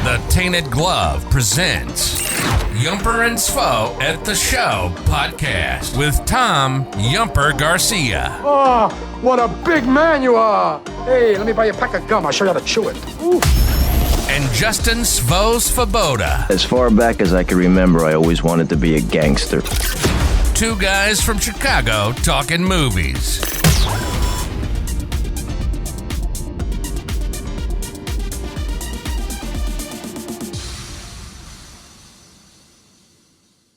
The Tainted Glove presents Yumper and Svo at the Show podcast with Tom Yumper Garcia. Oh, what a big man you are. Hey, let me buy you a pack of gum. I'll show you how to chew it. Ooh. And Justin Svo Svoboda. As far back as I can remember, I always wanted to be a gangster. Two guys from Chicago talking movies.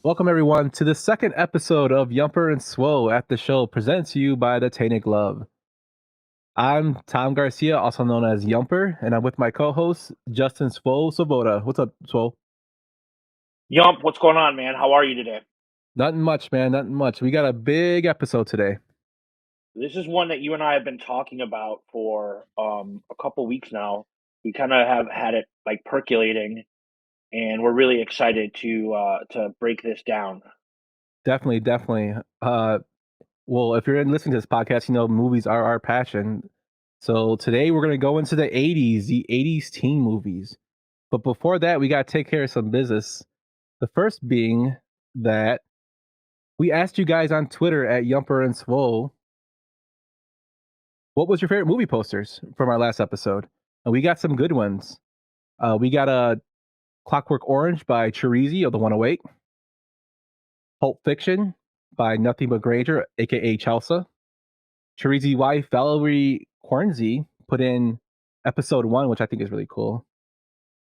Welcome, everyone, to the second episode of Yumper and Svo at the Show, presented to you by the Tainted Glove. I'm Tom Garcia, also known as Yumper, and I'm with my co-host, Justin Svo Svoboda. What's up, Svo? Yump, what's going on, man? How are you today? Nothing much, man, nothing much. We got a big episode today. This is one that you and I have been talking about for a couple weeks now. We kind of have had it like percolating, and we're really excited to break this down. Definitely. Well, if you're listening to this podcast, you know movies are our passion. So today we're going to go into the 80s, the 80s teen movies. But before that, we got to take care of some business. The first being that we asked you guys on Twitter at Yumper and Svo, what was your favorite movie posters from our last episode? And we got some good ones. We got a Clockwork Orange by Chirizi of the 108. Pulp Fiction by Nothing But Granger, aka Chelsea. Chirizi wife Valerie Cornzy put in episode 1, which I think is really cool.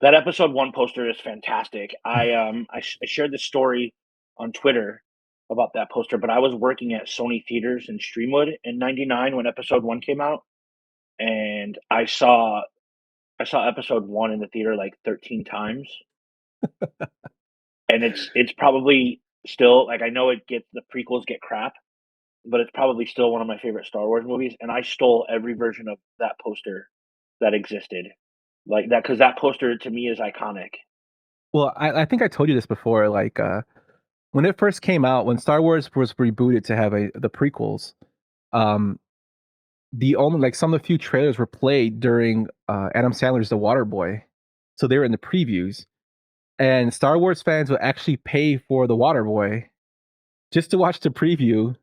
That episode 1 poster is fantastic. I shared the story on Twitter about that poster, but I was working at Sony Theaters in Streamwood in '99 when episode 1 came out, and I saw episode 1 in the theater like 13 times. And it's probably still, like, I know the prequels get crap, but it's probably still one of my favorite Star Wars movies, and I stole every version of that poster that existed. Like that, because that poster to me is iconic. Well, I think I told you this before. Like when it first came out, when Star Wars was rebooted to have the prequels, the only some of the few trailers were played during Adam Sandler's The Waterboy, so they were in the previews, and Star Wars fans would actually pay for The Waterboy just to watch the preview,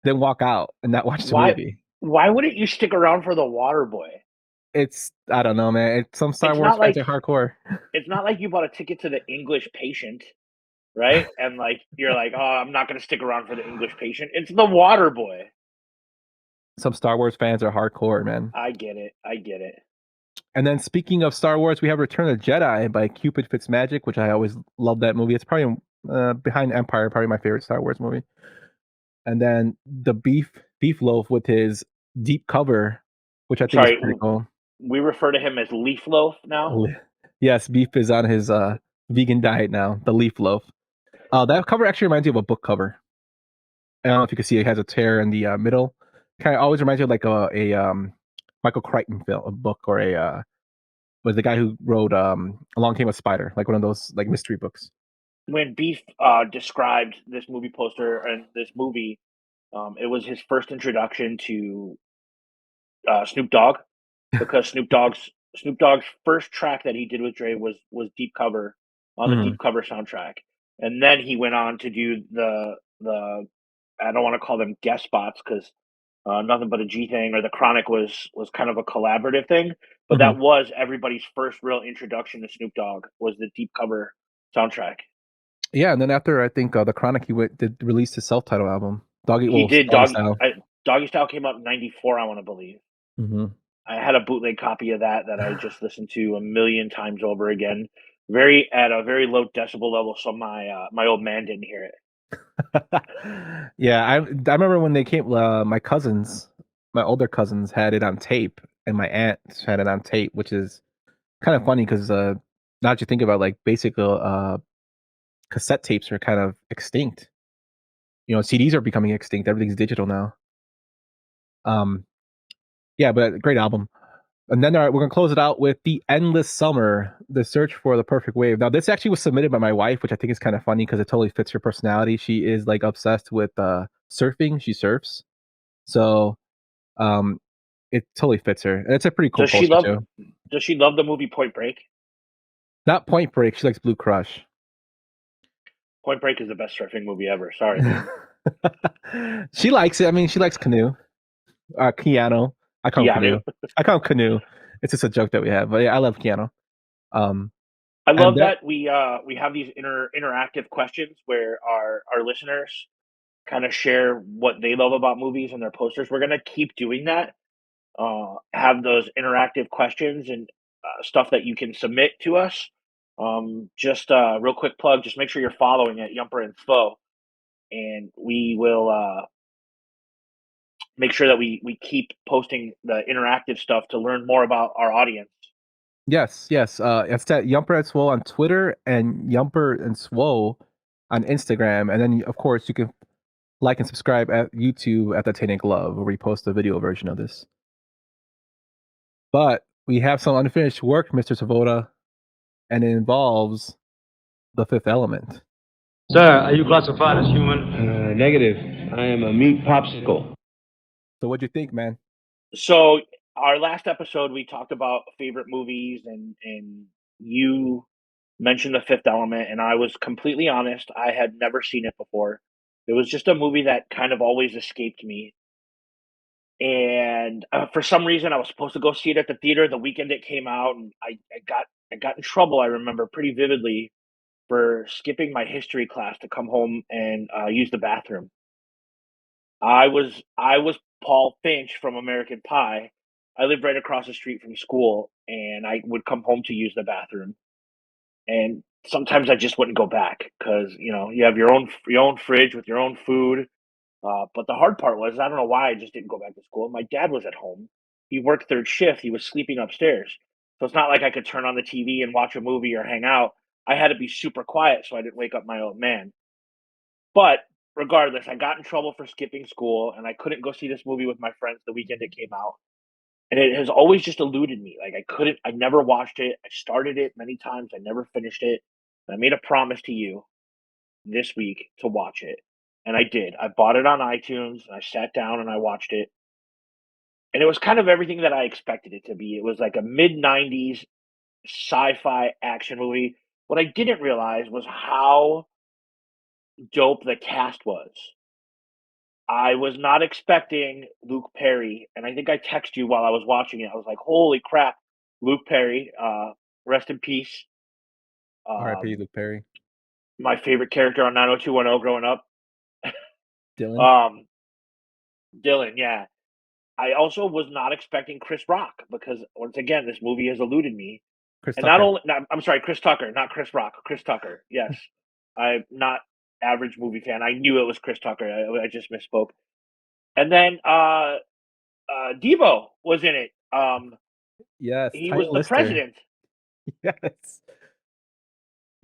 then walk out and not watch the movie. Why wouldn't you stick around for The Waterboy? I don't know, man. Some Star Wars fans are hardcore. It's not like you bought a ticket to The English Patient, right? And like you're like, oh, I'm not going to stick around for The English Patient. It's The Waterboy. Some Star Wars fans are hardcore, man. I get it. And then speaking of Star Wars, we have Return of the Jedi by Cupid Fitzmagic, which I always love that movie. It's probably behind Empire, probably my favorite Star Wars movie. And then the Beef Loaf with his deep cover, which I think is pretty cool. We refer to him as Leaf Loaf now? Yes, Beef is on his vegan diet now, the Leaf Loaf. That cover actually reminds me of a book cover. I don't know if you can see it has a tear in the middle. Kind of always reminds you of like a Michael Crichton film, a book, or was the guy who wrote Along Came a Spider, like one of those like mystery books. When Beef described this movie poster and this movie, it was his first introduction to Snoop Dogg, because Snoop Dogg's first track that he did with Dre was Deep Cover on the Deep Cover soundtrack, and then he went on to do the I don't want to call them guest spots because Nothing But a G Thing or The Chronic was kind of a collaborative thing, but that was everybody's first real introduction to Snoop Dogg, was the Deep Cover soundtrack. Yeah, and then after I think The Chronic, he did release his self-titled album. Doggy Style. Doggy Style came out in '94, I want to believe. Mm-hmm. I had a bootleg copy of that I just listened to a million times over again, at a very low decibel level, so my old man didn't hear it. Yeah, I remember when they came. My older cousins had it on tape, and my aunt had it on tape, which is kind of funny because now that you think about, like, basically cassette tapes are kind of extinct. You know, CDs are becoming extinct. Everything's digital now. Yeah, but great album. And then we're gonna close it out with The Endless Summer: The Search for the Perfect Wave. Now, this actually was submitted by my wife, which I think is kind of funny because it totally fits her personality. She is like obsessed with surfing. She surfs, so it totally fits her. And it's a pretty cool poster too. Does she love the movie Point Break? Not Point Break. She likes Blue Crush. Point Break is the best surfing movie ever. Sorry, man. She likes it. I mean, she likes Canoe. Keanu. I call him Keanu. Canoe. I call him Canoe. It's just a joke that we have. But yeah, I love Keanu. I And love that that we have these interactive questions where our listeners kind of share what they love about movies and their posters. We're gonna keep doing that. Have those interactive questions and stuff that you can submit to us. Just real quick plug. Just make sure you're following at Yumper and Spo, and we will make sure that we keep posting the interactive stuff to learn more about our audience. yes. It's at Yumper and Swole on Twitter and Yumper and Swole on Instagram. And then of course you can like and subscribe at YouTube at the Tainted Glove, where we post the video version of this. But we have some unfinished work, Mr. Savoda, and it involves the fifth element. Sir, are you classified as human? Negative. I am a meat popsicle. So what'd you think, man? So our last episode, we talked about favorite movies, and you mentioned The Fifth Element, and I was completely honest. I had never seen it before. It was just a movie that kind of always escaped me. And for some reason, I was supposed to go see it at the theater the weekend it came out, and I got in trouble. I remember pretty vividly for skipping my history class to come home and use the bathroom. I was Paul Finch from American Pie. I lived right across the street from school, and I would come home to use the bathroom. And sometimes I just wouldn't go back because you have your own fridge with your own food. But the hard part was I don't know why I just didn't go back to school. My dad was at home. He worked third shift. He was sleeping upstairs, so it's not like I could turn on the TV and watch a movie or hang out. I had to be super quiet so I didn't wake up my old man. But regardless, I got in trouble for skipping school, and I couldn't go see this movie with my friends the weekend it came out. And it has always just eluded me. Like I never watched it. I started it many times. I never finished it. And I made a promise to you this week to watch it. And I did. I bought it on iTunes and I sat down and I watched it. And it was kind of everything that I expected it to be. It was like a mid 90s sci-fi action movie. What I didn't realize was how dope the cast was. I was not expecting Luke Perry, and I think I texted you while I was watching it. I was like, "Holy crap, Luke Perry! Rest in peace." R.I.P. Um, Luke Perry. my favorite character on 90210 growing up, Dylan. um, Dylan. Yeah, I also was not expecting Chris Rock because once again, this movie has eluded me. Chris And not Tucker. only, not, I'm sorry, Chris Tucker, not Chris Rock, Chris Tucker. Yes, I'm not average movie fan. I knew it was Chris Tucker. I just misspoke. And then Devo was in it. Yes. He was Tight the Lister. president, Yes.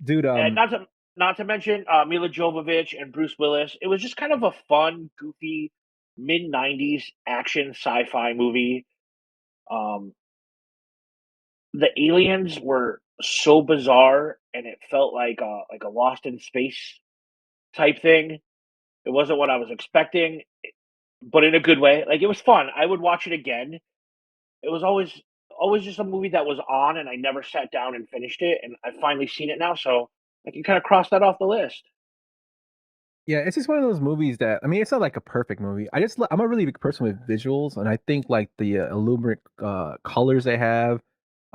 Dude, and not to mention Mila Jovovich and Bruce Willis. It was just kind of a fun, goofy mid '90s action sci-fi movie. Um, the aliens were so bizarre, and it felt like a Lost in Space type thing. It wasn't what I was expecting, but in a good way. Like it was fun. I would watch it again. It was always just a movie that was on, and I never sat down and finished it. And I've finally seen it now, so I can kind of cross that off the list. yeah, it's just one of those movies that I mean, it's not like a perfect movie. I'm a really big person with visuals, and I think like the illuminate colors they have.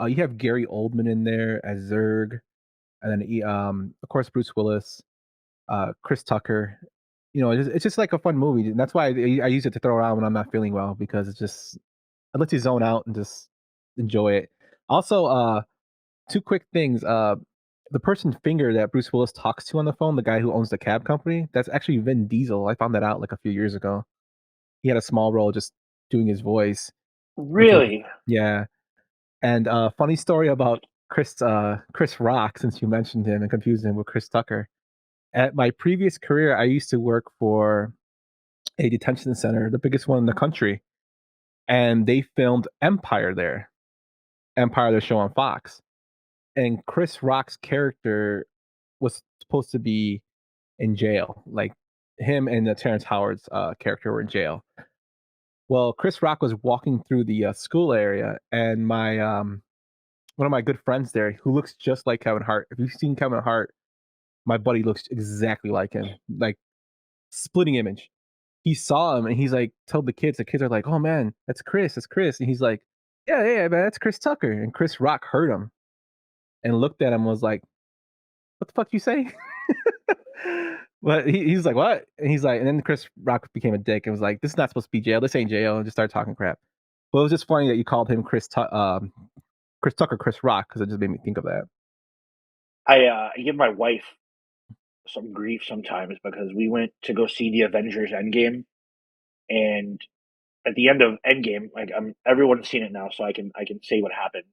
You have Gary Oldman in there as Zurg, and then of course Bruce Willis, Chris Tucker. It's just like a fun movie, and that's why I use it to throw around when I'm not feeling well because it lets you zone out and just enjoy it. Also, two quick things. The person finger that Bruce Willis talks to on the phone, the guy who owns the cab company, that's actually Vin Diesel. I found that out like a few years ago. He had a small role just doing his voice, which was Really? yeah. And funny story about Chris Rock, since you mentioned him and confused him with Chris Tucker. At my previous career, I used to work for a detention center, the biggest one in the country, and they filmed Empire there. Empire, the show on Fox. And Chris Rock's character was supposed to be in jail. Like him and Terrence Howard's character were in jail. Well, Chris Rock was walking through the school area, and one of my good friends there who looks just like Kevin Hart. If you've seen Kevin Hart, my buddy looks exactly like him, like splitting image. He saw him and he's like, told the kids. The kids are like, "Oh man, that's Chris. That's Chris." And he's like, "Yeah, yeah, man, that's Chris Tucker." And Chris Rock heard him and looked at him and was like, "What the fuck you say?" But he's like, "What?" And he's like, and then Chris Rock became a dick and was like, "This is not supposed to be jail. This ain't jail," and just started talking crap. But it was just funny that you called him Chris Tucker, Chris Rock, because it just made me think of that. I give my wife some grief sometimes because we went to go see the Avengers Endgame, and at the end of Endgame, like everyone's seen it now, so I can say what happens.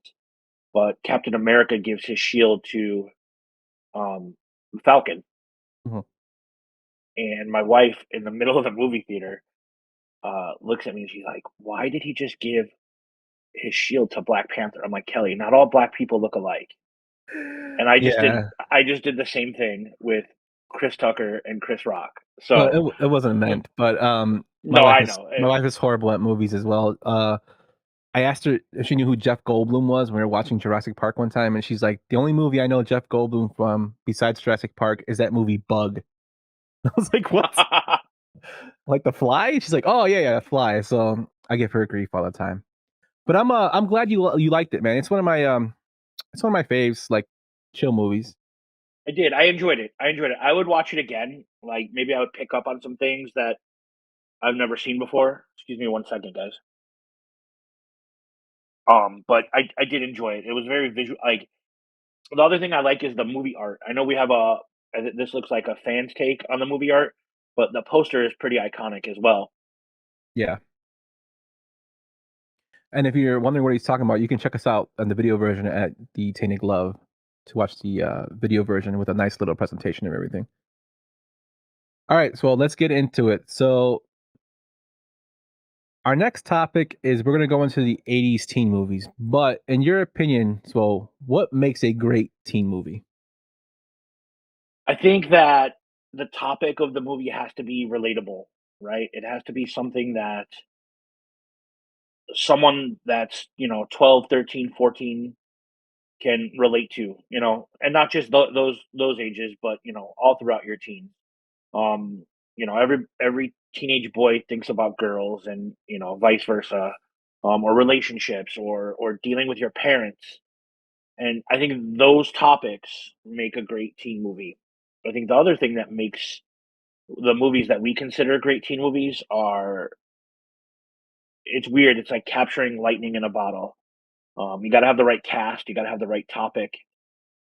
But Captain America gives his shield to um, Falcon, Mhm. and my wife in the middle of the movie theater looks at me and she's like, "Why did he just give his shield to Black Panther?" I'm like, "Kelly, not all black people look alike." And Yeah. I just did the same thing with Chris Tucker and Chris Rock. Well, So it wasn't when meant, but no, I know. my wife is horrible at movies as well. I asked her if she knew who Jeff Goldblum was when we were watching Jurassic Park one time, and she's like, "The only movie I know Jeff Goldblum from besides Jurassic Park is that movie Bug." I was like, "What? Like the Fly?" She's like, "Oh yeah, yeah, Fly." So I give her grief all the time. But I'm glad you liked it, man. It's one of my faves, like chill movies. I did. I enjoyed it. I enjoyed it. I would watch it again. Like maybe I would pick up on some things that I've never seen before. Excuse me one second, guys. But I did enjoy it. It was very visual. Like the other thing I like is the movie art. I know we have this looks like a fan's take on the movie art, but the poster is pretty iconic as well. Yeah. And if you're wondering what he's talking about, you can check us out on the video version at the Tainted Love to watch the video version with a nice little presentation of everything. All right, so let's get into it. So our next topic is we're going to go into the 80s teen movies. But in your opinion, so what makes a great teen movie? I think that the topic of the movie has to be relatable, right? It has to be something that someone that's, 12, 13, 14 can relate to, and not just those ages, but, all throughout your teens. Um, every teenage boy thinks about girls and, vice versa, or relationships or dealing with your parents. And I think those topics make a great teen movie. I think the other thing that makes the movies that we consider great teen movies are it's weird. It's like capturing lightning in a bottle. You got to have the right cast. You got to have the right topic,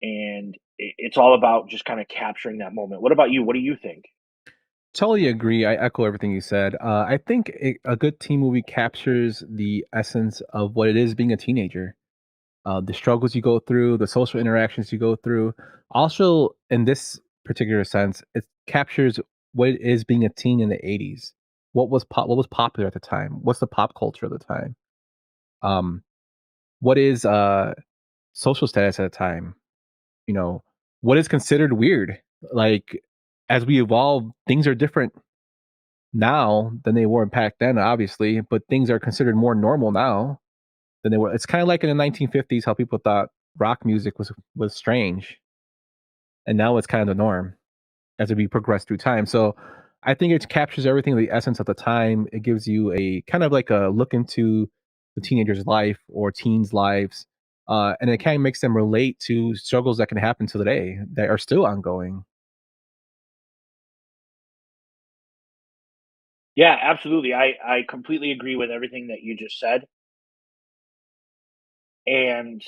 and it's all about just kind of capturing that moment. What about you? What do you think? Totally agree. I echo everything you said. I think a good teen movie captures the essence of what it is being a teenager, the struggles you go through, the social interactions you go through. Also, in this particular sense, it captures what it is being a teen in the 80s. What was popular at the time? What's the pop culture at the time? Um, what is social status at the time? You know, what is considered weird? Like as we evolve, things are different now than they were back then, obviously, but things are considered more normal now than they were. It's kind of like in the 1950s how people thought rock music was strange, and now it's kind of the norm as we progress through time. So I think it captures everything, the essence of the time. It gives you a kind of like a look into the teenager's life or teens' lives, and it kind of makes them relate to struggles that can happen to today that are still ongoing. Yeah, absolutely. I completely agree with everything that you just said, and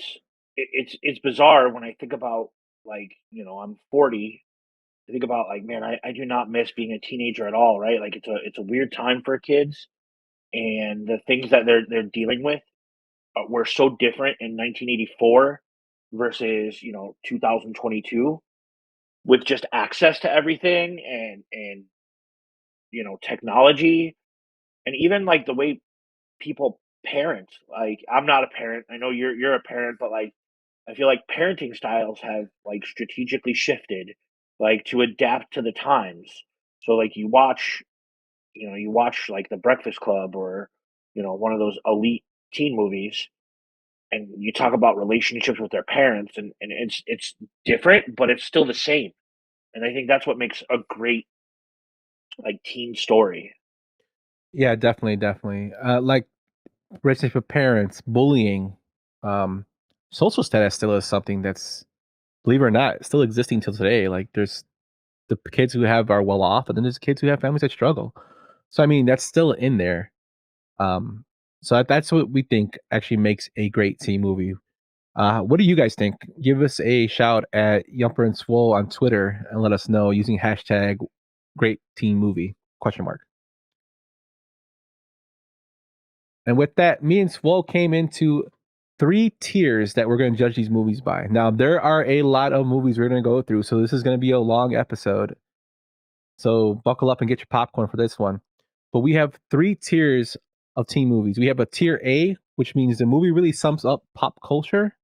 it's bizarre when I think about like I'm 40. I think about like man, I do not miss being a teenager at all. Right? Like it's a weird time for kids, and the things that they're dealing with were so different in 1984 versus 2022 with just access to everything and technology and even like the way people parent. Like I'm not a parent. I know you're a parent, but like I feel like parenting styles have like strategically shifted like to adapt to the times. So like you watch like The Breakfast Club or one of those elite teen movies and you talk about relationships with their parents, and it's different, but it's still the same. And I think that's what makes a great like teen story. Yeah, definitely, definitely. Like relationship with parents, bullying, um, social status still is something that's, believe it or not, still existing till today. Like there's the kids who have are well off, and then there's kids who have families that struggle. So I mean, that's still in there. Um, so that's what we think actually makes a great teen movie. What do you guys think? Give us a shout at Yumper and Swole on Twitter and let us know using hashtag Great Teen Movie question mark. And with that, me and Swole came into 3 tiers that we're going to judge these movies by. Now there are a lot of movies we're going to go through, so this is going to be a long episode. So buckle up and get your popcorn for this one. But we have 3 tiers of teen movies. We have a tier A, which means the movie really sums up pop culture,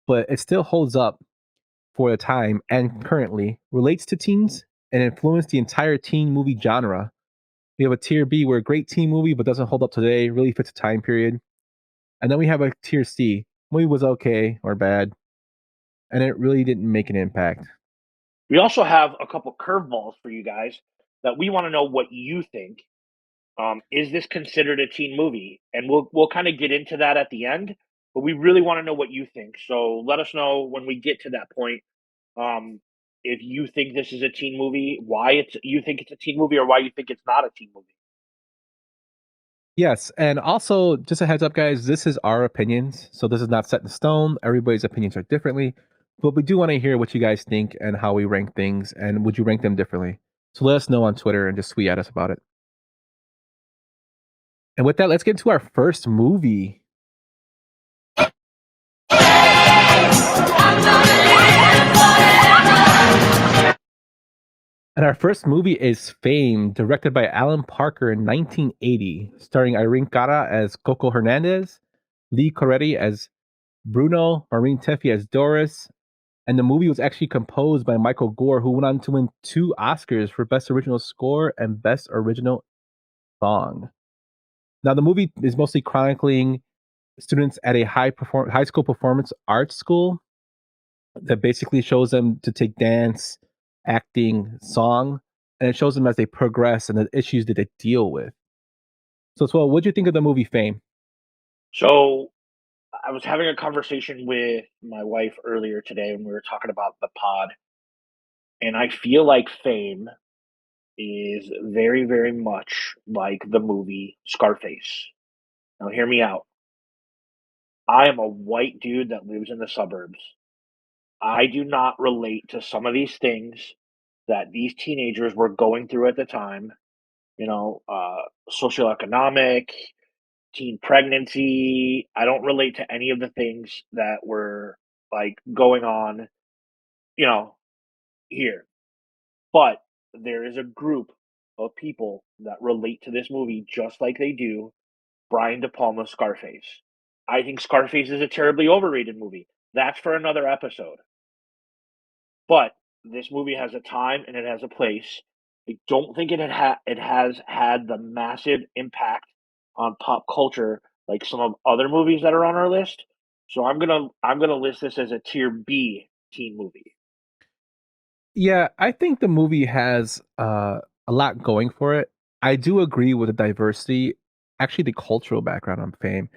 but it still holds up for the time and currently relates to teens and influenced the entire teen movie genre. We have a tier B where a great teen movie but doesn't hold up today, really fits the time period. And then we have a tier C, movie was okay or bad, and it really didn't make an impact. We also have a couple curveballs for you guys that we want to know what you think. Is this considered a teen movie? And we'll kind of get into that at the end, but we really want to know what you think. So let us know when we get to that point. If you think this is a teen movie, why you think it's a teen movie, or why you think it's not a teen movie. Yes, and also just a heads up, guys, this is our opinions, so this is not set in stone. Everybody's opinions are differently, but we do want to hear what you guys think and how we rank things, and would you rank them differently? So let us know on Twitter and just tweet at us about it. And with that, let's get into our first movie. And our first movie is Fame, directed by Alan Parker in 1980, starring Irene Cara as Coco Hernandez, Lee Coretti as Bruno, Maureen Tiffy as Doris. And the movie was actually composed by Michael Gore, who went on to win 2 Oscars for Best Original Score and Best Original Song. Now, the movie is mostly chronicling students at a high school performance arts school that basically shows them to take dance, acting, song, and it shows them as they progress and the issues that they deal with. So, Swell, what do you think of the movie Fame? So I was having a conversation with my wife earlier today when we were talking about the pod, and I feel like Fame is very, very much like the movie Scarface. Now, hear me out. I am a white dude that lives in the suburbs. I do not relate to some of these things that these teenagers were going through at the time, socioeconomic, teen pregnancy. I don't relate to any of the things that were like going on, you know, here. But there is a group of people that relate to this movie just like they do Brian De Palma's Scarface. I think Scarface is a terribly overrated movie. That's for another episode. But this movie has a time and it has a place. I don't think it has had the massive impact on pop culture like some of other movies that are on our list. So I'm gonna list this as a tier B teen movie. Yeah, I think the movie has a lot going for it. I do agree with the diversity, actually, the cultural background on Fame.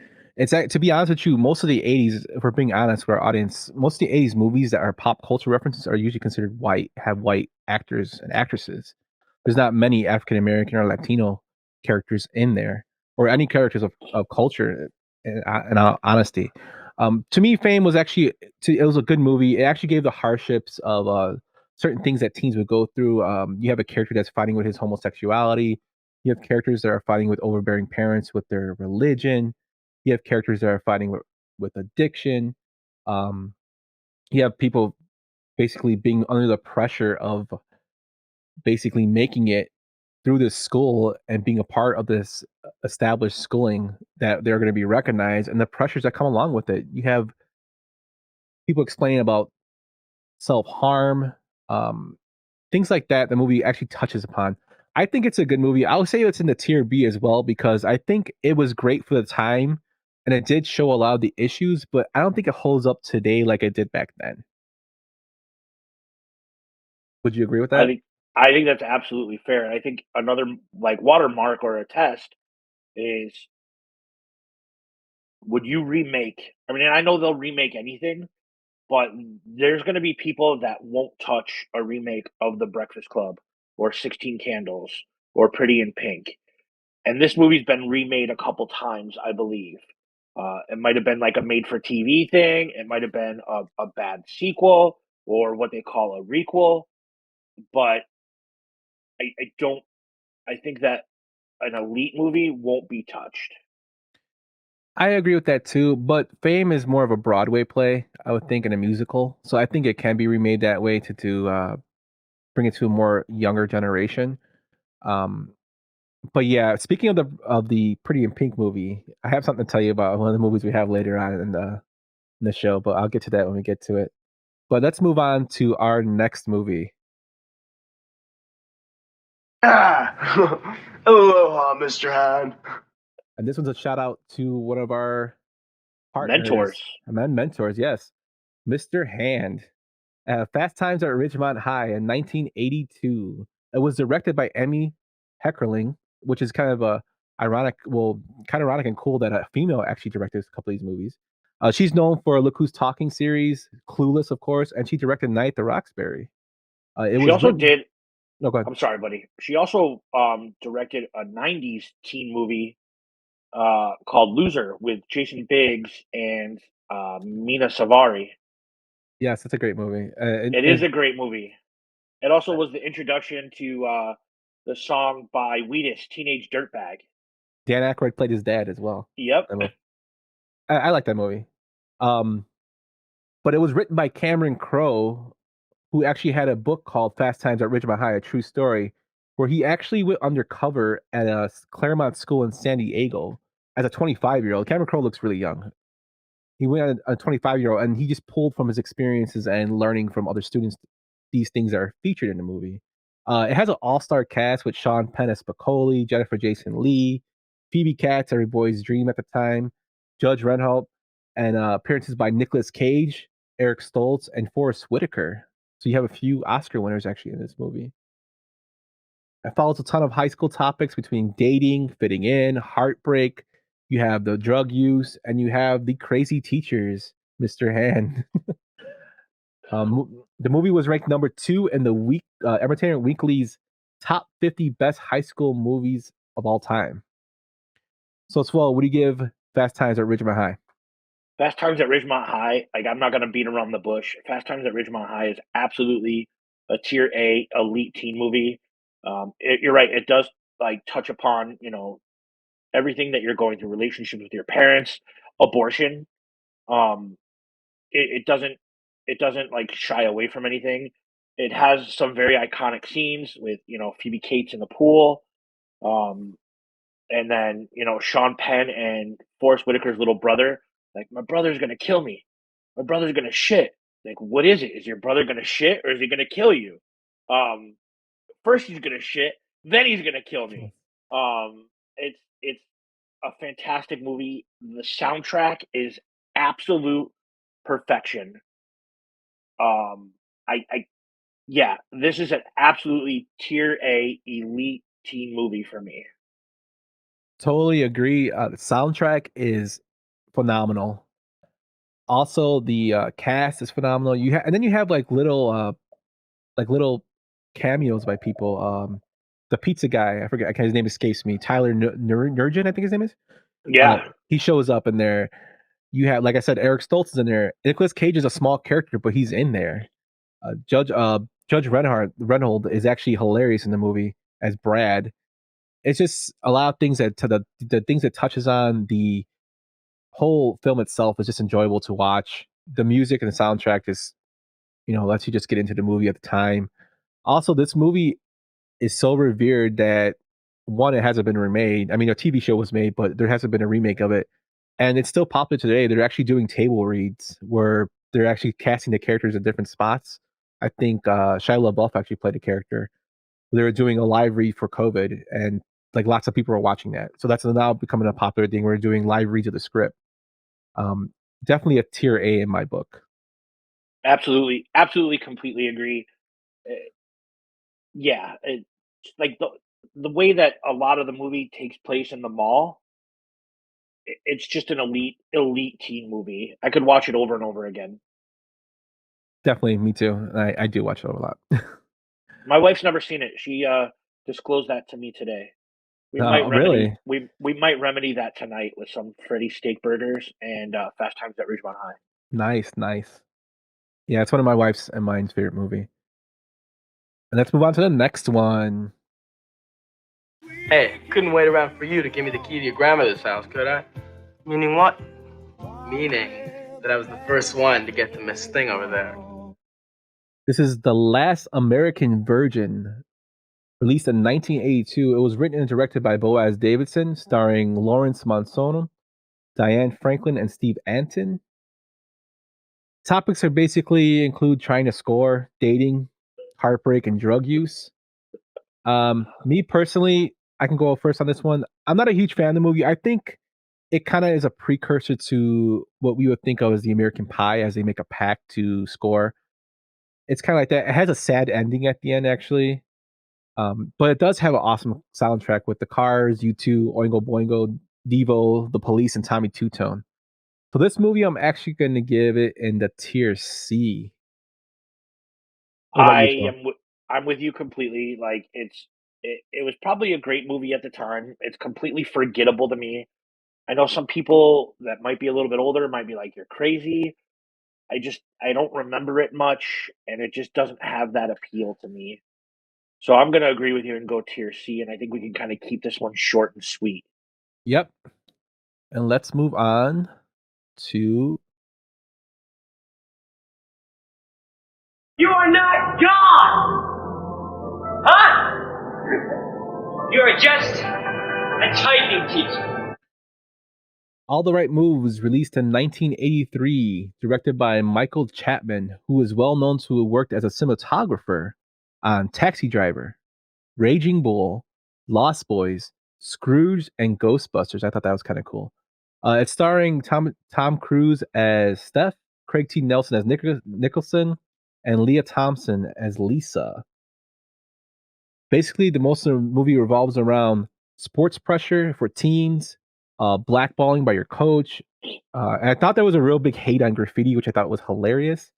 To be honest with you, most of the 80s, if we're being honest with our audience, most of the 80s movies that are pop culture references are usually considered white, have white actors and actresses. There's not many African American or Latino characters in there, or any characters of culture, in all honesty. To me, Fame was actually, it was a good movie. It actually gave the hardships of certain things that teens would go through. You have a character that's fighting with his homosexuality. You have characters that are fighting with overbearing parents with their religion. You have characters that are fighting with addiction. Um, you have people basically being under the pressure of basically making it through this school and being a part of this established schooling that they're going to be recognized, and the pressures that come along with it. You have people explaining about self-harm, um, things like that. The movie actually touches upon. I think it's a good movie. I would say it's in the tier B as well because I think it was great for the time and it did show a lot of the issues, but I don't think it holds up today like it did back then. Would you agree with I that? think I think that's absolutely fair. And I think another like watermark or a test is would you remake? I mean, and I know they'll remake anything, but there's going to be people that won't touch a remake of The Breakfast Club or 16 Candles or Pretty in Pink. And this movie's been remade a couple times, I believe. It might have been like a made for TV thing. It might have been a bad sequel or what they call a requel. But I don't. I think that an elite movie won't be touched. I agree with that too, but Fame is more of a Broadway play, I would think, in a musical. So I think it can be remade that way to bring it to a more younger generation. Um, but yeah, speaking of the Pretty in Pink movie, I have something to tell you about one of the movies we have later on in the show, but I'll get to that when we get to it. But let's move on to our next movie. Ah! Aloha, Mr. Han. And this one's a shout out to one of our Mentors. partners, mentors, yes, Mr. Hand. Fast Times at Ridgemont High in 1982. It was directed by Emmy Heckerling, which is kind of kind of ironic and cool that a female actually directed a couple of these movies. She's known for Look Who's Talking series, Clueless, of course, and she directed Night at the Roxbury. It She was also written. did. No, go ahead. I'm sorry, buddy. She also directed a '90s teen movie called Loser with Jason Biggs and Mina Savari. Yes, that's a great movie. It is a great movie. It also was the introduction to the song by Wheatus, Teenage Dirtbag. Dan Aykroyd played his dad as well. Yep. I like that movie. Um, but it was written by Cameron Crowe, who actually had a book called Fast Times at Ridgemont High, a true story, where he actually went undercover at a Claremont school in San Diego as a 25-year-old. Cameron Crowe looks really young. He went as a 25-year-old, and he just pulled from his experiences and learning from other students these things that are featured in the movie. It has an all-star cast with Sean Penn as Spicoli, Jennifer Jason Leigh, Phoebe Katz, every boy's dream at the time, Judge Reinhold, and appearances by Nicolas Cage, Eric Stoltz, and Forrest Whitaker. So you have a few Oscar winners actually in this movie. It follows a ton of high school topics between dating, fitting in, heartbreak. You have the drug use, and you have the crazy teachers, Mr. Han. The movie was ranked number 2 in the Entertainment Weekly's top 50 best high school movies of all time. So, Swell, what do you give Fast Times at Ridgemont High? Fast Times at Ridgemont High, like I'm not going to beat around the bush. Fast Times at Ridgemont High is absolutely a tier A elite teen movie. You're right; it does like touch upon everything that you're going through, relationships with your parents, abortion. Um, it doesn't like shy away from anything. It has some very iconic scenes with Phoebe Cates in the pool, um, and then Sean Penn and Forrest Whitaker's little brother. Like my brother's gonna kill me. My brother's gonna shit. Like what is it? Is your brother gonna shit or is he gonna kill you? Um, First he's gonna shit, then he's gonna kill me. It's a fantastic movie. The soundtrack is absolute perfection. Um, I yeah, this is an absolutely tier A elite teen movie for me. Totally agree. The soundtrack is phenomenal. Also, the cast is phenomenal. And then you have like little cameos by people. The pizza guy, I forget, his name escapes me. Tyler Nurgen, I think his name is. Yeah, He shows up in there. You have, like I said, Eric Stoltz is in there. Nicolas Cage is a small character, but he's in there. Judge Reinhold is actually hilarious in the movie as Brad. It's just a lot of things the things it touches on. The whole film itself is just enjoyable to watch. The music and the soundtrack just lets you just get into the movie at the time. Also, this movie is so revered that one, it hasn't been remade. I mean, a TV show was made, but there hasn't been a remake of it, and it's still popular today. They're actually doing table reads where they're actually casting the characters at different spots. I think Shia LaBeouf actually played a character. They were doing a live read for COVID, and like lots of people are watching that. So that's now becoming a popular thing. We're doing live reads of the script. Definitely a tier A in my book. Absolutely, completely agree. Uh, yeah, like the way that a lot of the movie takes place in the mall. It's just an elite teen movie. I could watch it over and over again. Definitely, me too. I do watch it a lot. My wife's never seen it. She disclosed that to me today. Really? We might remedy that tonight with some Freddy steak burgers and Fast Times at Ridgemont High. Nice, nice. Yeah, it's one of my wife's and mine's favorite movie. And let's move on to the next one. Hey, couldn't wait around for you to give me the key to your grandmother's house, could I? Meaning what? Meaning that I was the first one to get to Miss Thing over there. This is The Last American Virgin, released in 1982. It was written and directed by Boaz Davidson, starring Lawrence Monsono, Diane Franklin, and Steve Anton. Topics are basically include trying to score, dating, heartbreak, and drug use. Me personally, I can go first on this one. I'm not a huge fan of the movie. I think it kind of is a precursor to what we would think of as the American Pie, as they make a pact to score. It's kind of like that. It has a sad ending at the end, actually. But it does have an awesome soundtrack with the Cars, U2, Oingo Boingo, Devo, The Police, and Tommy Two Tone. So this movie, I'm actually going to give it in the tier C. What about I you, Phil? am I'm with you completely. Like it was probably a great movie at the time. It's completely forgettable to me. I know some people that might be a little bit older might be like, "You're crazy." I don't remember it much, and it just doesn't have that appeal to me. So I'm gonna agree with you and go tier C, and I think we can kind of keep this one short and sweet. Yep. And let's move on to. You are not God! Huh? You're just a typing teacher. All the Right Moves, released in 1983, directed by Michael Chapman, who is well known to have worked as a cinematographer on Taxi Driver, Raging Bull, Lost Boys, Scrooge, and Ghostbusters. I thought that was kind of cool. It's starring Tom Cruise as Steph, Craig T. Nelson as Nicholson, and Leah Thompson as Lisa. Basically, the most of the movie revolves around sports pressure for teens, blackballing by your coach. And I thought there was a real big hate on graffiti, which I thought was hilarious.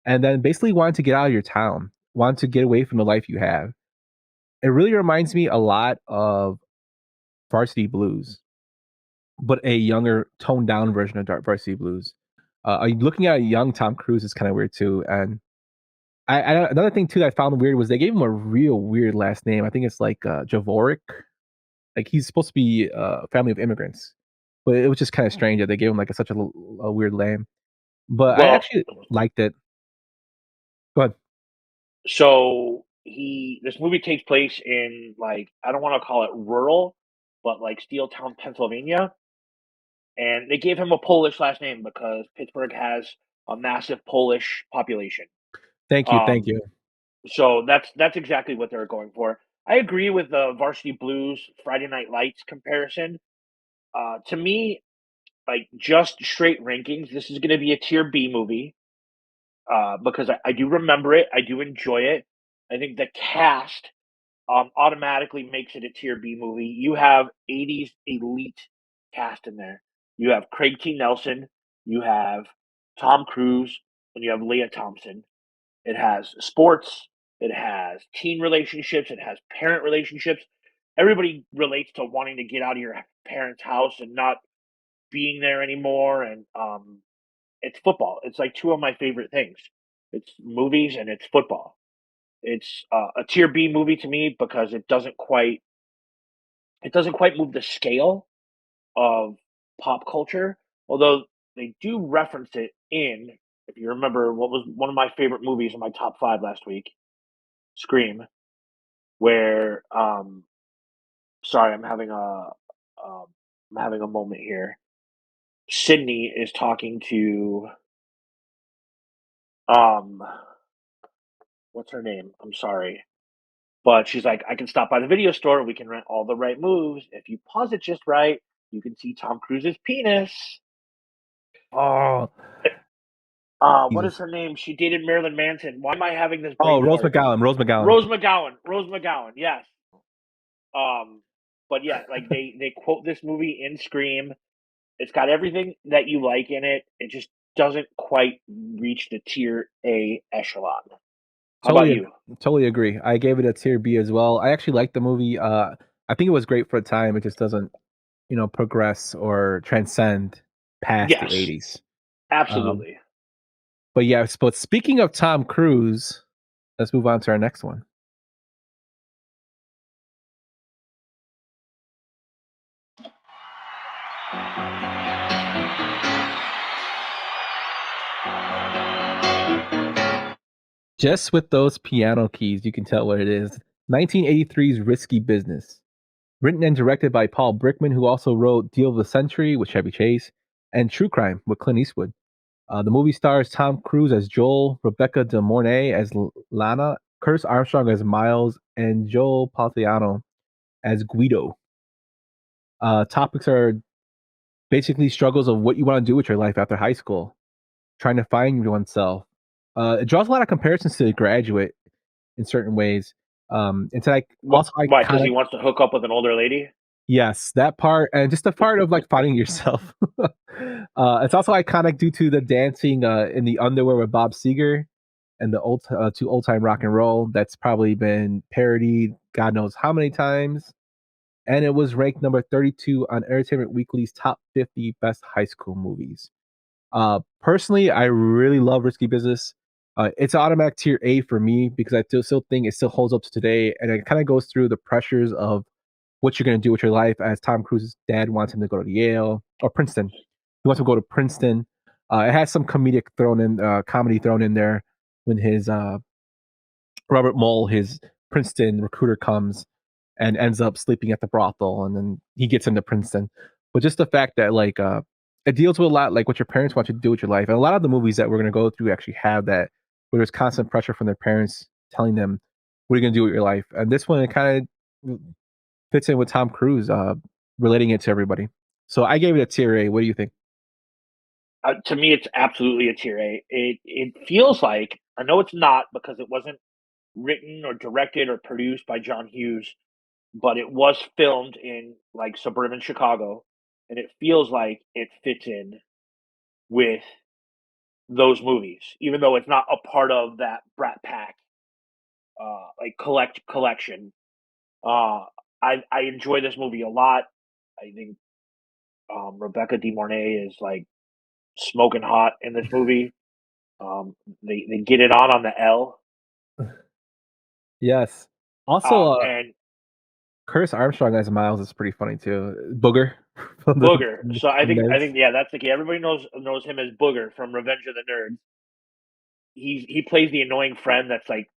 And then basically wanting to get out of your town, wanting to get away from the life you have. It really reminds me a lot of Varsity Blues, but a younger, toned down version of Varsity Blues. Looking at a young Tom Cruise is kind of weird too. And another thing too that I found weird was they gave him a real weird last name. I think it's like Javoric. Like he's supposed to be a family of immigrants, but it was just kind of strange that they gave him like such a weird name. But I Well, actually liked it. Go ahead. so this movie takes place in, like, I don't want to call it rural, but like Steeltown, Pennsylvania, and they gave him a Polish last name because Pittsburgh has a massive Polish population. Thank you, thank Um, you. so that's exactly what they're going for. I agree with the Varsity Blues Friday Night Lights comparison. To me, like just straight rankings, this is going to be a tier B movie because I do remember it, I do enjoy it. I think the cast automatically makes it a tier B movie. You have 80s elite cast in there. You have Craig T. Nelson, you have Tom Cruise, and you have Leah Thompson. It has sports, it has teen relationships, it has parent relationships. Everybody relates to wanting to get out of your parents' house and not being there anymore. And it's football. It's like two of my favorite things. It's movies and it's football. It's a tier B movie to me because it doesn't quite move the scale of pop culture, although they do reference it in, if you remember what was one of my favorite movies in my top 5 last week, Scream, where sorry, um, I'm having a moment here. Sydney is talking to um what's her name? I'm sorry. But she's like, I can stop by the video store, we can rent All the Right Moves. If you pause it just right, you can see Tom Cruise's penis. Oh, What is Jesus. her name? She dated Marilyn Manson. Why am I having this brain Oh, Rose fart? McGowan. Rose McGowan. Rose McGowan. Rose McGowan. Yes. But yeah, like they quote this movie in Scream. It's got everything that you like in it. It just doesn't quite reach the tier A echelon. How about Totally, you? totally agree. I gave it a tier B as well. I actually liked the movie. I think it was great for a time. It just doesn't, progress or transcend past the Yes, 80s. Um, absolutely. but yeah, but speaking of Tom Cruise, let's move on to our next one. Just with those piano keys, you can tell what it is. 1983's Risky Business. Written and directed by Paul Brickman, who also wrote Deal of the Century with Chevy Chase and True Crime with Clint Eastwood. The movie stars Tom Cruise as Joel, Rebecca De Mornay as Lana, Curtis Armstrong as Miles, and Joel Palciano as Guido. Topics are basically struggles of what you want to do with your life after high school, trying to find oneself. It draws a lot of comparisons to The Graduate in certain ways. It's like also Why? Because he iconic. wants to hook up with an older lady. Yes, that part, and just the part of like finding yourself. It's also iconic due to the dancing in the underwear with Bob Seger and the to old time rock and roll. That's probably been parodied God knows how many times, and it was ranked number 32 on Entertainment Weekly's top 50 best high school movies. Personally, I really love Risky Business. It's automatic tier A for me because I still think it still holds up to today, and it kind of goes through the pressures of what you're going to do with your life. As Tom Cruise's dad wants him to go to Yale or Princeton, he wants to go to Princeton. It has some comedy thrown in there when his Robert Mull, his Princeton recruiter, comes and ends up sleeping at the brothel, and then he gets into Princeton. But just the fact that it deals with a lot like what your parents want you to do with your life, and a lot of the movies that we're going to go through actually have that, where there's constant pressure from their parents telling them what are you going to do with your life. And this one, it kind of fits in with Tom Cruise, relating it to everybody. So I gave it a tier A. What do you think? To me, it's absolutely a tier A. It feels like, I know it's not because it wasn't written or directed or produced by John Hughes, but it was filmed in like suburban Chicago, and it feels like it fits in with those movies, even though it's not a part of that Brat Pack like collection. Uh, I enjoy this movie a lot. I think Rebecca De Mornay is like smoking hot in this movie. They get it on the L. Yes. Also, And Curtis Armstrong as Miles is pretty funny too. Booger from Booger. So from I Nerds. think yeah, that's the key. Everybody knows him as Booger from Revenge of the Nerds. He plays the annoying friend that's like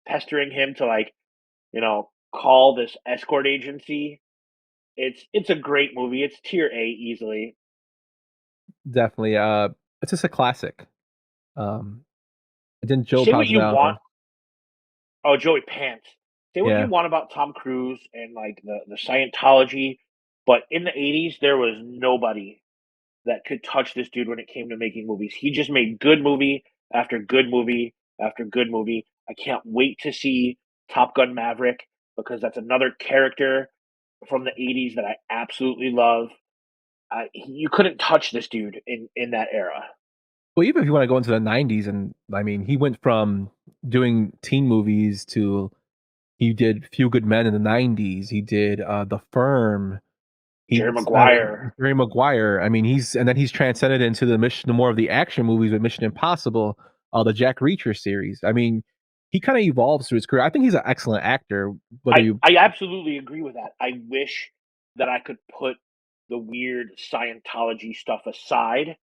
pestering him to like call this escort agency. It's a great movie. It's tier A easily. Definitely. It's just a classic. Um, and then Joe Say what you want. Palzano. Oh, Joey Pants. Say what you Yeah, want about Tom Cruise and like the Scientology, but in the '80s there was nobody that could touch this dude when it came to making movies. He just made good movie after good movie after good movie. I can't wait to see Top Gun Maverick because that's another character from the '80s that I absolutely love. You couldn't touch this dude in that era. well, even if you want to go into the '90s, and I mean, he went from doing teen movies to he did Few Good Men in the '90s. He did The Firm. Jerry He's Maguire. Jerry Maguire. I mean, he's transcended into the more of the action movies with Mission Impossible, the Jack Reacher series. I mean, he kind of evolves through his career. I think he's an excellent actor. Whether you I absolutely agree with that. I wish that I could put the weird Scientology stuff aside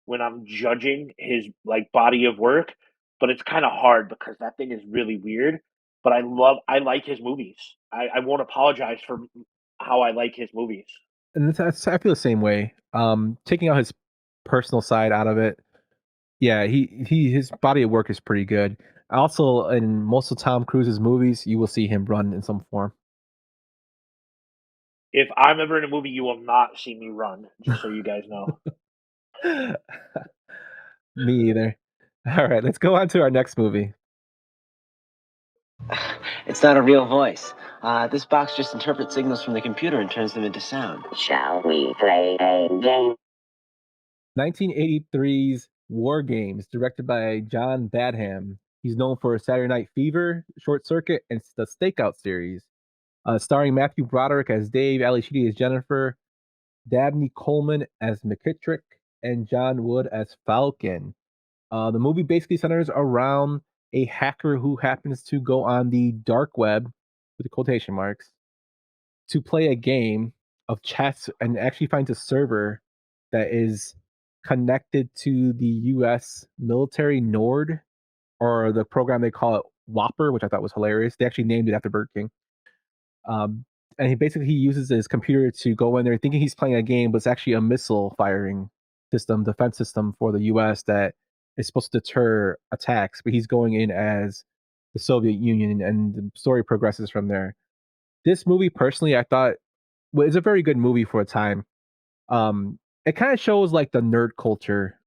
when I'm judging his like body of work, but it's kind of hard because that thing is really weird. But I like his movies. I won't apologize for how I like his movies. and I feel the same way. Taking out his personal side out of it, yeah, his body of work is pretty good. Also, in most of Tom Cruise's movies, you will see him run in some form. If I'm ever in a movie, you will not see me run. Just so you guys know. Me either. All right, let's go on to our next movie. It's not a real voice. This box just interprets signals from the computer and turns them into sound. Shall we play a game? 1983's War Games, directed by John Badham. He's known for Saturday Night Fever, Short Circuit, and the Stakeout series. Starring Matthew Broderick as Dave, Ali Sheedy as Jennifer, Dabney Coleman as McKittrick, and John Wood as Falcon. The movie basically centers around a hacker who happens to go on the dark web, with the quotation marks, to play a game of chess and actually finds a server that is connected to the US military Nord, or the program they call it Whopper, which I thought was hilarious. They actually named it after Burger King. And he uses his computer to go in there thinking he's playing a game, but it's actually a missile firing system, defense system for the US that is supposed to deter attacks. But he's going in as the Soviet Union, and the story progresses from there. This movie, personally, I thought was a very good movie for a time. It kind of shows like the nerd culture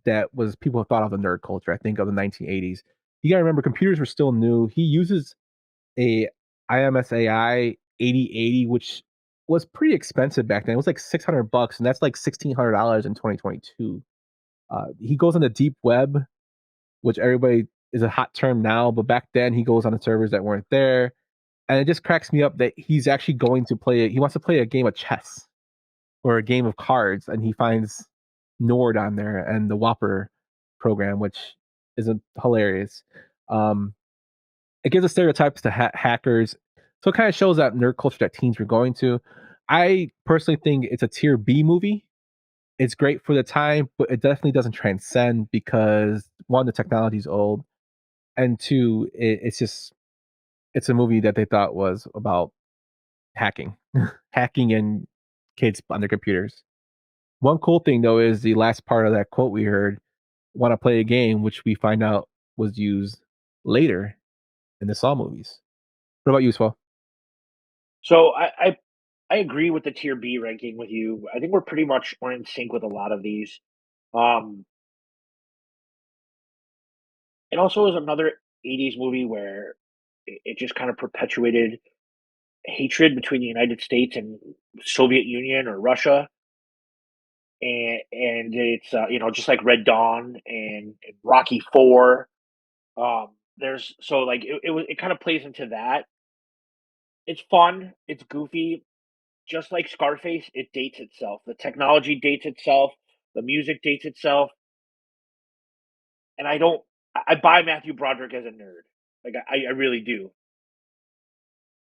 that was people thought of the nerd culture, I think, of the 1980s. You gotta remember, computers were still new. He uses a IMSAI 8080, which was pretty expensive back then. It was like $600, and that's like $1,600 in 2022. He goes on the deep web, which everybody is a hot term now, but back then he goes on the servers that weren't there. And it just cracks me up that he's actually going to play he wants to play a game of chess or a game of cards, and he finds Nord on there and the Whopper program, which is hilarious. It gives us stereotypes to hackers, so it kind of shows that nerd culture that teens were going to. I personally think it's a tier B movie. It's great for the time, but it definitely doesn't transcend because one, the technology's old, and two, it's a movie that they thought was about hacking, hacking and kids on their computers. One cool thing though is the last part of that quote we heard, "Want to play a game," which we find out was used later in the Saw movies. What about you, Swell? So I agree with the tier B ranking with you. I think we're in sync with a lot of these. Um, it also is another 80s movie where it just kind of perpetuated hatred between the United States and Soviet Union or Russia. And it's just like Red Dawn and Rocky Four. There's so like it kind of plays into that. It's fun, it's goofy, just like Scarface. It dates itself. The technology dates itself. The music dates itself. And I buy Matthew Broderick as a nerd. Like I really do.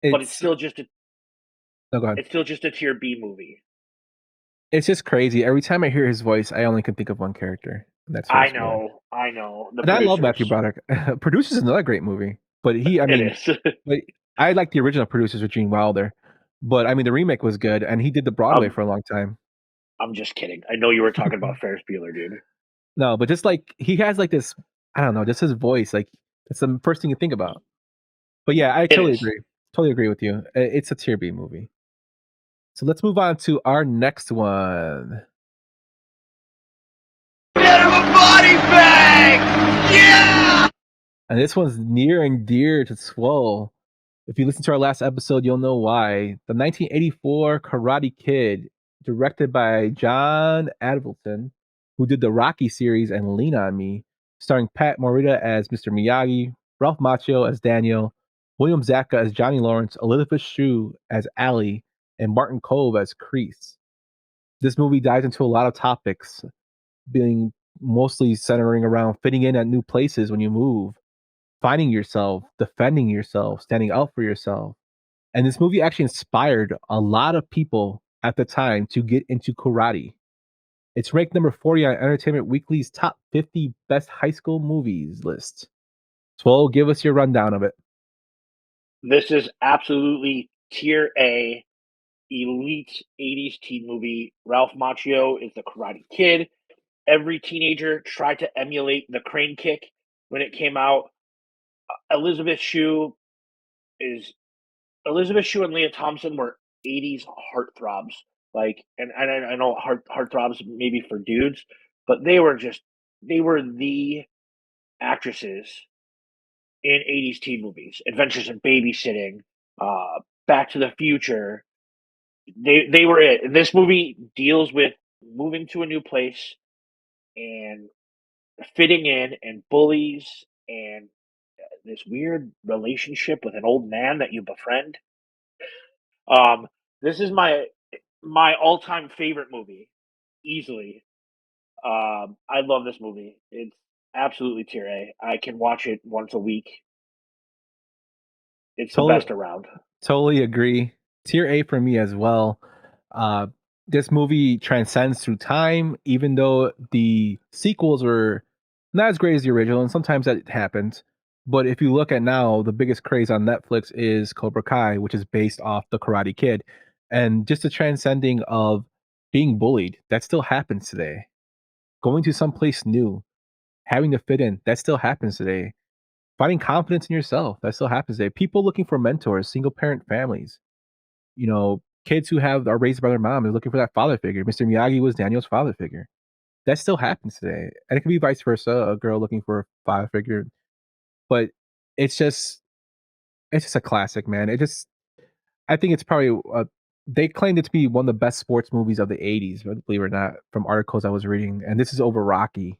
But it's It's still just a no, go ahead. it's still just a tier B movie. It's just crazy. Every time I hear his voice, I only can think of one character, and that's I Ferris Bueller. know. The And I love Matthew producers. Broderick. Producers is another great movie, but It is. but I like the original Producers with Gene Wilder. But I mean, the remake was good, and he did the Broadway I'm for a long time. I'm just kidding. I know you were talking about Ferris Bueller, dude. No, but just like he has like this, I don't know, just his voice, like it's the first thing you think about. But yeah, I It totally is. agree. Totally agree with you. It's a tier B movie. So let's move on to our next one. Get him a body bag! Yeah! And this one's near and dear to Swole. If you listen to our last episode, you'll know why. The 1984 Karate Kid, directed by John Avildsen, who did the Rocky series and Lean on Me, starring Pat Morita as Mr. Miyagi, Ralph Macchio as Daniel, William Zabka as Johnny Lawrence, Elizabeth Shue as Allie, and Martin Kove as Kreese. This movie dives into a lot of topics, being mostly centering around fitting in at new places when you move, finding yourself, defending yourself, standing up for yourself. And this movie actually inspired a lot of people at the time to get into karate. It's ranked number 40 on Entertainment Weekly's top 50 best high school movies list. So, give us your rundown of it. This is absolutely tier A, elite 80s teen movie. Ralph Macchio is the Karate Kid. Every teenager tried to emulate the crane kick when it came out. Elizabeth Shue and Leah Thompson were 80s heartthrobs. Like, and I know heartthrobs maybe for dudes, but they were the actresses in 80s teen movies. Adventures in Babysitting, Back to the Future. They were it. And this movie deals with moving to a new place and fitting in and bullies and this weird relationship with an old man that you befriend. Um, this is my all-time favorite movie, easily. I love this movie. It's absolutely tier A. I can watch it once a week. It's the Totally, best around. totally agree. Tier A for me as well. Uh, this movie transcends through time, even though the sequels were not as great as the original, and sometimes that happens. But if you look at now, the biggest craze on Netflix is Cobra Kai, which is based off the Karate Kid, and just the transcending of being bullied that still happens today. Going to someplace new, having to fit in, that still happens today. Finding confidence in yourself, that still happens today. People looking for mentors, single parent families, kids who are raised by their mom, they're looking for that father figure. Mr. Miyagi was Daniel's father figure. That still happens today. And it can be vice versa, a girl looking for a father figure. But it's just it's just a classic, man. I think it's probably they claimed it to be one of the best sports movies of the 80s, believe it or not, from articles I was reading. And this is over Rocky,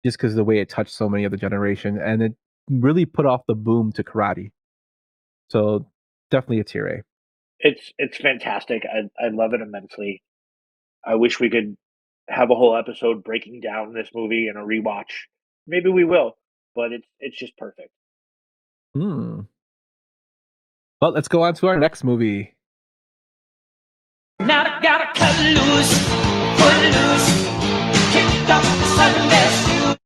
just because of the way it touched so many of the generation. And it really put off the boom to karate. So definitely a tier A. It's fantastic. I love it immensely. I wish we could have a whole episode breaking down this movie and a rewatch. Maybe we will, but it's just perfect. Hmm. Well, let's go on to our next movie. Now I gotta cut loose, footloose, kicked off Sunday shoe.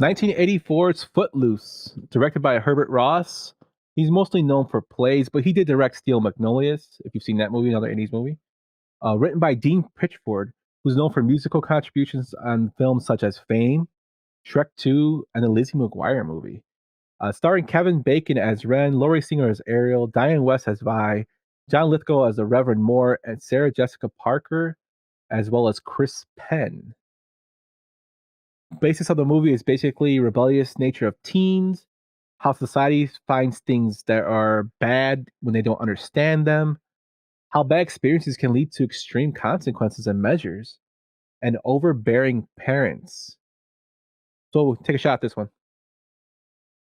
1984's Footloose, directed by Herbert Ross. He's mostly known for plays, but he did direct Steel Magnolias, if you've seen that movie, another 80s movie. Written by Dean Pitchford, who's known for musical contributions on films such as Fame, Shrek 2, and the Lizzie McGuire movie. Starring Kevin Bacon as Ren, Laurie Singer as Ariel, Diane West as Vi, John Lithgow as the Reverend Moore, and Sarah Jessica Parker, as well as Chris Penn. Basis of the movie is basically rebellious nature of teens, how society finds things that are bad when they don't understand them, how bad experiences can lead to extreme consequences and measures, and overbearing parents. So take a shot at this one.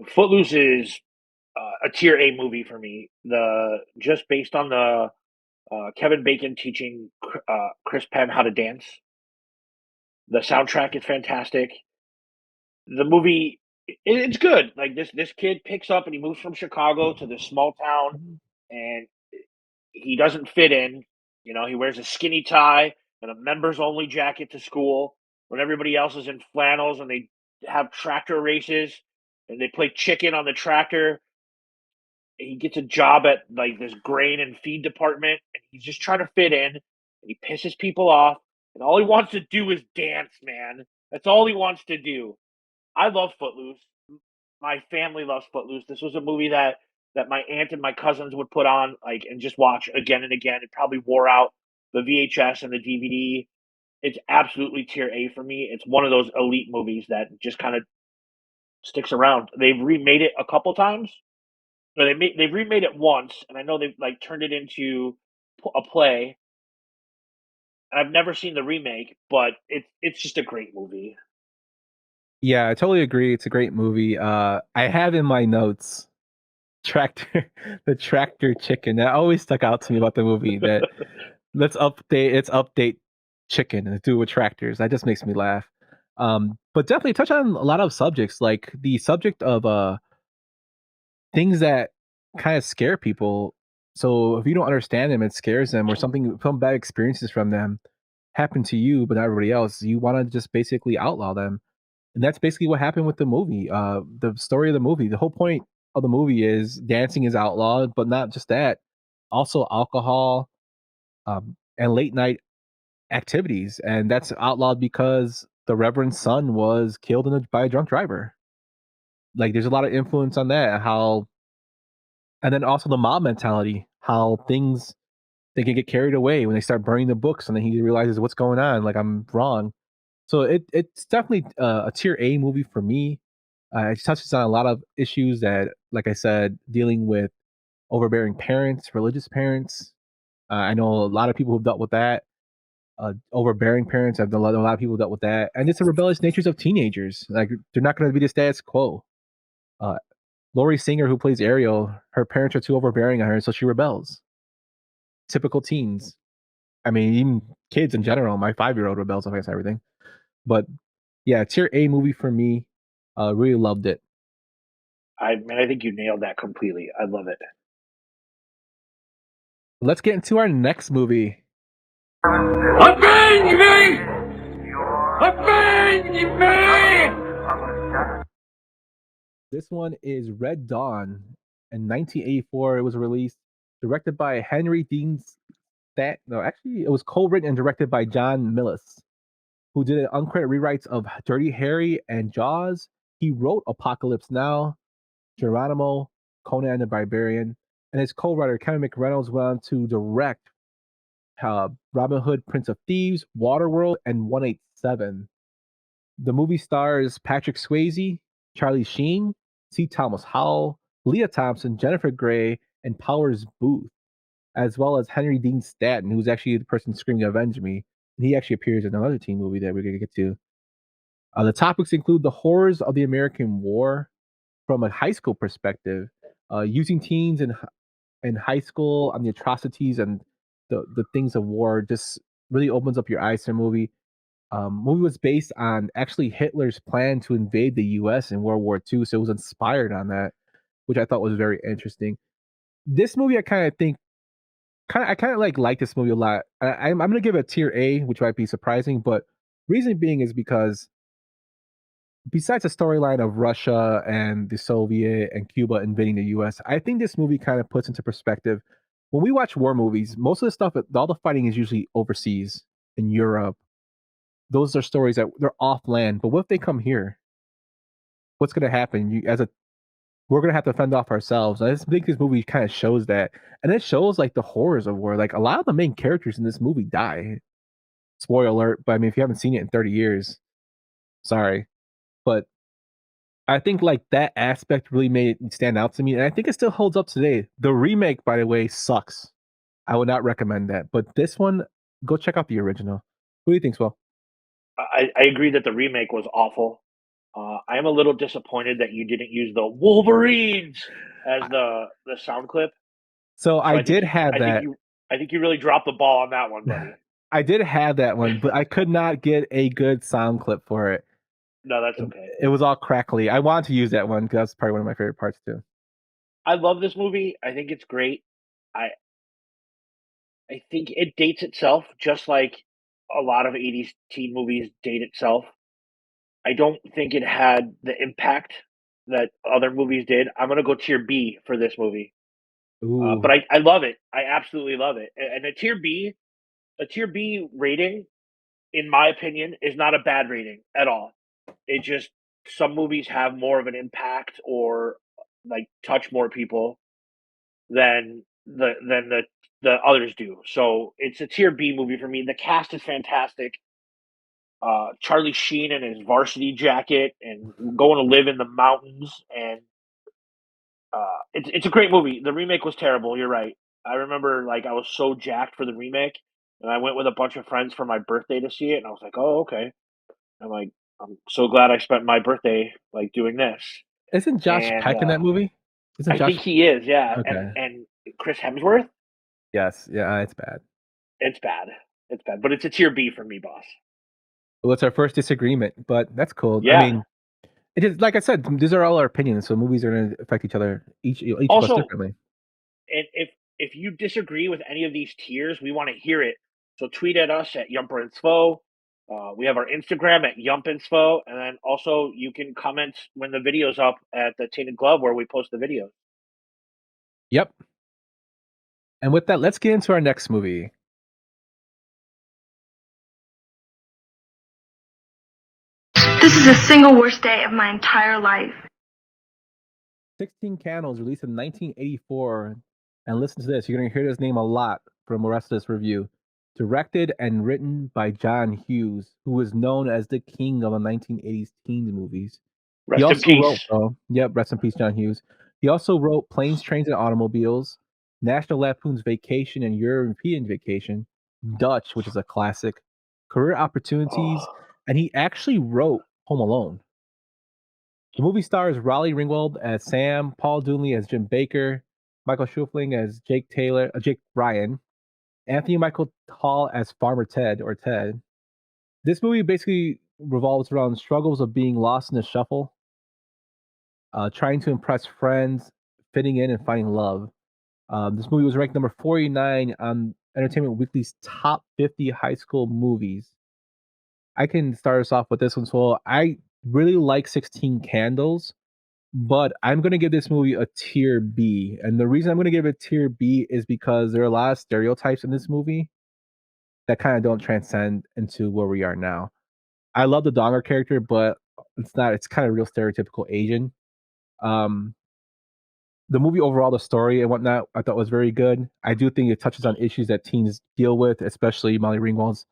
Footloose is a tier A movie for me. The just based on the Kevin Bacon teaching Chris Penn how to dance. The soundtrack is fantastic. The movie, it's good. Like this kid picks up and he moves from Chicago to this small town, and he doesn't fit in. He wears a skinny tie and a members only jacket to school when everybody else is in flannels, and they have tractor races and they play chicken on the tractor. He gets a job at like this grain and feed department, and he's just trying to fit in, and he pisses people off, and all he wants to do is dance, man. That's all he wants to do. I love Footloose. My family loves Footloose. This was a movie that my aunt and my cousins would put on like and just watch again and again. It probably wore out the VHS and the DVD. It's absolutely tier A for me. It's one of those elite movies that just kind of sticks around. They've remade it a couple times. No, they've remade it once, and I know they've like turned it into a play. I've never seen the remake, but it's just a great movie. Yeah, I totally agree. It's a great movie. I have in my notes tractor, the tractor chicken. That always stuck out to me about the movie. That let's update chicken and do with tractors. That just makes me laugh. But definitely touch on a lot of subjects, like the subject of things that kind of scare people. So if you don't understand them, it scares them, or some bad experiences from them happen to you, but not everybody else. You want to just basically outlaw them. And that's basically what happened with the movie. The story of the movie, the whole point of the movie is dancing is outlawed, but not just that, also alcohol, and late night activities. And that's outlawed because the Reverend's son was killed by a drunk driver. Like there's a lot of influence on that, and then also the mob mentality, how things they can get carried away when they start burning the books, and then he realizes what's going on. Like I'm wrong. So it's definitely a tier A movie for me. It touches on a lot of issues that, like I said, dealing with overbearing parents, religious parents. I know a lot of people who've dealt with that. Overbearing parents. I've done a lot of people dealt with that, and it's the rebellious natures of teenagers. Like they're not going to be the status quo. Uh, Laurie Singer, who plays Ariel, her parents are too overbearing on her, so she rebels. Typical teens. I mean, even kids in general. My 5-year-old rebels against everything. But yeah, tier A movie for me. Really loved it. I think you nailed that completely. I love it. Let's get into our next movie. Avenge me! Avenge me! This one is Red Dawn. In 1984, it was released, directed by Henry Dean Stat. No, actually, it was co-written and directed by John Milius, who did uncredited rewrites of Dirty Harry and Jaws. He wrote Apocalypse Now, Geronimo, Conan the Barbarian, and his co-writer Kevin McReynolds went on to direct Robin Hood, Prince of Thieves, Waterworld, and 187. The movie stars Patrick Swayze, Charlie Sheen, C. Thomas Howell, Leah Thompson, Jennifer Grey, and Powers Booth, as well as Henry Dean Stanton, who's actually the person screaming "Avenge Me." And he actually appears in another teen movie that we're going to get to. The topics include the horrors of the American War from a high school perspective, using teens in high school on the atrocities and the things of war. Just really opens up your eyes to the movie. Movie was based on actually Hitler's plan to invade the U.S. in World War II, so it was inspired on that, which I thought was very interesting. This movie, I kind of like this movie a lot. I'm gonna give it a tier A, which might be surprising, but reason being is because besides the storyline of Russia and the Soviet and Cuba invading the U.S., I think this movie kind of puts into perspective. When we watch war movies, most of the stuff, all the fighting is usually overseas in Europe. Those are stories that they're off land. But what if they come here? What's going to happen? We're going to have to fend off ourselves. I just think this movie kind of shows that, and it shows like the horrors of war. Like a lot of the main characters in this movie die. Spoiler alert! But I mean, if you haven't seen it in 30 years, sorry. But I think like that aspect really made it stand out to me, and I think it still holds up today. The remake, by the way, sucks. I would not recommend that. But this one, go check out the original. Who do you think, Swell? I agree that the remake was awful. I am a little disappointed that you didn't use the Wolverines as the sound clip. So I did have that. I think you really dropped the ball on that one, buddy. I did have that one, but I could not get a good sound clip for it. No, that's okay. It was all crackly. I wanted to use that one because that's probably one of my favorite parts too. I love this movie. I think it's great. I think it dates itself just like a lot of 80s teen movies date itself. I don't think it had the impact that other movies did. I'm gonna go tier B for this movie. But I love it. I absolutely love it. And a tier B rating, in my opinion, is not a bad rating at all. It just some movies have more of an impact or like touch more people than the others do. So it's a tier B movie for me. The cast is fantastic. Charlie Sheen in his varsity jacket and going to live in the mountains, and it's a great movie. The remake was terrible. You're right. I remember like I was so jacked for the remake, and I went with a bunch of friends for my birthday to see it, and I was like, oh okay. I'm like, I'm so glad I spent my birthday like doing this. Isn't Josh Peck in that movie? I think he is, yeah. Okay. And Chris Hemsworth? Yes, yeah, it's bad. It's bad. It's bad. But it's a tier B for me, boss. Well, it's our first disagreement, but that's cool. Yeah. I mean, it is like I said, these are all our opinions, so movies are going to affect each other, each of us differently. And if you disagree with any of these tiers, we want to hear it. So tweet at us at Yumper and Svo. We have our Instagram at Yump and Svo, and then also you can comment when the video's up at the Tainted Glove where we post the videos. Yep. And with that, let's get into our next movie. This is the single worst day of my entire life. 16 Candles, released in 1984. And listen to this, you're going to hear this name a lot from the rest of this review. Directed and written by John Hughes, who was known as the king of the 1980s teens movies. He Rest in also wrote, peace. yep, rest in peace, John Hughes. He also wrote Planes, Trains, and Automobiles, National Lampoon's Vacation and European Vacation, Dutch, which is a classic, Career Opportunities, Oh. and he actually wrote Home Alone. The movie stars Raleigh Ringwald as Sam, Paul Dudley as Jim Baker, Michael Schufling as Jake Ryan, Anthony Michael Hall as Farmer Ted or Ted. This movie basically revolves around struggles of being lost in the shuffle, trying to impress friends, fitting in, and finding love. This movie was ranked number 49 on Entertainment Weekly's top 50 high school movies. I can start us off with this one. So I really like 16 Candles, but I'm going to give this movie a tier B. And the reason I'm going to give it tier B is because there are a lot of stereotypes in this movie that kind of don't transcend into where we are now. I love the Donger character, but it's kind of real stereotypical Asian. Um, the movie overall, the story and whatnot, I thought was very good. I do think it touches on issues that teens deal with, especially Molly Ringwald's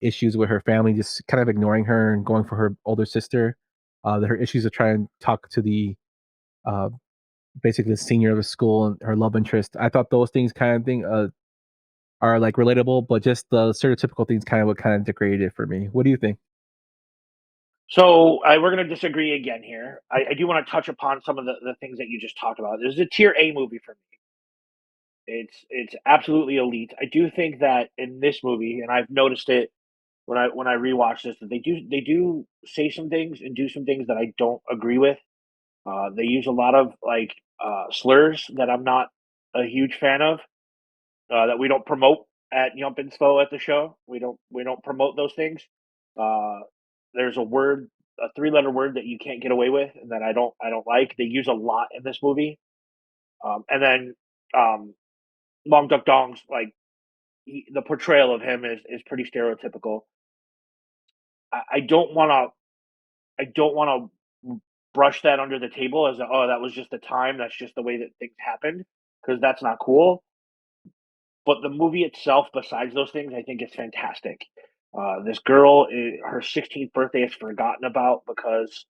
issues with her family, just kind of ignoring her and going for her older sister. Her issues of trying to talk to the uh, basically the senior of the school and her love interest. I thought those things kind of thing are like relatable, but just the stereotypical things kind of what kind of degraded it for me. What do you think? So we're going to disagree again here. I do want to touch upon some of the things that you just talked about. This is a tier A movie for me. It's absolutely elite. I do think that in this movie, and I've noticed it when I rewatch this, that they do say some things and do some things that I don't agree with. They use a lot of like slurs that I'm not a huge fan of. That we don't promote at Yump Inspo at the show. We don't promote those things. Uh, there's a word, a three-letter word that you can't get away with, and that I don't like. They use a lot in this movie. And then Long Duck Dong's like the portrayal of him is pretty stereotypical. I don't want to brush that under the table as oh, that was just the time. That's just the way that things happened, because that's not cool. But the movie itself, besides those things, I think it's fantastic. This girl, her 16th birthday is forgotten about because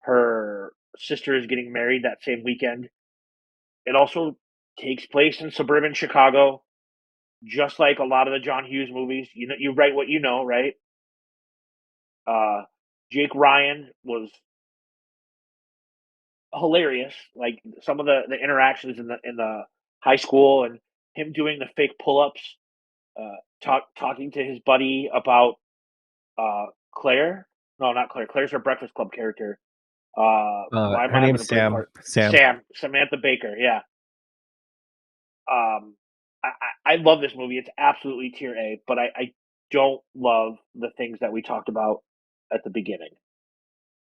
her sister is getting married that same weekend. It also takes place in suburban Chicago, just like a lot of the John Hughes movies. You know, you write what you know, right? Uh, Jake Ryan was hilarious. Like some of the interactions in the high school, and him doing the fake pull ups, talking to his buddy about Claire. No, not Claire. Claire's her Breakfast Club character. Why am Her I having name's a brain Sam. fart? Sam. Samantha Baker. Yeah. Um, I love this movie. It's absolutely tier A, but I don't love the things that we talked about at the beginning.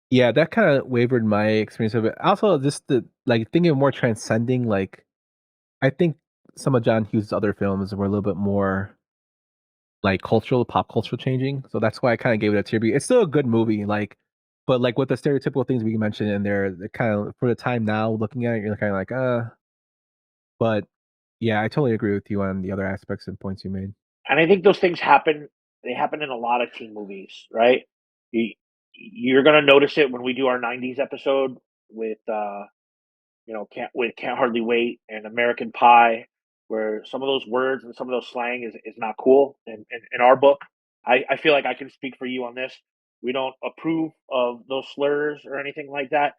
Yeah, that kind of wavered my experience of it. Also, just the like thinking of more transcending. Like, I think some of John Hughes' other films were a little bit more like cultural, pop culture changing. So that's why I kind of gave it a tier B. It's still a good movie, like, but like with the stereotypical things we mentioned in there, it kind of for the time now looking at it, you're kind of like, But yeah, I totally agree with you on the other aspects and points you made. And I think those things happen. They happen in a lot of teen movies, right? You, you're gonna notice it when we do our '90s episode with can't hardly wait and American Pie, where some of those words and some of those slang is not cool. In our book, I feel like I can speak for you on this. We don't approve of those slurs or anything like that.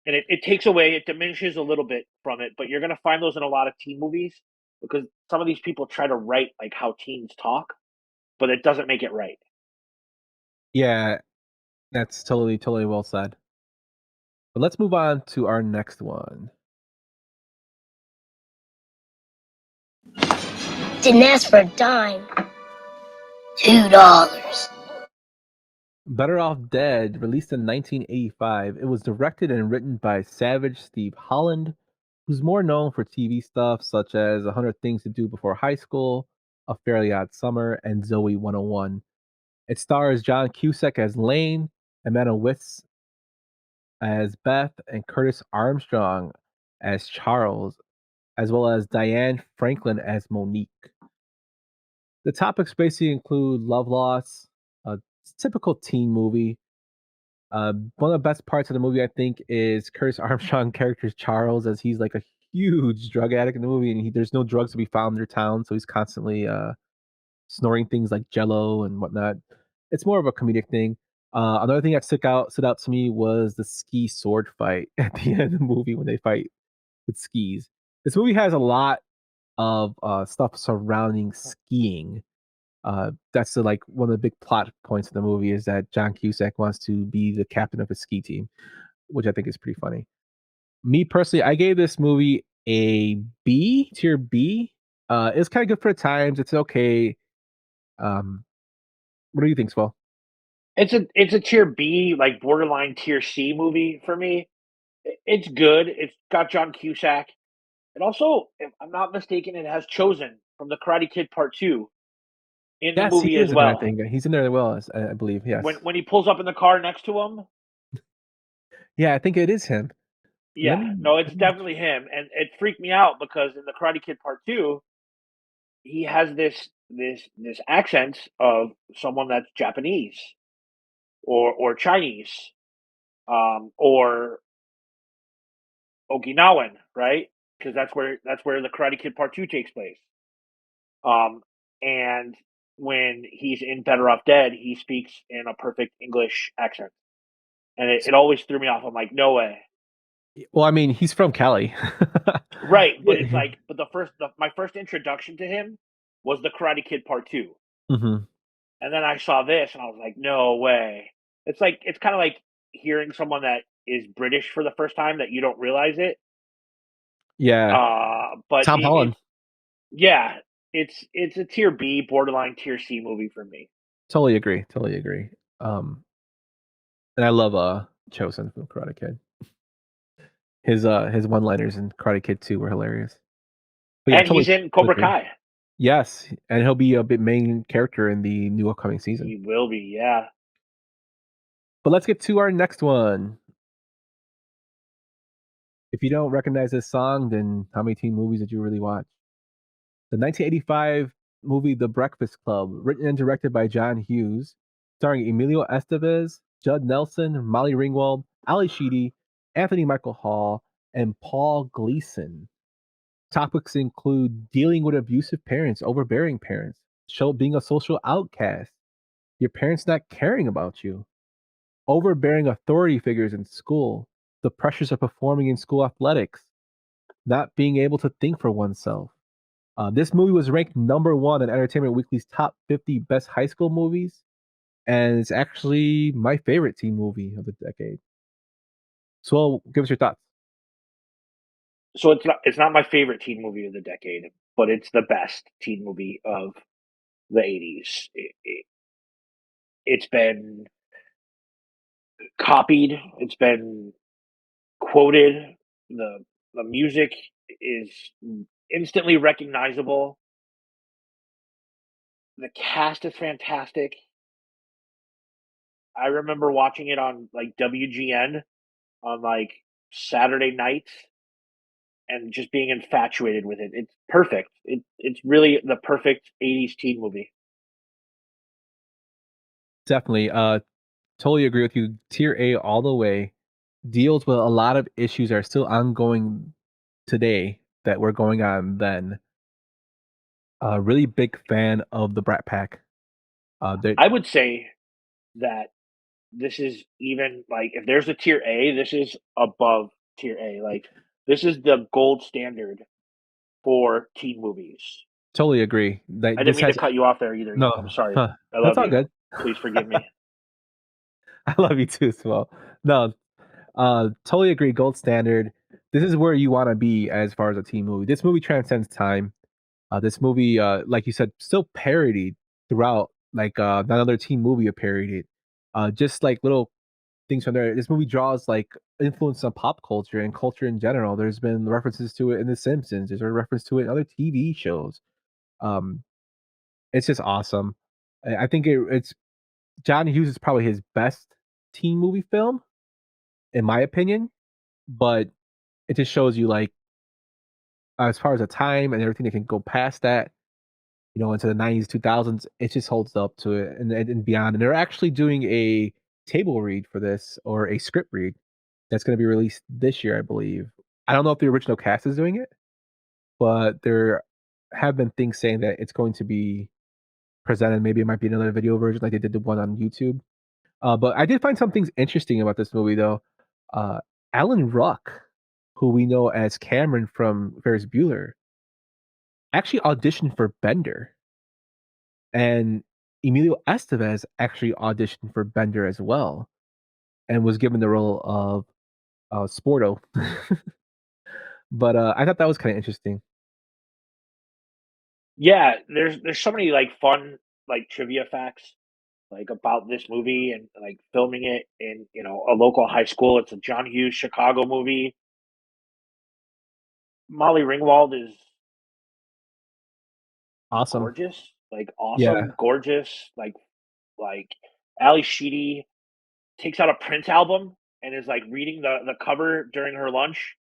And it takes away, it diminishes a little bit from it, but you're going to find those in a lot of teen movies because some of these people try to write like how teens talk, but it doesn't make it right. Yeah, that's totally well said. But let's move on to our next one. Didn't ask for a dime. $2. Better Off Dead, released in 1985. It was directed and written by Savage Steve Holland, who's more known for TV stuff such as 100 Things to Do Before High School, A Fairly Odd Summer, and Zoe 101. It stars John Cusack as Lane, Amanda Witz as Beth, and Curtis Armstrong as Charles, as well as Diane Franklin as Monique. The topics basically include love loss, a typical teen movie. One of the best parts of the movie, I think, is Curtis Armstrong character Charles, as he's like a huge drug addict in the movie, and there's no drugs to be found in their town, so he's constantly snoring things like Jello and whatnot. It's more of a comedic thing. Another thing that stood out to me was the ski sword fight at the end of the movie when they fight with skis. This movie has a lot of stuff surrounding skiing. That's like one of the big plot points of the movie is that John Cusack wants to be the captain of a ski team, which I think is pretty funny. Me personally, I gave this movie a B, tier B. It's kind of good for the times. It's okay. Um, what do you think, Swell? It's a tier B, like borderline tier C movie for me. It's good. It's got John Cusack. It also, if I'm not mistaken, it has Chosen from the Karate Kid Part 2 in the Yes, he movie is as in there, I well. think. He's in there as well, I believe. Yes. When he pulls up in the car next to him, Yeah, I think it is him. Let yeah, me. no, it's definitely him, and it freaked me out because in the Karate Kid Part 2, he has this accent of someone that's Japanese or Chinese, or Okinawan, right? Because that's where the Karate Kid Part 2 takes place. Um, and when he's in Better Off Dead, he speaks in a perfect English accent, and it always threw me off. I'm like, no way. Well, I mean, he's from Cali. Right, but it's Yeah. like, but my first introduction to him was the Karate Kid Part 2, Mhm. and then I saw this, and I was like, no way. It's kind of like hearing someone that is British for the first time that you don't realize it. Yeah. But Tom Holland. it's yeah, it's a tier B, borderline tier C movie for me. Totally agree. Totally agree. And I love Chosen from Karate Kid. His one-liners in Karate Kid 2 were hilarious. But yeah, And totally he's in totally Cobra agree. Kai. Yes, and he'll be a bit main character in the new upcoming season. He will be, yeah. But let's get to our next one. If you don't recognize this song, then how many teen movies did you really watch? The 1985 movie The Breakfast Club, written and directed by John Hughes, starring Emilio Estevez, Judd Nelson, Molly Ringwald, Ali Sheedy, Anthony Michael Hall, and Paul Gleason. Topics include dealing with abusive parents, overbearing parents, being a social outcast, your parents not caring about you, overbearing authority figures in school, the pressures of performing in school athletics, not being able to think for oneself. This movie was ranked number one in Entertainment Weekly's top 50 best high school movies, and it's actually my favorite teen movie of the decade. So, give us your thoughts. So it's not my favorite teen movie of the decade, but it's the best teen movie of the 80s. It's been copied, it's been quoted. The music is instantly recognizable. The cast is fantastic. I remember watching it on like WGN on like Saturday nights and just being infatuated with it. It's perfect. It's really the perfect 80s teen movie. Definitely. Totally agree with you. Tier A all the way. Deals with a lot of issues that are still ongoing today that were going on then. A really big fan of the Brat Pack. I would say that this is even like if there's a tier A, this is above tier A. Like this is the gold standard for teen movies. Totally agree. Like I didn't this mean to has cut you off there either. no, I'm sorry. huh, I that's love all you. good. Please forgive me. I love you too as well. No, totally agree. Gold standard. This is where you want to be as far as a teen movie. This movie transcends time. This movie, like you said, still parodied throughout. Like none other teen movie have parodied. Just like little things from there. This movie draws like influence on pop culture and culture in general. There's been references to it in The Simpsons. There's a reference to it in other TV shows. Um, it's just awesome. I think it's John Hughes is probably his best teen movie film, in my opinion. But it just shows you like as far as the time and everything that can go past that. into the 90s, 2000s. It just holds up to it and beyond. And they're actually doing a table read for this or a script read that's going to be released this year, I believe. I don't know if the original cast is doing it, but there have been things saying that it's going to be presented. Maybe it might be another video version like they did the one on YouTube. But I did find some things interesting about this movie, though. Uh, Alan Ruck, who we know as Cameron from Ferris Bueller, actually auditioned for Bender, and Emilio Estevez actually auditioned for Bender as well, and was given the role of Sporto. But I thought that was kind of interesting. Yeah, there's so many like fun like trivia facts like about this movie and like filming it in a local high school. It's a John Hughes Chicago movie. Molly Ringwald is Awesome. gorgeous, like Yeah. awesome, gorgeous. Like Ali Sheedy takes out a Prince album and is like reading the cover during her lunch.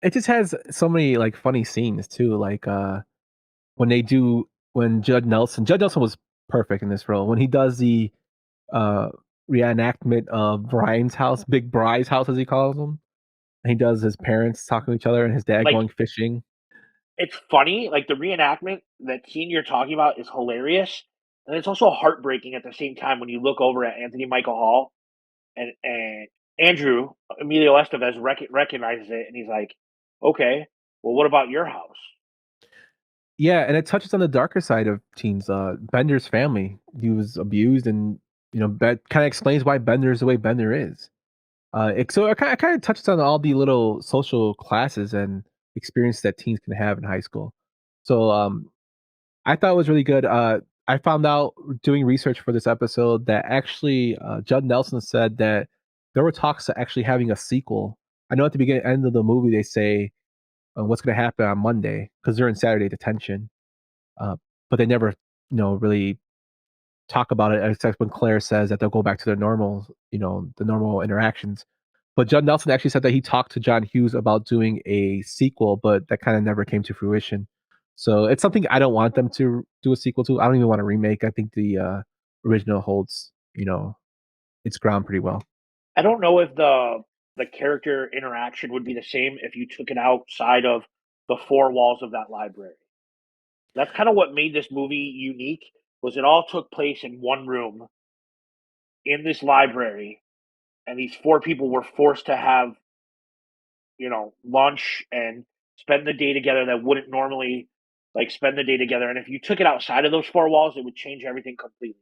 It just has so many like funny scenes too. Like when Judd Nelson was perfect in this role. When he does the uh reenactment of Brian's house, Big Bry's house as he calls him. And he does his parents talking to each other and his dad Like going fishing. it's funny, like the reenactment, that scene you're talking about is hilarious, and it's also heartbreaking at the same time when you look over at Anthony Michael Hall and Andrew Emilio Estevez recognizes it, and he's like, "Okay, well, what about your house?" Yeah, and it touches on the darker side of teens. Bender's family, he was abused, and that kind of explains why Bender is the way Bender is. It kind of touches on all the little social classes and experience that teens can have in high school. So I thought it was really good. I found out doing research for this episode that actually Judd Nelson said that there were talks to actually having a sequel. I know at the end of the movie they say what's going to happen on Monday because they're in Saturday detention, uh, but they never, really talk about it except when Claire says that they'll go back to their normal, the normal interactions. But Judd Nelson actually said that he talked to John Hughes about doing a sequel, but that kind of never came to fruition. So it's something I don't want them to do a sequel to. I don't even want a remake. I think the original holds, its ground pretty well. I don't know if the character interaction would be the same if you took it outside of the four walls of that library. That's kind of what made this movie unique. Was it all took place in one room in this library, and these four people were forced to have lunch and spend the day together that wouldn't normally like spend the day together. And if you took it outside of those four walls, it would change everything completely.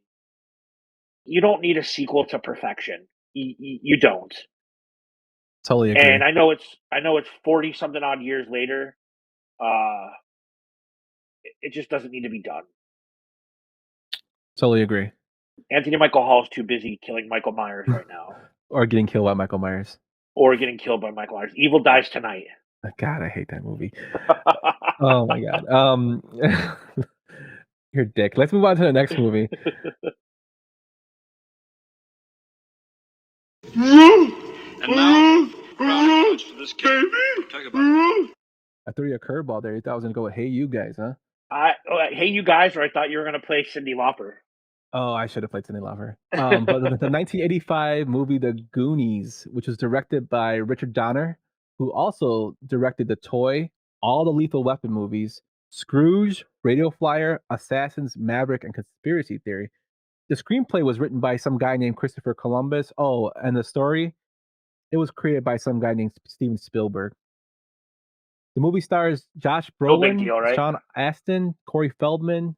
You don't need a sequel to perfection. You don't. Totally agree. And I know it's 40 something odd years later. It just doesn't need to be done. Totally agree. Anthony Michael Hall is too busy killing Michael Myers right now. Or getting killed by Michael Myers. Or getting killed by Michael Myers. Evil dies tonight. God, I hate that movie. Oh my god. You're a dick. Let's move on to the next movie. And now, crowd for this baby. Talk about I threw you a curveball there. You thought I was gonna go with "Hey You Guys," huh? Hey, you guys, or I thought you were going to play Cyndi Lauper. Oh, I should have played Cyndi Lauper. But the 1985 movie The Goonies, which was directed by Richard Donner, who also directed The Toy, all the Lethal Weapon movies, Scrooge, Radio Flyer, Assassins, Maverick, and Conspiracy Theory. The screenplay was written by some guy named Christopher Columbus. Oh, and the story, it was created by some guy named Steven Spielberg. The movie stars Josh No big Brolin, deal, right? Sean Astin, Corey Feldman,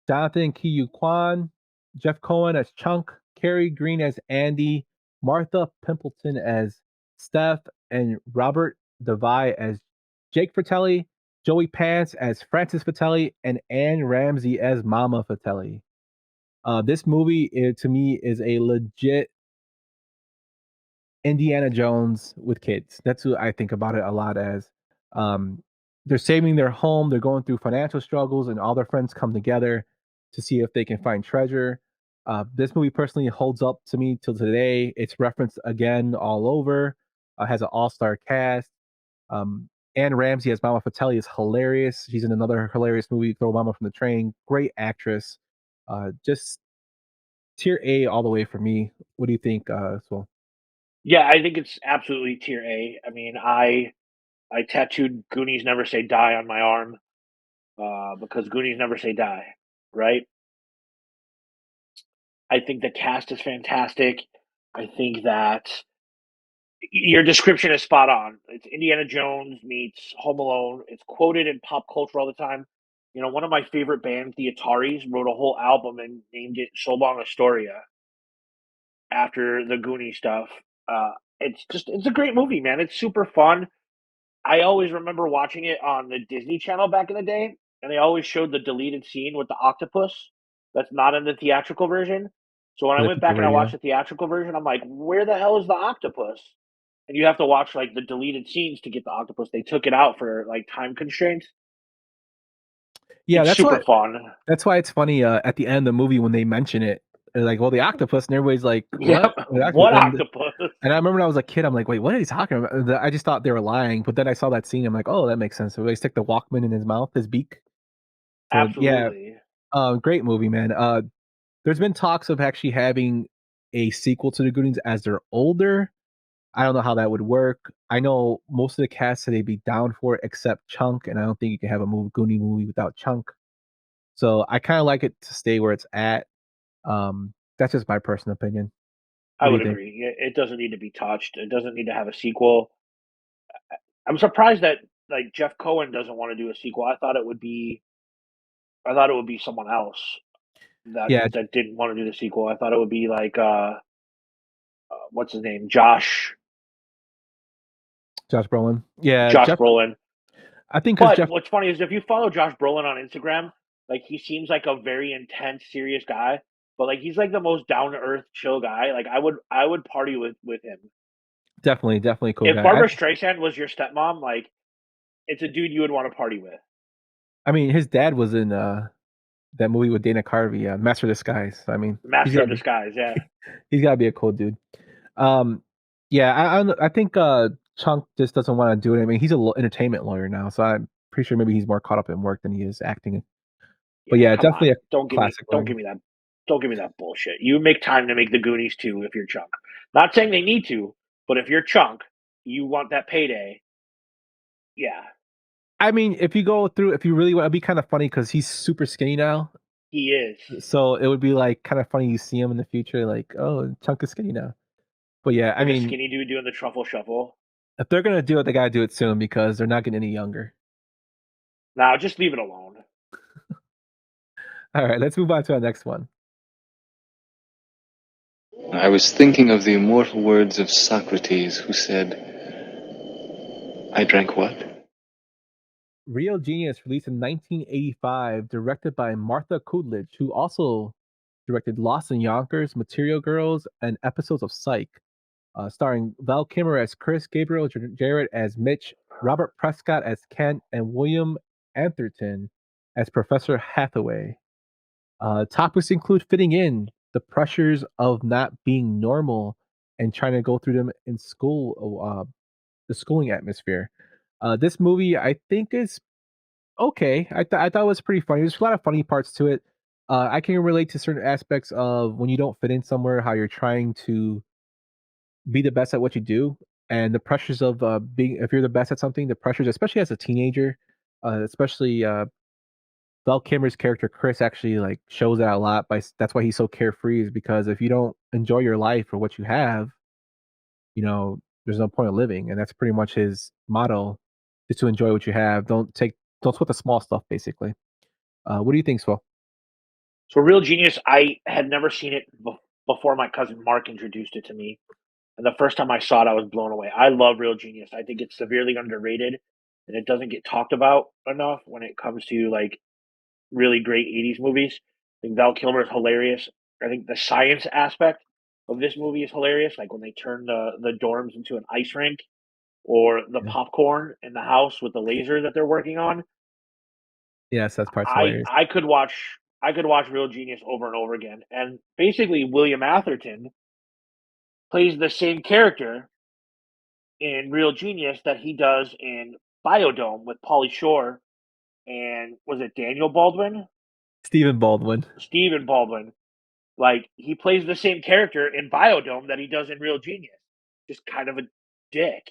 Jonathan Kiyu Kwan, Jeff Cohen as Chunk, Carrie Green as Andy, Martha Pimpleton as Steph, and Robert Devine as Jake Fratelli, Joey Pants as Francis Fratelli, and Anne Ramsey as Mama Fratelli. This movie, to me, is a legit Indiana Jones with kids. That's who I think about it a lot as. They're saving their home, they're going through financial struggles, and all their friends come together to see if they can find treasure. This movie personally holds up to me till today. It's referenced again all over. Has an all-star cast. Anne Ramsey as Mama Fratelli is hilarious. She's in another hilarious movie, Throw Mama from the Train. Great actress. Just tier A all the way for me. What do you think, Swole? Yeah, I think it's absolutely tier A. I mean, I tattooed Goonies Never Say Die on my arm, because Goonies never say die, right? I think the cast is fantastic. I think that your description is spot on. It's Indiana Jones meets Home Alone. It's quoted in pop culture all the time. You know, one of my favorite bands, the Ataris, wrote a whole album and named it So Long Astoria after the Goonie stuff. It's a great movie, man. It's super fun. I always remember watching it on the Disney Channel back in the day, and they always showed the deleted scene with the octopus that's not in the theatrical version. So when I The went Pizza back and I watched Radio. the theatrical version, I'm like, where the hell is the octopus? And you have to watch like the deleted scenes to get the octopus. They took it out for like time constraints. Yeah, It's super fun. that's why it's funny at the end of the movie when they mention it. They're like, well, the octopus, and everybody's like, Yep. what? The octopus? What octopus? And I remember when I was a kid, I'm like, wait, what are you talking about? I just thought they were lying. But then I saw that scene. I'm like, oh, that makes sense. So they stick the Walkman in his mouth, his beak. So yeah, Absolutely. great movie, man. There's been talks of actually having a sequel to the Goonies as they're older. I don't know how that would work. I know most of the cast said they'd be down for it, except Chunk, and I don't think you can have a Goonie movie without Chunk. So I kind of like it to stay where it's at. That's just my personal opinion. I What do you would think? agree. It doesn't need to be touched. It doesn't need to have a sequel. I'm surprised that like Jeff Cohen doesn't want to do a sequel. I thought it would be someone else Yeah, that didn't want to do the sequel. I thought it would be like what's his name? Josh Brolin. Yeah, Josh Jeff. Brolin. I think because But Jeff. what's funny is if you follow Josh Brolin on Instagram, like he seems like a very intense, serious guy, but like he's like the most down to earth, chill guy. Like I would party with him. Definitely a cool If guy. Barbara Streisand was your stepmom, like it's a dude you would want to party with. I mean, his dad was in that movie with Dana Carvey, Master of Disguise. I mean, Master of Disguise, yeah. he's got to be a cool dude. Um, yeah, I think Chunk just doesn't want to do it. I mean, he's an entertainment lawyer now, so I'm pretty sure maybe he's more caught up in work than he is acting. But yeah, Come definitely on. a classic Don't movie. give me that don't give me that bullshit. You make time to make the Goonies too if you're Chunk. Not saying they need to, but if you're Chunk, you want that payday. Yeah, I mean, if you really want, it'd be kind of funny because he's super skinny now. he is. So it would be like kind of funny you see him in the future, like, oh, Chunk is skinny now. But yeah, I Like a mean, skinny dude doing the truffle shuffle. if they're gonna do it, they gotta do it soon because they're not getting any younger. Now just leave it alone. All right, let's move on to our next one. I was thinking of the immortal words of Socrates, who said, I drank what? Real Genius, released in 1985, directed by Martha Coolidge, who also directed Lost in Yonkers, Material Girls, and episodes of Psych. Starring Val Kilmer as Chris, Gabriel Jarrett as Mitch, Robert Prescott as Kent, and William Atherton as Professor Hathaway. Topics include fitting in, the pressures of not being normal, and trying to go through them in school, the schooling atmosphere. This movie, I think, is okay. I thought it was pretty funny. There's a lot of funny parts to it. I can relate to certain aspects of when you don't fit in somewhere, how you're trying to be the best at what you do, and the pressures of being if you're the best at something, the pressures, especially as a teenager, especially Val Kilmer's character Chris actually like shows that a lot. That's why he's so carefree, is because if you don't enjoy your life or what you have, there's no point of living, and that's pretty much his motto: is to enjoy what you have. Don't sweat the small stuff, basically. What do you think, Swell? So Real Genius, I had never seen it before my cousin Mark introduced it to me. And the first time I saw it, I was blown away. I love Real Genius. I think it's severely underrated and it doesn't get talked about enough when it comes to like really great 80s movies. I think Val Kilmer is hilarious. I think the science aspect of this movie is hilarious. Like when they turn the dorms into an ice rink or the Yeah. popcorn in the house with the laser that they're working on. Yes, that's part's I hilarious. I could watch I could watch Real Genius over and over again. And basically William Atherton plays the same character in Real Genius that he does in Biodome with Pauly Shore and was it Daniel Baldwin? Stephen Baldwin. Stephen Baldwin. Like he plays the same character in Biodome that he does in Real Genius. Just kind of a dick.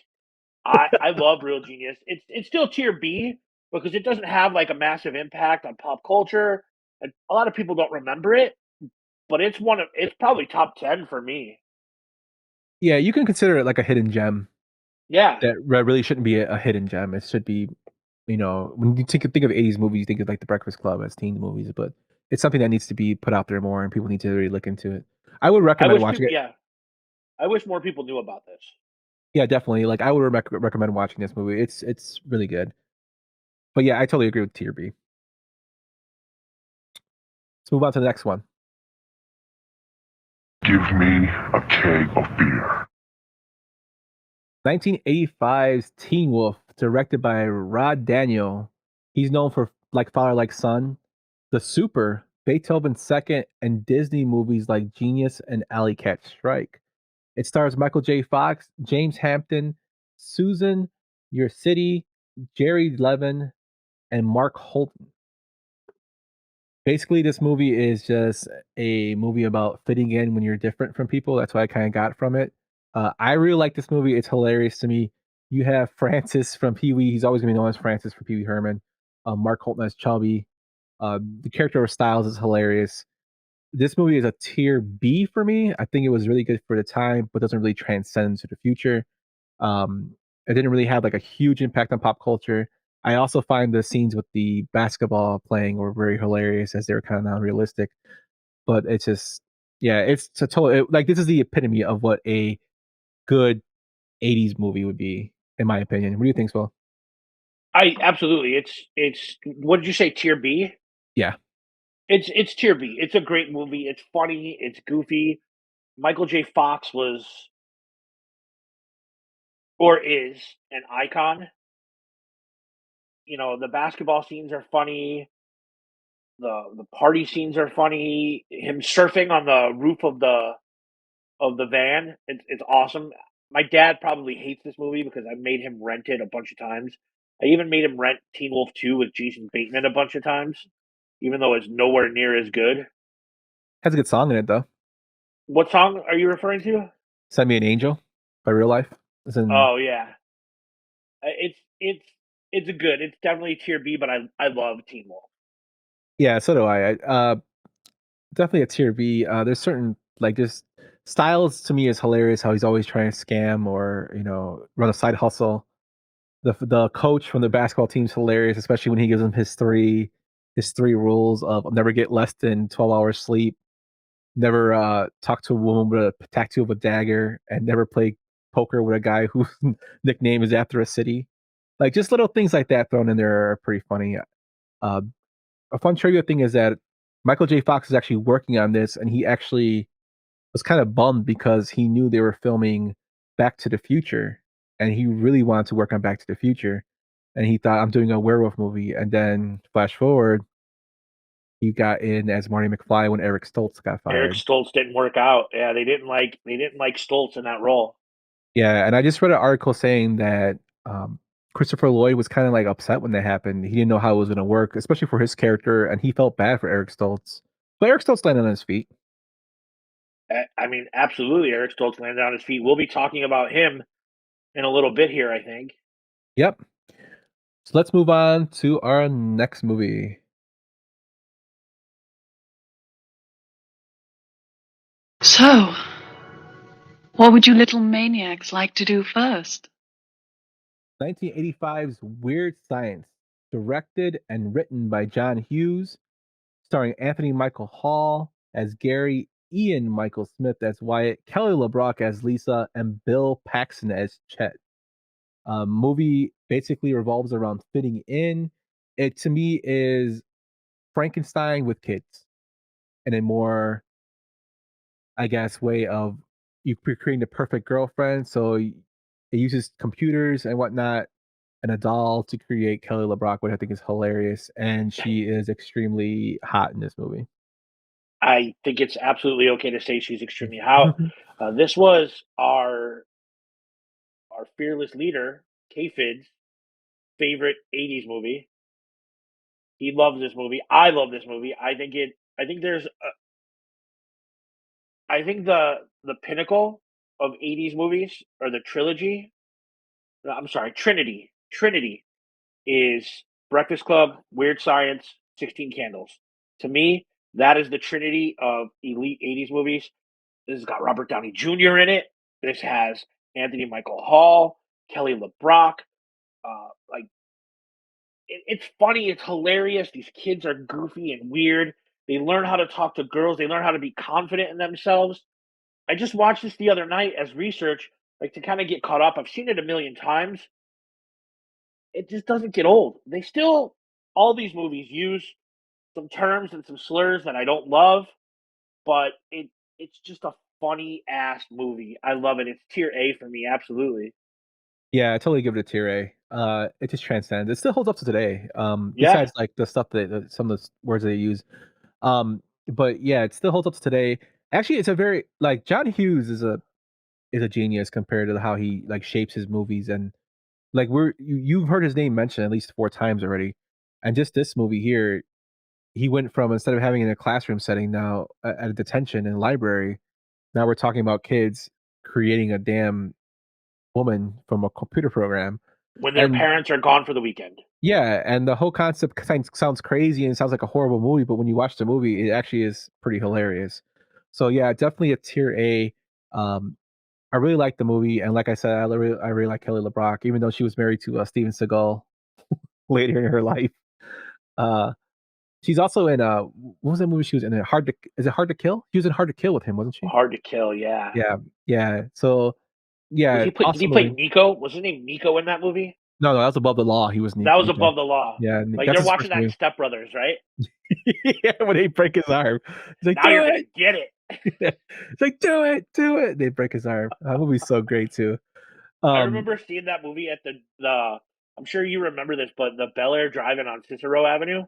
I love Real Genius. It's still tier B because it doesn't have like a massive impact on pop culture, and a lot of people don't remember it. But it's probably top 10 for me. Yeah, you can consider it like a hidden gem. Yeah, That really shouldn't be a hidden gem. It should be, when you think of 80s movies, you think of like The Breakfast Club as teen movies, but it's something that needs to be put out there more, and people need to really look into it. I would recommend watching it. Yeah, I wish more people knew about this. Yeah, definitely. Like I would recommend watching this movie. It's really good. But yeah, I totally agree with tier B. Let's move on to the next one. Give me a keg of beer. 1985's Teen Wolf, directed by Rod Daniel. He's known for Like Father Like Son, The Super, Beethoven Second, and Disney movies like Genius and Alley Cat Strike. It stars Michael J. Fox, James Hampton, Susan, Your City, Jerry Levin, and Mark Holton. Basically, this movie is just a movie about fitting in when you're different from people. That's what I kind of got from it. I really like this movie. It's hilarious to me. You have Francis from Pee Wee. He's always going to be known as Francis from Pee Wee Herman. Mark Holton as Chubby. The character of Styles is hilarious. This movie is a tier B for me. I think it was really good for the time, but doesn't really transcend into the future. It didn't really have like a huge impact on pop culture. I also find the scenes with the basketball playing were very hilarious as they were kind of non-realistic. But it's just, yeah, it's a total, like this is the epitome of what a good 80s movie would be, in my opinion. What do you think, Swell? I absolutely. It's what did you say? Tier B? Yeah. It's tier B. It's a great movie. It's funny. It's goofy. Michael J. Fox was or is an icon. The basketball scenes are funny. The party scenes are funny. Him surfing on the roof of the van, it's awesome. My dad probably hates this movie because I made him rent it a bunch of times. I even made him rent Teen Wolf 2 with Jason Bateman a bunch of times, even though it's nowhere near as good. Has a good song in it, though. What song are you referring to? Send Me an Angel by Real Life. Oh yeah, it's a good. It's definitely tier B, but I love Teen Wolf. Yeah, so do I. Definitely a tier B. There's certain like just Styles to me is hilarious. How he's always trying to scam or run a side hustle. The coach from the basketball team's hilarious, especially when he gives him his three rules of never get less than 12 hours sleep, never talk to a woman with a tattoo of a dagger, and never play poker with a guy whose nickname is after a city. Like just little things like that thrown in there are pretty funny. A fun trivia thing is that Michael J. Fox is actually working on this, and he actually was kind of bummed because he knew they were filming Back to the Future, and he really wanted to work on Back to the Future, and he thought, I'm doing a werewolf movie. And then flash forward, he got in as Marty McFly when Eric Stoltz got fired. Eric Stoltz didn't work out. Yeah, they didn't like Stoltz in that role. Yeah, and I just read an article saying that Christopher Lloyd was kind of like upset when that happened. He didn't know how it was going to work, especially for his character, and he felt bad for Eric Stoltz. But Eric Stoltz landed on his feet. I mean, absolutely, Eric Stoltz landed on his feet. We'll be talking about him in a little bit here, I think. Yep. So let's move on to our next movie. So, what would you little maniacs like to do first? 1985's Weird Science, directed and written by John Hughes, starring Anthony Michael Hall as Gary, Ian Michael Smith as Wyatt, Kelly LeBrock as Lisa, and Bill Paxton as Chet. Movie basically revolves around fitting in. It to me is Frankenstein with kids, and a more, I guess, way of you creating the perfect girlfriend. So it uses computers and whatnot and a doll to create Kelly LeBrock, which I think is hilarious, and she is extremely hot in this movie. I think it's absolutely okay to say she's extremely hot. This was our fearless leader, K-Fid's favorite 80s movie. He loves this movie. I love this movie. I think the pinnacle of 80s movies, or the trilogy. No, I'm sorry, Trinity. Trinity is Breakfast Club, Weird Science, 16 Candles. To me, that is the trinity of elite 80s movies. This has got Robert Downey Jr. in it. This has Anthony Michael Hall, Kelly LeBrock. Like, it's funny, it's hilarious. These kids are goofy and weird. They learn how to talk to girls. They learn how to be confident in themselves. I just watched this the other night as research, like, to kind of get caught up. I've seen it a million times. It just doesn't get old. All these movies use some terms and some slurs that I don't love, but it's just a funny ass movie. I love it. It's tier A for me, absolutely. Yeah, I totally give it a tier A. It just transcends. It still holds up to today. Yeah. Besides like the stuff that some of the words they use. But yeah, it still holds up to today. Actually, it's a very like John Hughes is a genius compared to how he like shapes his movies, and like you've heard his name mentioned at least 4 times already. And just this movie here, he went from, instead of having it in a classroom setting, now at a detention in a library, now we're talking about kids creating a damn woman from a computer program. When their And parents are gone for the weekend. yeah, and the whole concept sounds crazy and it sounds like a horrible movie, but when you watch the movie, it actually is pretty hilarious. So yeah, definitely a tier A. I really like the movie, and like I said, I really like Kelly LeBrock, even though she was married to Steven Seagal later in her life. Uh, she's also in what was that movie she was in? Is it Hard to Kill? She was in Hard to Kill with him, wasn't she? Hard to Kill, yeah. Yeah, yeah. So yeah, Did awesome he play movie. Nico? Was his name Nico in that movie? No, that was Above the Law. He was That was Nico. Above the Law. Yeah, Like, that's they're his watching first that in movie. Step Brothers, right? Yeah, when they break his arm, he's like, Now "Do you're gonna it!" get it. It's like, "Do it, do it!" They break his arm. That movie's so great too. I Um, remember seeing that movie at the I'm sure you remember this, but the Bel Air Drive-In on Cicero Avenue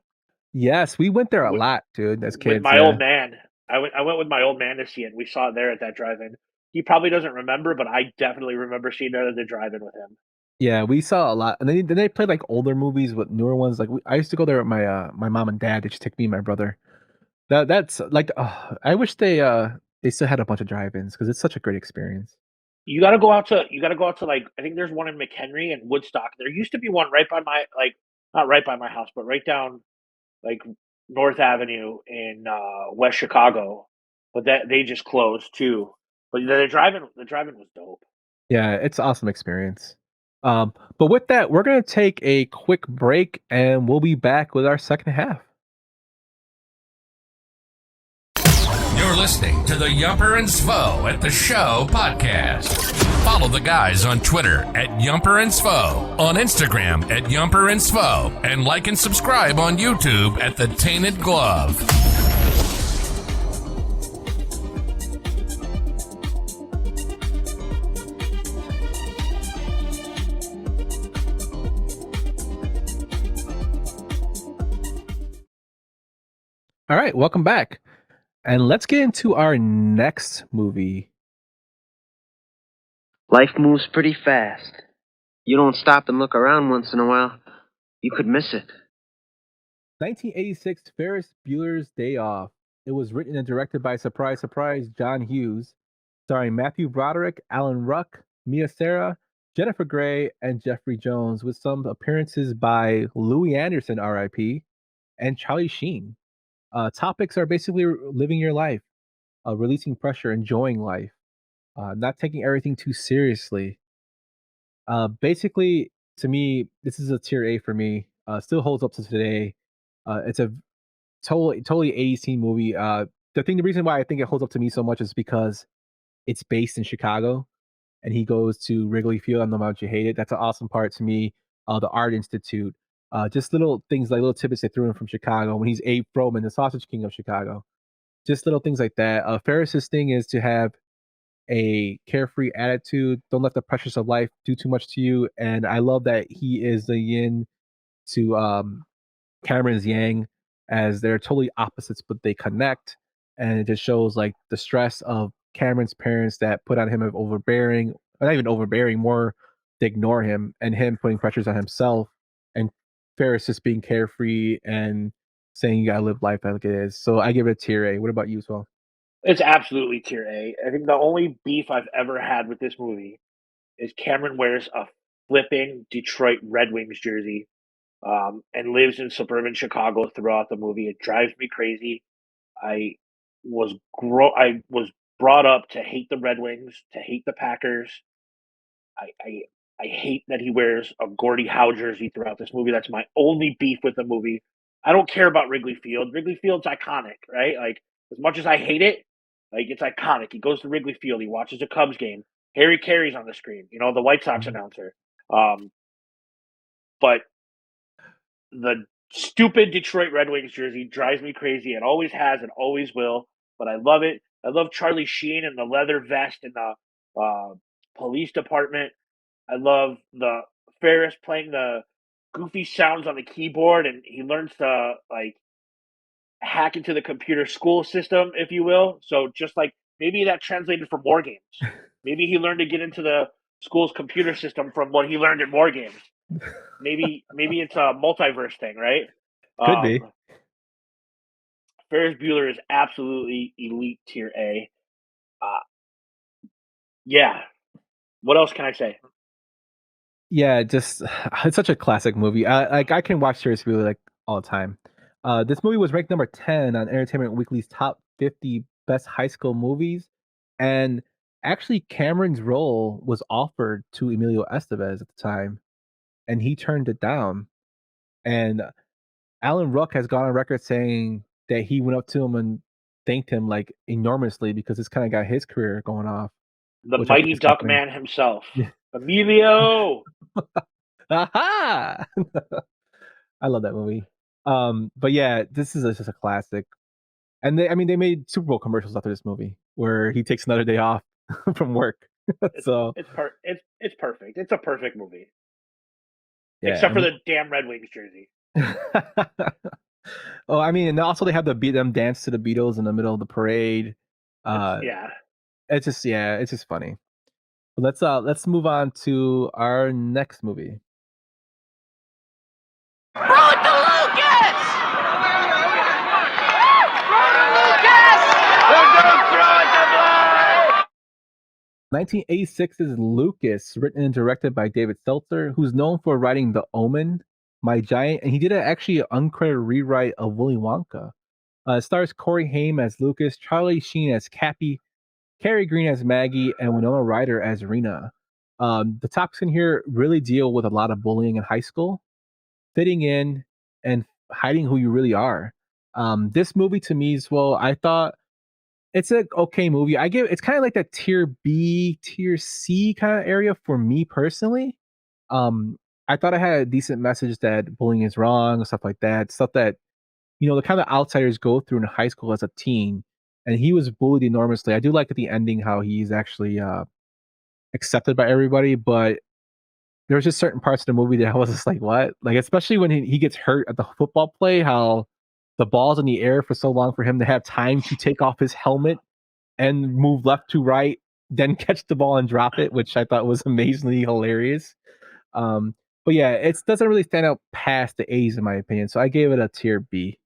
yes, we went there a with, lot, dude, as with kids. my Yeah, old man. I went with my old man to see it. We saw it there at that drive-in. He probably doesn't remember, but I definitely remember seeing it at the drive-in with him. yeah, we saw a lot, and then they played like older movies with newer ones. Like I used to go there with my mom and dad. They just take me and my brother. That's like, I wish they still had a bunch of drive-ins because it's such a great experience. You gotta go out to, like, I think there's one in McHenry and Woodstock. There used to be one right by my, like, not right by my house, but right down, like, North Avenue in West Chicago. But that they just closed too. But the drive-in was dope. Yeah, it's an awesome experience. But with that, we're gonna take a quick break, and we'll be back with our second half. You're listening to the Yumper and Svo at the Show podcast. Follow the guys on Twitter at Yumper and Svo, on Instagram at Yumper and Svo, and like and subscribe on YouTube at The Tainted Glove. All right, welcome back. And let's get into our next movie. Life moves pretty fast. You don't stop and look around once in a while, you could miss it. 1986 Ferris Bueller's Day Off. It was written and directed by surprise John Hughes, starring Matthew Broderick, Alan Ruck, Mia Sara, Jennifer Grey, and Jeffrey Jones, with some appearances by Louis Anderson, R.I.P., and Charlie Sheen. Topics are basically living your life, releasing pressure, enjoying life, not taking everything too seriously. Basically, to me, this is a tier A for me. Still holds up to today. It's a totally 80s teen movie. The reason why I think it holds up to me so much is because it's based in Chicago, and he goes to Wrigley Field. I don't know how much you hate it. That's an awesome part to me. The Art Institute. Just little things, like little tidbits they threw in from Chicago when he's Abe Froman, the Sausage King of Chicago. Just little things like that. Ferris's thing is to have a carefree attitude. Don't let the pressures of life do too much to you. And I love that he is the yin to Cameron's yang, as they're totally opposites, but they connect. And it just shows like the stress of Cameron's parents that put on him of overbearing, not even overbearing, more to ignore him, and him putting pressures on himself Ferris just being carefree and saying you gotta live life like it is. So I give it a tier A. What about you as well? It's absolutely tier A. I think the only beef I've ever had with this movie is Cameron wears a flipping Detroit Red Wings jersey, and lives in suburban Chicago throughout the movie. It drives me crazy. I I was brought up to hate the Red Wings, to hate the Packers. I I I hate that he wears a Gordie Howe jersey throughout this movie. That's my only beef with the movie. I don't care about Wrigley Field. Wrigley Field's iconic, right? Like, as much as I hate it, like, it's iconic. He goes to Wrigley Field, he watches a Cubs game. Harry Carey's on the screen, the White Sox announcer. Um, but the stupid Detroit Red Wings jersey drives me crazy. It always has and always will, but I love it. I love Charlie Sheen and the leather vest in the police department. I love the Ferris playing the goofy sounds on the keyboard, and he learns to like hack into the computer school system, if you will. So just like maybe that translated for more games. Maybe he learned to get into the school's computer system from what he learned in more games. Maybe it's a multiverse thing, right? Could be. Ferris Bueller is absolutely elite tier A. Yeah. What else can I say? Yeah, just it's such a classic movie. I can watch Ferris Bueller like all the time. This movie was ranked number 10 on Entertainment Weekly's top 50 best high school movies, and actually Cameron's role was offered to Emilio Estevez at the time, and he turned it down. And Alan Ruck has gone on record saying that he went up to him and thanked him like enormously because this kind of got his career going off. The Which I think Mighty is kinda Duck funny. Man himself, Emilio. Aha! I love that movie. But yeah, this is just a classic. And they made Super Bowl commercials after this movie where he takes another day off from work. So It's perfect. It's a perfect movie, yeah, except for the damn Red Wings jersey. oh, and also they have them dance to the Beatles in the middle of the parade. Yeah. It's just funny. But let's move on to our next movie. Throw it to Lucas! Throw it to Lucas! Throw it to Blake! 1986's Lucas, written and directed by David Seltzer, who's known for writing The Omen, My Giant, and he did actually an uncredited rewrite of Willy Wonka. It stars Corey Haim as Lucas, Charlie Sheen as Cappy, Carrie Green as Maggie, and Winona Ryder as Rena. The topics in here really deal with a lot of bullying in high school, fitting in, and hiding who you really are. This movie to me as well, I thought it's an okay movie. It's kind of like that tier B, tier C kind of area for me personally. I thought I had a decent message that bullying is wrong, stuff like that, stuff that the kind of outsiders go through in high school as a teen. And he was bullied enormously. I do like at the ending how he's actually accepted by everybody, but there was just certain parts of the movie that I was just like, what? Like, especially when he gets hurt at the football play, how the ball's in the air for so long for him to have time to take off his helmet and move left to right, then catch the ball and drop it, which I thought was amazingly hilarious. But yeah, it doesn't really stand out past the A's in my opinion. So I gave it a tier B.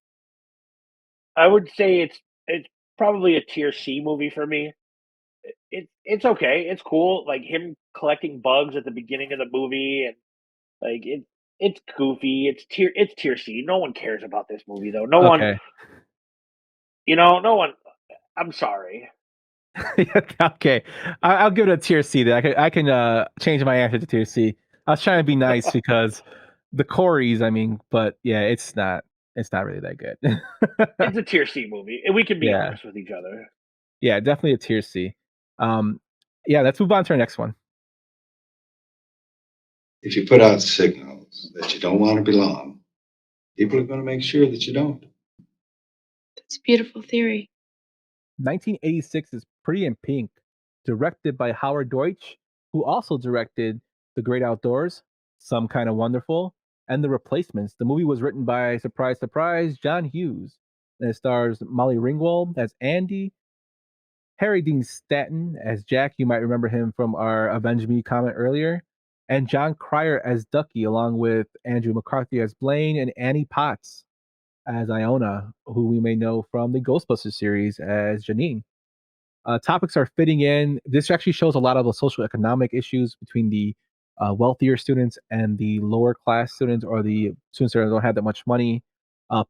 I would say it's probably a tier C movie for me. It's okay. It's cool. Like him collecting bugs at the beginning of the movie, and like it's goofy. It's tier C. No one cares about this movie though. No one. Okay. No one. I'm sorry. Okay, I'll give it a tier C. Then I can change my answer to tier C. I was trying to be nice because the Coreys, but yeah, it's not really that good. It's a tier C movie, and we can be Yeah. honest with each other. Yeah, definitely a tier C. Yeah, let's move on to our next one. If you put out signals that you don't want to belong, people are going to make sure that you don't. That's a beautiful theory. 1986 is Pretty in Pink, directed by Howard Deutsch, who also directed The Great Outdoors, Some Kind of Wonderful, and The Replacements. The movie was written by, surprise, surprise, John Hughes, and it stars Molly Ringwald as Andy, Harry Dean Stanton as Jack. You might remember him from our Avenge Me comment earlier, and John Cryer as Ducky, along with Andrew McCarthy as Blaine and Annie Potts as Iona, who we may know from the Ghostbusters series as Janine. Topics are fitting in. This actually shows a lot of the social economic issues between the wealthier students and the lower class students, or the students that don't have that much money.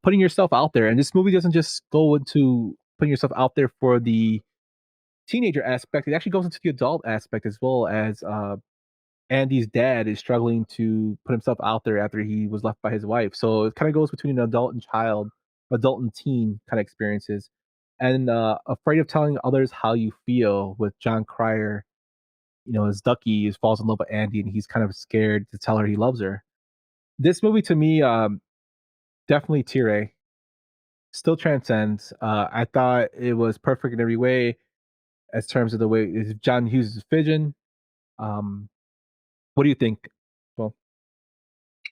Putting yourself out there, and this movie doesn't just go into putting yourself out there for the teenager aspect. It actually goes into the adult aspect as well, as Andy's dad is struggling to put himself out there after he was left by his wife. So it kind of goes between an adult and child, adult and teen kind of experiences. And afraid of telling others how you feel, with John Cryer, as Ducky falls in love with Andy, and he's kind of scared to tell her he loves her. This movie to me, definitely tier A. Still transcends. I thought it was perfect in every way, as terms of the way John Hughes' vision. What do you think? Well,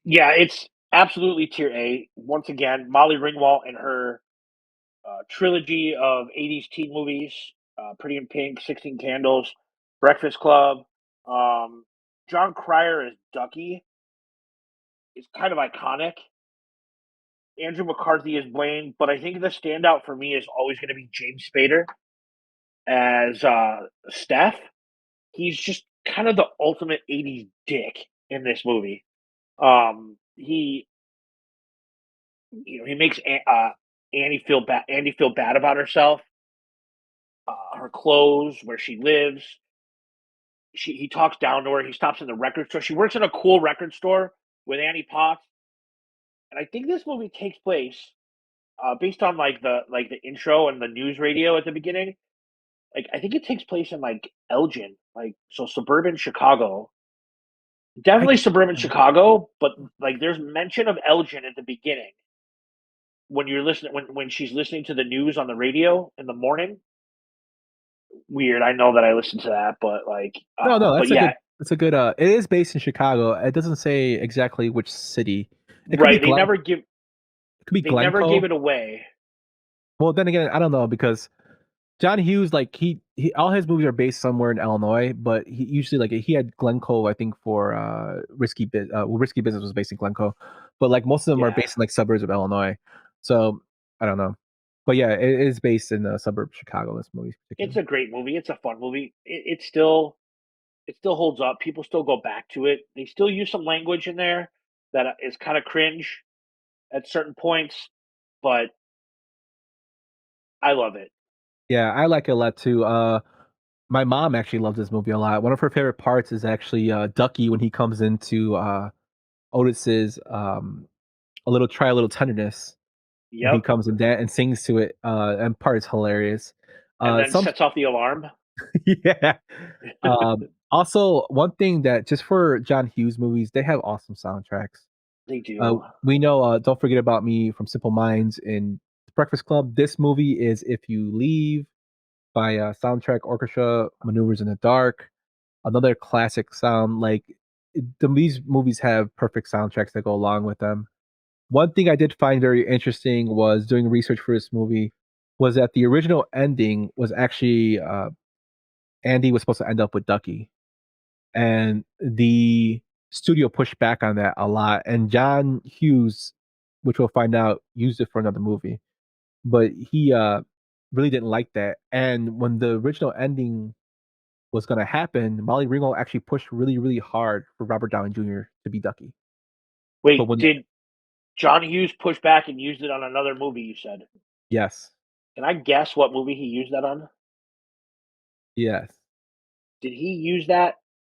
Yeah, it's absolutely tier A. Once again, Molly Ringwald and her trilogy of 80s teen movies, Pretty in Pink, 16 Candles, Breakfast Club. John Cryer as Ducky is kind of iconic. Andrew McCarthy as Blaine, but I think the standout for me is always going to be James Spader as Steph. He's just kind of the ultimate 80s dick in this movie. He he makes Annie feel bad. Andy feel bad about herself, her clothes, where she lives. He talks down to her. He stops in the record store. She works in a cool record store with Annie Potts, and I think this movie takes place based on the intro and the news radio at the beginning. Like, I think it takes place in like Elgin, like, so suburban Chicago. Definitely suburban Chicago, but like there's mention of Elgin at the beginning when you're listening when she's listening to the news on the radio in the morning. Weird. I know that I listened to that, but like, no, but that's a yeah, good. That's a good. It is based in Chicago. It doesn't say exactly which city. It could be right. They never give. It could be They never Glencoe. gave it away. Well, then again, I don't know, because John Hughes, like he all his movies are based somewhere in Illinois, but he usually, like, he had Glencoe, I think, for Risky Business was based in Glencoe, but like most of them are Yeah. based in like suburbs of Illinois. So I don't know, but yeah, it is based in the suburb of Chicago. This movie, It's a great movie. It's a fun movie. It still holds up. People still go back to it. They still use some language in there that is kind of cringe at certain points, but I love it. Yeah, I like it a lot too. My mom actually loves this movie a lot. One of her favorite parts is actually Ducky when he comes into Otis's a little tenderness. And he Yep. comes and sings to it, and part is hilarious. And then Some sets off the alarm. yeah. Also, one thing that just for John Hughes movies, they have awesome soundtracks. They do. We know Don't Forget About Me from Simple Minds in Breakfast Club. This movie is If You Leave by Soundtrack Orchestra, Maneuvers in the Dark. Another classic sound. Like, these movies have perfect soundtracks that go along with them. One thing I did find very interesting was doing research for this movie was that the original ending was actually Andy was supposed to end up with Ducky, and the studio pushed back on that a lot. And John Hughes, which we'll find out, used it for another movie, but he really didn't like that. And when the original ending was going to happen, Molly Ringwald actually pushed really, really hard for Robert Downey Jr. to be Ducky. Wait, But did John Hughes push back and used it on another movie, you said? Yes. Can I guess what movie he used that on? Yes. Did he use that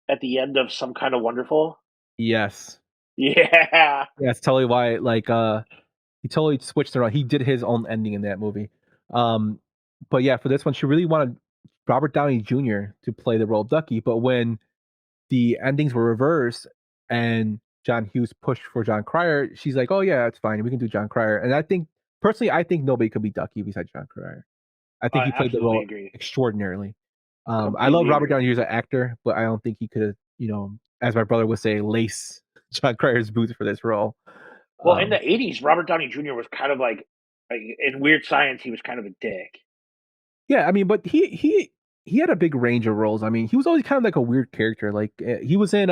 at the end of Some Kind of Wonderful? Yes. Yeah. That's totally why. Like, he totally switched around. He did his own ending in that movie. But yeah, for this one, she really wanted Robert Downey Jr. to play the role of Ducky. But when the endings were reversed and John Hughes pushed for John Cryer, she's like, "Oh yeah, it's fine. We can do John Cryer." And I think personally, I think nobody could be Ducky besides John Cryer. I think he played the role extraordinarily. I love Robert Downey Jr. as an actor, but I don't think he could have, as my brother would say, lace John Cryer's boots for this role. Well, in the 80s, Robert Downey Jr. was kind of like in Weird Science, he was kind of a dick. Yeah, I mean, but he had a big range of roles. I mean, he was always kind of like a weird character. Like, he was in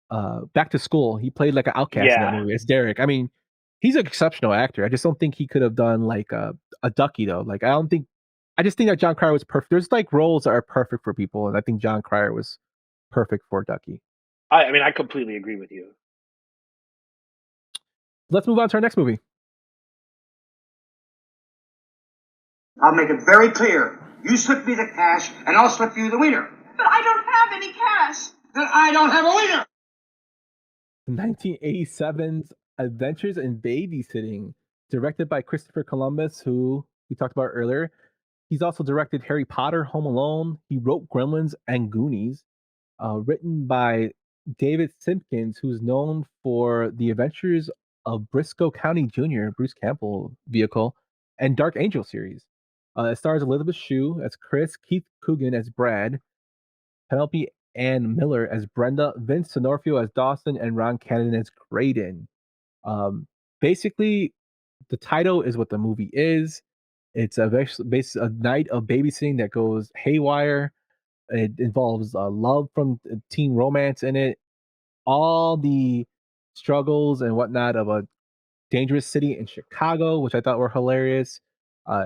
Back to School. He played like an outcast in that movie. It's Derek. I mean, he's an exceptional actor. I just don't think he could have done like a Ducky though. Like I just think that John Cryer was perfect. There's like roles that are perfect for people, and I think John Cryer was perfect for Ducky. I mean, I completely agree with you. Let's move on to our next movie. I'll make it very clear. You slip me the cash, and I'll slip you the wiener. But I don't have any cash. Then I don't have a wiener. 1987's Adventures in Babysitting, directed by Christopher Columbus, who we talked about earlier. He's also directed Harry Potter, Home Alone. He wrote Gremlins and Goonies. Written by David Simpkins, who's known for The Adventures of Briscoe County Jr., Bruce Campbell vehicle, and Dark Angel series. It stars Elizabeth Shue as Chris, Keith Coogan as Brad, Penelope Ann Miller as Brenda, Vince D'Onofrio as Dawson, and Ron Cannon as Graydon. Basically, the title is what the movie is. It's a night of babysitting that goes haywire. It involves love from teen romance in it. All the struggles and whatnot of a dangerous city in Chicago, which I thought were hilarious.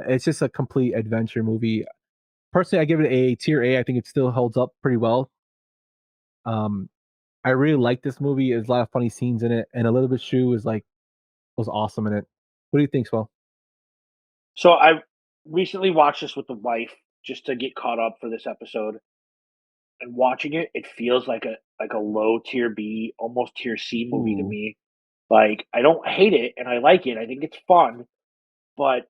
It's just a complete adventure movie. Personally, I give it a tier A. I think it still holds up pretty well. I really like this movie. There's a lot of funny scenes in it, and Elizabeth Shue was awesome in it. What do you think, Swell? So I recently watched this with the wife just to get caught up for this episode. And watching it, it feels like a low tier B, almost tier C movie to me. Like, I don't hate it, and I like it. I think it's fun, but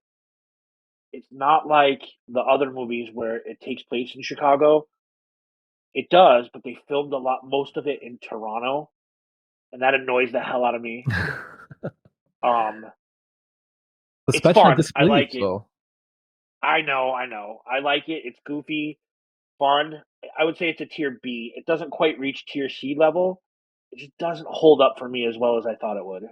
it's not like the other movies where it takes place in Chicago. It does, but they filmed most of it in Toronto, and that annoys the hell out of me. It's Especially fun. this I like it. so. I know. I like it. It's goofy, fun. I would say it's a tier B. It doesn't quite reach tier C level. It just doesn't hold up for me as well as I thought it would.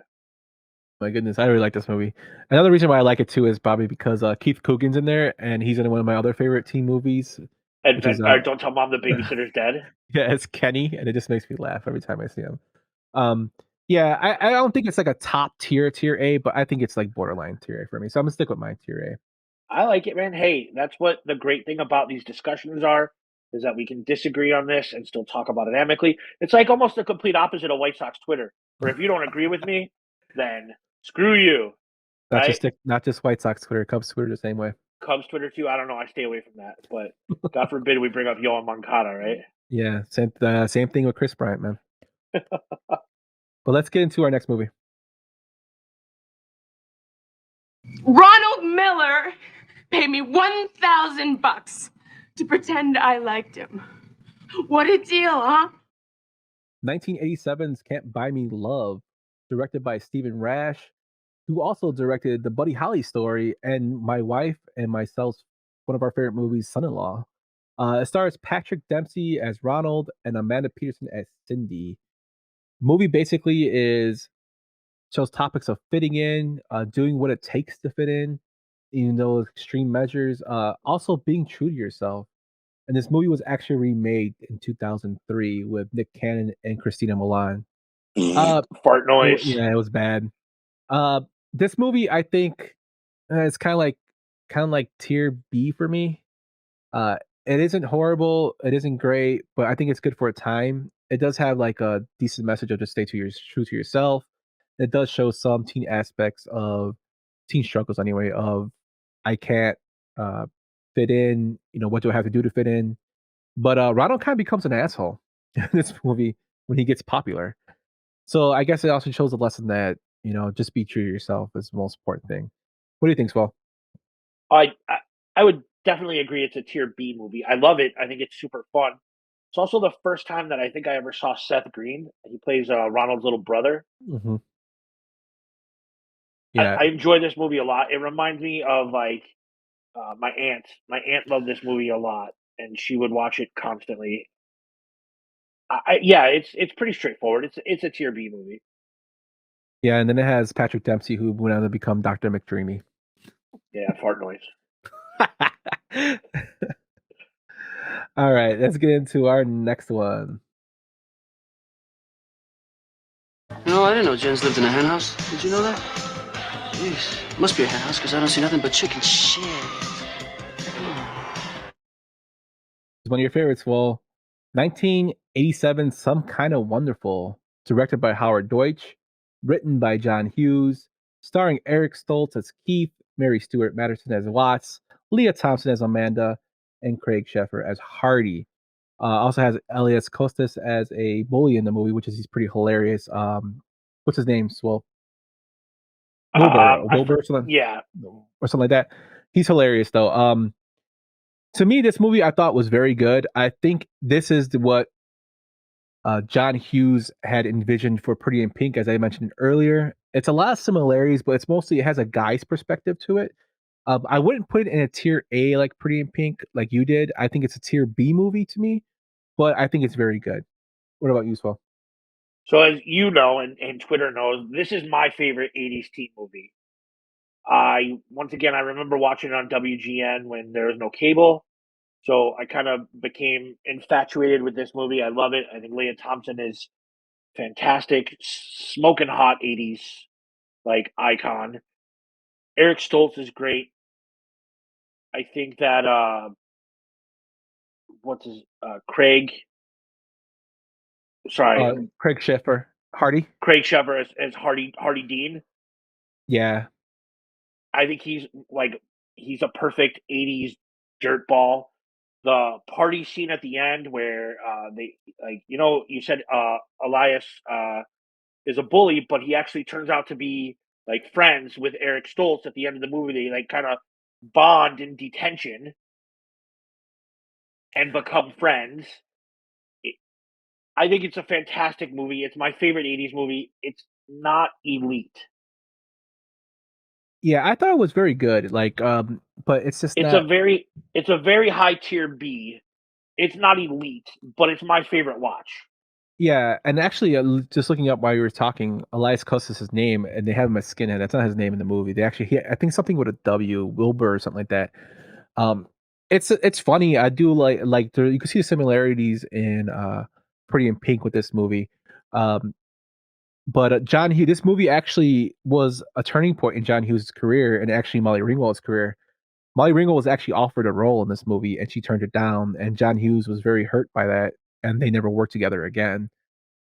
My goodness, I really like this movie. Another reason why I like it too is probably because Keith Coogan's in there, and he's in one of my other favorite teen movies. Which is, Don't Tell Mom the Babysitter's Dead. Yeah, it's Kenny, and it just makes me laugh every time I see him. Yeah, I don't think it's like a top tier A, but I think it's like borderline tier A for me. So I'm gonna stick with my tier A. I like it, man. Hey, that's what the great thing about these discussions are, is that we can disagree on this and still talk about it amicably. It's like almost the complete opposite of White Sox Twitter, where if you don't agree with me, then screw you. Not just White Sox Twitter, Cubs Twitter the same way. Cubs Twitter too. I don't know. I stay away from that, but God forbid we bring up Yoan Moncada, right? Yeah, same thing with Chris Bryant, man. But let's get into our next movie. Ronald Miller paid me $1,000 to pretend I liked him. What a deal, huh? 1987's Can't Buy Me Love, directed by Stephen Rash, who also directed the Buddy Holly story and my wife and myself's one of our favorite movies, Son-in-Law. It stars Patrick Dempsey as Ronald and Amanda Peterson as Cindy. Movie basically shows topics of fitting in, doing what it takes to fit in, even though extreme measures, also being true to yourself. And this movie was actually remade in 2003 with Nick Cannon and Christina Milian. Fart noise. Yeah, it was bad. This movie, I think, it's kind of like tier B for me. It isn't horrible, it isn't great, but I think it's good for a time. It does have like a decent message of just stay true to yourself. It does show some teen aspects of teen struggles anyway, of I can't fit in, what do I have to do to fit in? But Ronald kind of becomes an asshole in this movie when he gets popular. So I guess it also shows a lesson that, just be true to yourself is the most important thing. What do you think, Swell? I would definitely agree it's a tier B movie. I love it. I think it's super fun. It's also the first time that I think I ever saw Seth Green. He plays Ronald's little brother. Mm-hmm. Yeah, I enjoy this movie a lot. It reminds me of like my aunt. My aunt loved this movie a lot, and she would watch it constantly. It's pretty straightforward. It's a tier B movie. Yeah, and then it has Patrick Dempsey, who went on to become Dr. McDreamy. Yeah, fart noise. All right, let's get into our next one. No, I didn't know Jens lived in a hen house. Did you know that? Jeez, must be a hen house because I don't see nothing but chicken shit. One of your favorites. Well, 1987, Some Kind of Wonderful, directed by Howard Deutsch, written by John Hughes, starring Eric Stoltz as Keith, Mary Stuart Matterson as Watts, Leah Thompson as Amanda, and Craig Sheffer as Hardy. Also has Elias Costas as a bully in the movie, which is he's pretty hilarious. What's his name? Swell. Wilbur, or something, Yeah. or something like that. He's hilarious though. To me, this movie I thought was very good. I think this is what John Hughes had envisioned for Pretty in Pink, as I mentioned earlier. It's a lot of similarities, but it has a guy's perspective to it. I wouldn't put it in a tier A like Pretty in Pink, like you did. I think it's a tier B movie to me, but I think it's very good. What about you, Swell? So as you know, and Twitter knows, this is my favorite 80s teen movie. I remember watching it on WGN when there was no cable. So I kind of became infatuated with this movie. I love it. I think Leah Thompson is fantastic, smoking hot 80s like icon. Eric Stoltz is great. I think that Craig? Sorry, Craig Sheffer, Hardy. Craig Sheffer as Hardy Dean. Yeah, I think he's a perfect 80s dirtball. The party scene at the end where you said Elias is a bully, but he actually turns out to be like friends with Eric Stoltz at the end of the movie. They like kind of bond in detention and become friends. I think it's a fantastic movie. It's my favorite 80s movie. It's not elite. yeah, I thought it was very good. But it's just It's not. a very high tier B. It's not elite, but it's my favorite watch. Yeah, and actually, just looking up while you were talking, Elias Costas' name, and they have him as Skinhead. That's not his name in the movie. I think something with a W, Wilbur or something like that. Um, it's funny. I do you can see the similarities in Pretty in Pink with this movie. But John Hughes, this movie actually was a turning point in John Hughes' career, and actually Molly Ringwald's career. Molly Ringwald was actually offered a role in this movie, and she turned it down. And John Hughes was very hurt by that, and they never worked together again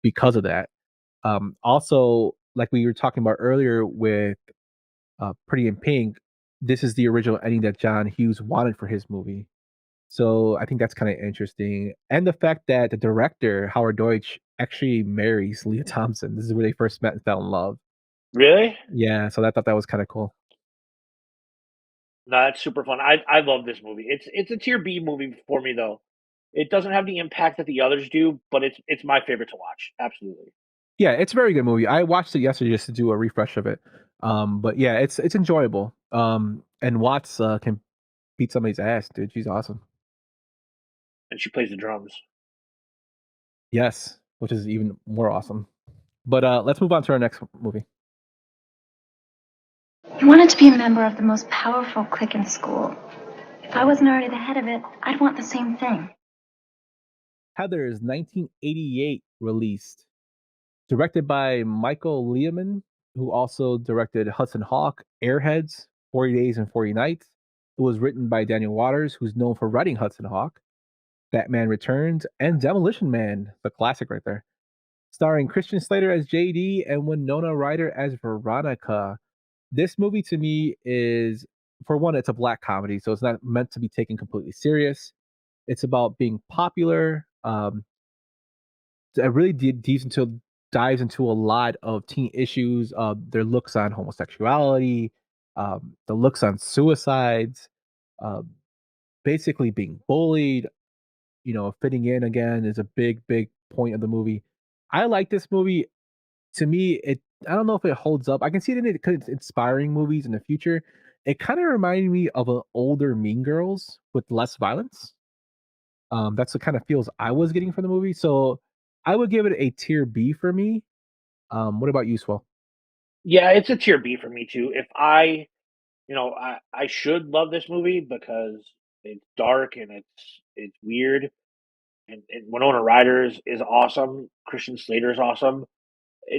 because of that. Also, like we were talking about earlier with Pretty in Pink, this is the original ending that John Hughes wanted for his movie. So I think that's kind of interesting. And the fact that the director, Howard Deutsch, actually marries Leah Thompson. This is where they first met and fell in love. Really? Yeah, so I thought that was kind of cool. No, that's super fun. I love this movie. It's a tier B movie for me though. It doesn't have the impact that the others do, but it's my favorite to watch. Absolutely. Yeah, it's a very good movie. I watched it yesterday just to do a refresh of it. But yeah, it's enjoyable. And Watts can beat somebody's ass, dude. She's awesome. And she plays the drums. Yes, which is even more awesome. But let's move on to our next movie. He wanted to be a member of the most powerful clique in school. If I wasn't already the head of it, I'd want the same thing. Heather is 1988 released. Directed by Michael Lehman, who also directed Hudson Hawk, Airheads, 40 Days and 40 Nights. It was written by Daniel Waters, who's known for writing Hudson Hawk, Batman Returns, and Demolition Man, the classic right there. Starring Christian Slater as JD and Winona Ryder as Veronica. This movie to me is, for one, it's a black comedy, so it's not meant to be taken completely serious. It's about being popular. It really dives into a lot of teen issues, their looks on homosexuality, the looks on suicides, uh, basically being bullied. Fitting in again is a big point of the movie. I like this movie. To me, I don't know if it holds up. I can see it in it because it's inspiring movies in the future. It kind of reminded me of an older Mean Girls with less violence. That's the kind of feels I was getting from the movie. So I would give it a tier B for me. What about you, Swell? Yeah, it's a tier B for me too. If I should love this movie because it's dark and it's weird, and Winona Ryder is awesome. Christian Slater is awesome.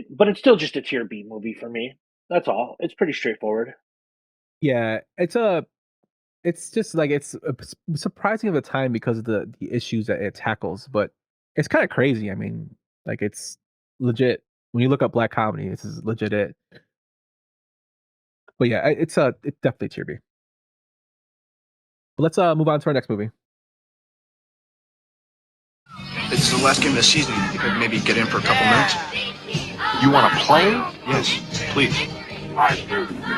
But it's still just a tier B movie for me. That's all. It's pretty straightforward. Yeah, it's just like surprising of the time because of the issues that it tackles, but it's kind of crazy. I mean, like it's legit. When you look up black comedy, this is legit it. But yeah, it's definitely tier B. But let's move on to our next movie. It's the last game of the season. You could maybe get in for a couple minutes. You want to play? Yes, please.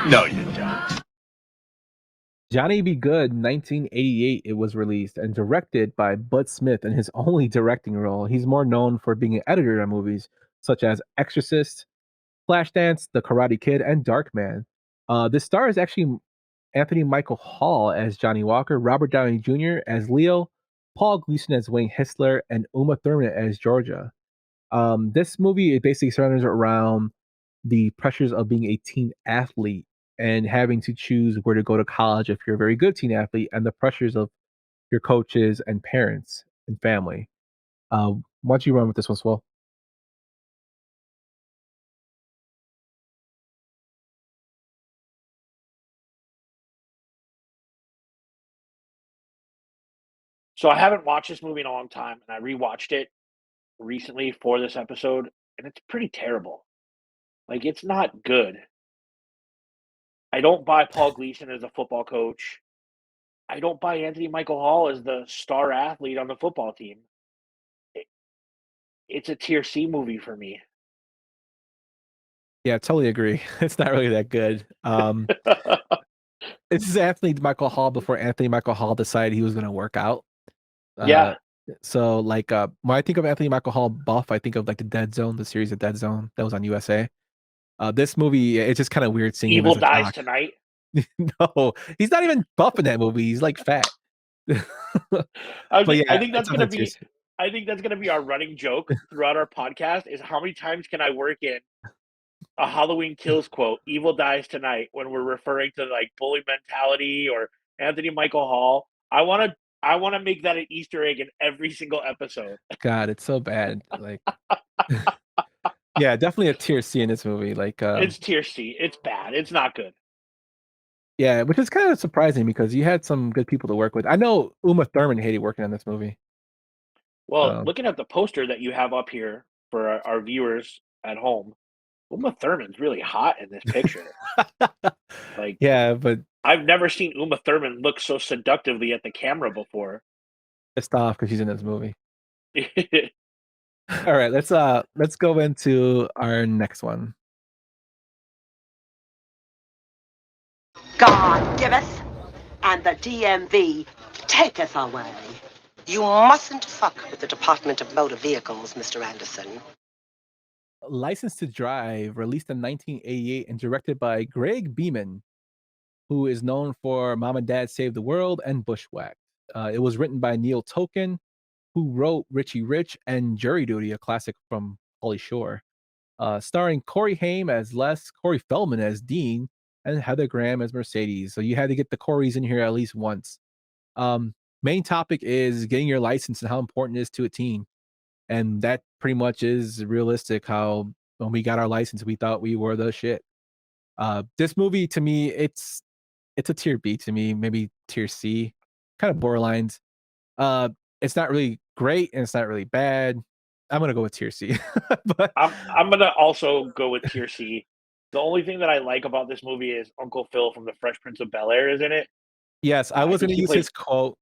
No, you don't. Johnny Be Good, 1988, it was released and directed by Bud Smith in his only directing role. He's more known for being an editor on movies such as Exorcist, Flashdance, The Karate Kid, and Darkman. This stars actually Anthony Michael Hall as Johnny Walker, Robert Downey Jr. as Leo, Paul Gleason as Wayne Histler, and Uma Thurman as Georgia. This movie, it basically centers around the pressures of being a teen athlete and having to choose where to go to college if you're a very good teen athlete, and the pressures of your coaches and parents and family. Why don't you run with this one, Swell? So I haven't watched this movie in a long time, and I rewatched it recently for this episode, and it's pretty terrible. Like, it's not good. I don't buy Paul Gleason as a football coach. I don't buy Anthony Michael Hall as the star athlete on the football team. It's a tier C movie for me. Yeah, totally agree. It's not really that good. This is Anthony Michael Hall before Anthony Michael Hall decided he was going to work out. Yeah. So like when I think of Anthony Michael Hall buff, I think of like the Dead Zone, the series of Dead Zone that was on USA. This movie, it's just kind of weird seeing Evil him as a Dies jock. Tonight. No, he's not even buff in that movie. He's like fat. I But yeah, think that's it's gonna on be. tiers. I think that's gonna be our running joke throughout our podcast. Is how many times can I work in a Halloween Kills quote? Evil Dies Tonight when we're referring to like bully mentality or Anthony Michael Hall. I want to make that an Easter egg in every single episode. God, it's so bad. Like, yeah, definitely a tier C in this movie. Like, It's tier C. It's bad. It's not good. yeah, which is kind of surprising because you had some good people to work with. I know Uma Thurman hated working on this movie. Well, looking at the poster that you have up here for our viewers at home, Uma Thurman's really hot in this picture. Like, Yeah, but I've never seen Uma Thurman look so seductively at the camera before. pissed off because she's in this movie. All right, let's go into our next one. God giveth, and the DMV taketh away. You mustn't fuck with the Department of Motor Vehicles, Mr. Anderson. License to Drive, released in 1988 and directed by Greg Beeman, who is known for Mom and Dad Save the World and Bushwhacked. It was written by Neil Token, who wrote Richie Rich and Jury Duty, a classic from Pauly Shore. Starring Corey Haim as Les, Corey Feldman as Dean, and Heather Graham as Mercedes. So you had to get the Coreys in here at least once. Main topic is getting your license and how important it is to a teen. And that pretty much is realistic how when we got our license, we thought we were the shit. This movie, to me, it's a tier B to me, maybe tier C, kind of borderlines. It's not really great and it's not really bad. I'm gonna go with tier C. But I'm gonna also go with tier C. The only thing that I like about this movie is Uncle Phil from The Fresh Prince of Bel-Air is in it. yes, I was think gonna he use plays- his quote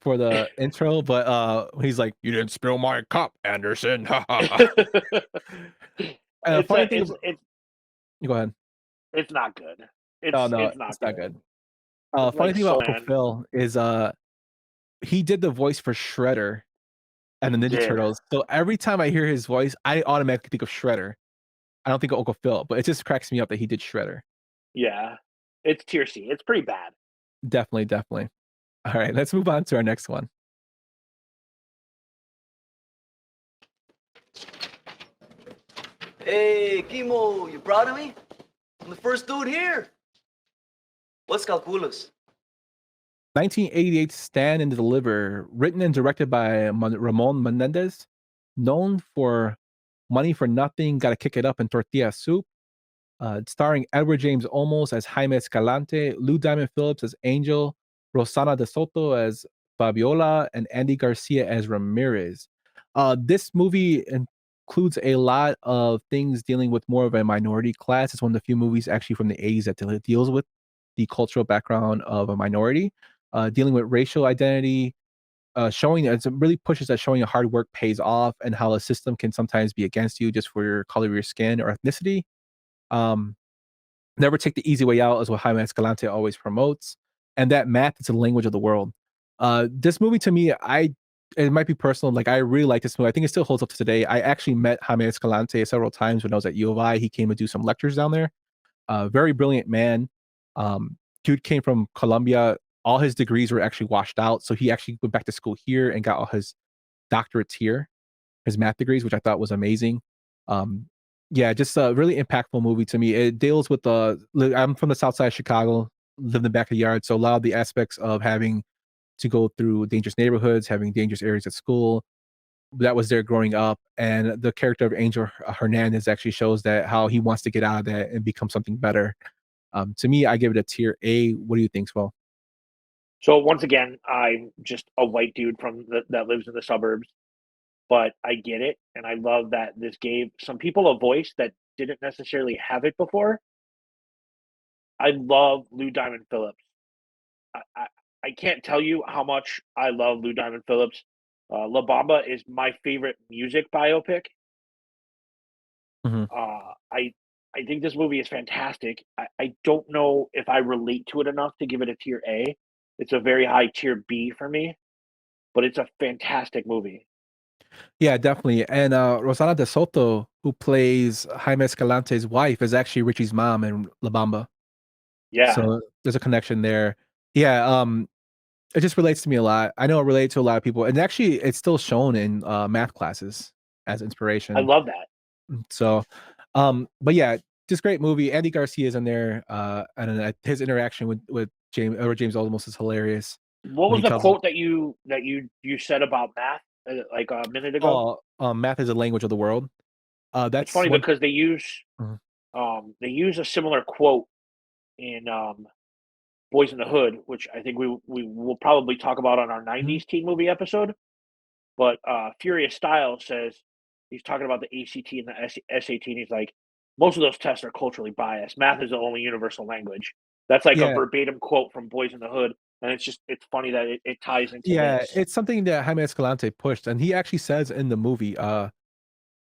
for the intro, but he's like, "You didn't spill my cup, Anderson." It's Funny a- thing, it's go ahead. it's not good. It's Oh no, it's not good. Funny Like thing about so- Uncle Phil is he did the voice for Shredder and the Ninja did. Turtles. So every time I hear his voice, I automatically think of Shredder. I don't think of Uncle Phil, but it just cracks me up that he did Shredder. Yeah, it's tier C. It's pretty bad. Definitely. All right, let's move on to our next one. Hey, Kimo, you proud of me? I'm the first dude here. What's calculus? 1988 Stand and Deliver, written and directed by Ramon Menendez, known for Money for Nothing, Gotta Kick It Up, and Tortilla Soup. Starring Edward James Olmos as Jaime Escalante, Lou Diamond Phillips as Angel, Rosana De Soto as Fabiola, and Andy Garcia as Ramirez. This movie includes a lot of things dealing with more of a minority class. It's one of the few movies actually from the 80s that deals with the cultural background of a minority, dealing with racial identity, showing it really pushes that showing hard work pays off and how a system can sometimes be against you just for your color of your skin or ethnicity. Um, Never take the easy way out is what Jaime Escalante always promotes, and that math is the language of the world. This movie to me, it might be personal. Like I really like this movie. I think it still holds up to today. I actually met Jaime Escalante several times when I was at U of I. He came to do some lectures down there. Very brilliant man. Dude came from Colombia. All his degrees were actually washed out, so he actually went back to school here and got all his doctorates here, his math degrees, which I thought was amazing. Um, yeah, just a really impactful movie to me. It deals with I'm from the South Side of Chicago, live in the back of the yard, so a lot of the aspects of having to go through dangerous neighborhoods, having dangerous areas at school, that was there growing up. And the character of Angel Hernandez actually shows that how he wants to get out of that and become something better. To me, I give it a tier A. What do you think, Swell? So once again, I'm just a white dude that lives in the suburbs, but I get it, and I love that this gave some people a voice that didn't necessarily have it before. I love Lou Diamond Phillips. I can't tell you how much I love Lou Diamond Phillips. La Bamba is my favorite music biopic. Mhm. I think this movie is fantastic. I don't know if I relate to it enough to give it a tier A. It's a very high tier B for me, but it's a fantastic movie. Yeah, definitely. And Rosana De Soto, who plays Jaime Escalante's wife, is actually Richie's mom in La Bamba. Yeah, So there's a connection there. Yeah, it just relates to me a lot. I know it relates to a lot of people, and actually, it's still shown in math classes as I inspiration. love that. So, but yeah, just great movie. Andy Garcia is in there, and his interaction with James Olmos is hilarious What when was he the tells. quote that you said about math like a minute ago? Oh, math is a language of the world. It's That's funny one. because Mhm. they use a similar quote in Boys in the Hood, which I think we will probably talk about on our Mhm. '90s teen movie episode. But Furious Styles says he's talking about the ACT and the SAT, and he's like, most of those tests are culturally biased. Math is the only universal language. That's like a Yeah, verbatim quote from Boys in the Hood, and it's funny that it ties into yeah, this. it's something that Jaime Escalante pushed, and he actually says in the movie,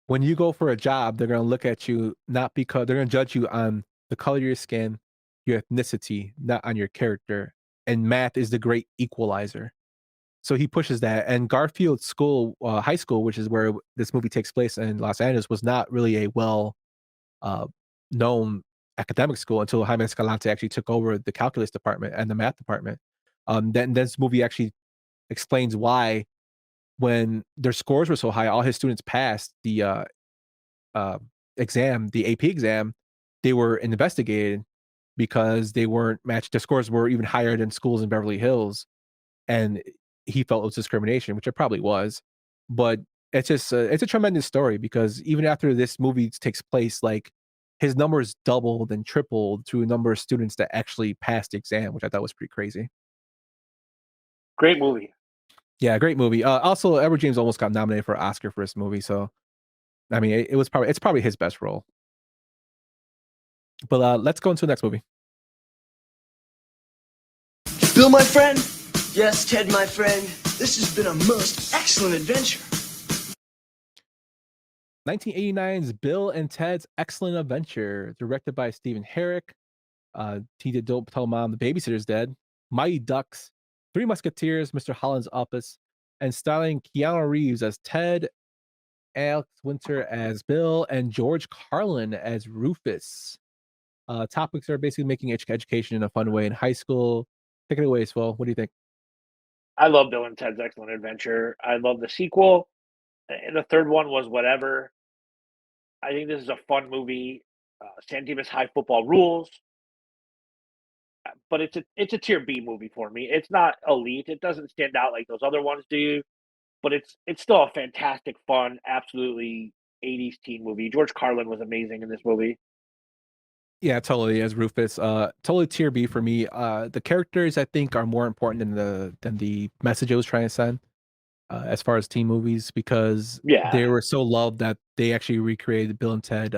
when you go for a job, they're gonna look at you not because they're gonna judge you on the color of your skin, your ethnicity, not on your character. And math is the great equalizer. So he pushes that. And Garfield School, high school, which is where this movie takes place in Los Angeles, was not really a well uh, known academic school until Jaime Escalante actually took over the calculus department and the math department. Then this movie actually explains why when their scores were so high, all his students passed the uh, exam, the AP exam, they were investigated because they weren't matched. Their scores were even higher than schools in Beverly Hills, and he felt it was discrimination, which it probably was. But it's a tremendous story because even after this movie takes place, like his numbers doubled and tripled to a number of students that actually passed the exam, which I thought was pretty crazy. Great movie. Yeah, great movie. Also, Edward James almost got nominated for an Oscar for this movie, so I mean, it's probably his best role. But let's go into the next movie. Bill, my friend. Yes, Ted, my friend. This has been a most excellent adventure. 1989's Bill and Ted's Excellent Adventure, directed by Stephen Herrick. He did Don't Tell Mom the Babysitter's Dead, Mighty Ducks, Three Musketeers, Mr. Holland's Office, and starring Keanu Reeves as Ted, Alex Winter as Bill, and George Carlin as Rufus. Topics are basically making education in a fun way in high school. Take it away, Swell. What do you think? I love Bill and Ted's Excellent Adventure. I love the sequel, and the third one was whatever. I think this is a fun movie. San Dimas High football rules, but it's a tier B movie for me. It's not elite. It doesn't stand out like those other ones do, but it's still a fantastic, fun, absolutely '80s teen movie. George Carlin was amazing in this movie. Yeah, totally. As Rufus, totally tier B for me. The characters I think are more important than the message it was trying to send. As far as teen movies, because Yeah. they were so loved that they actually recreated Bill and Ted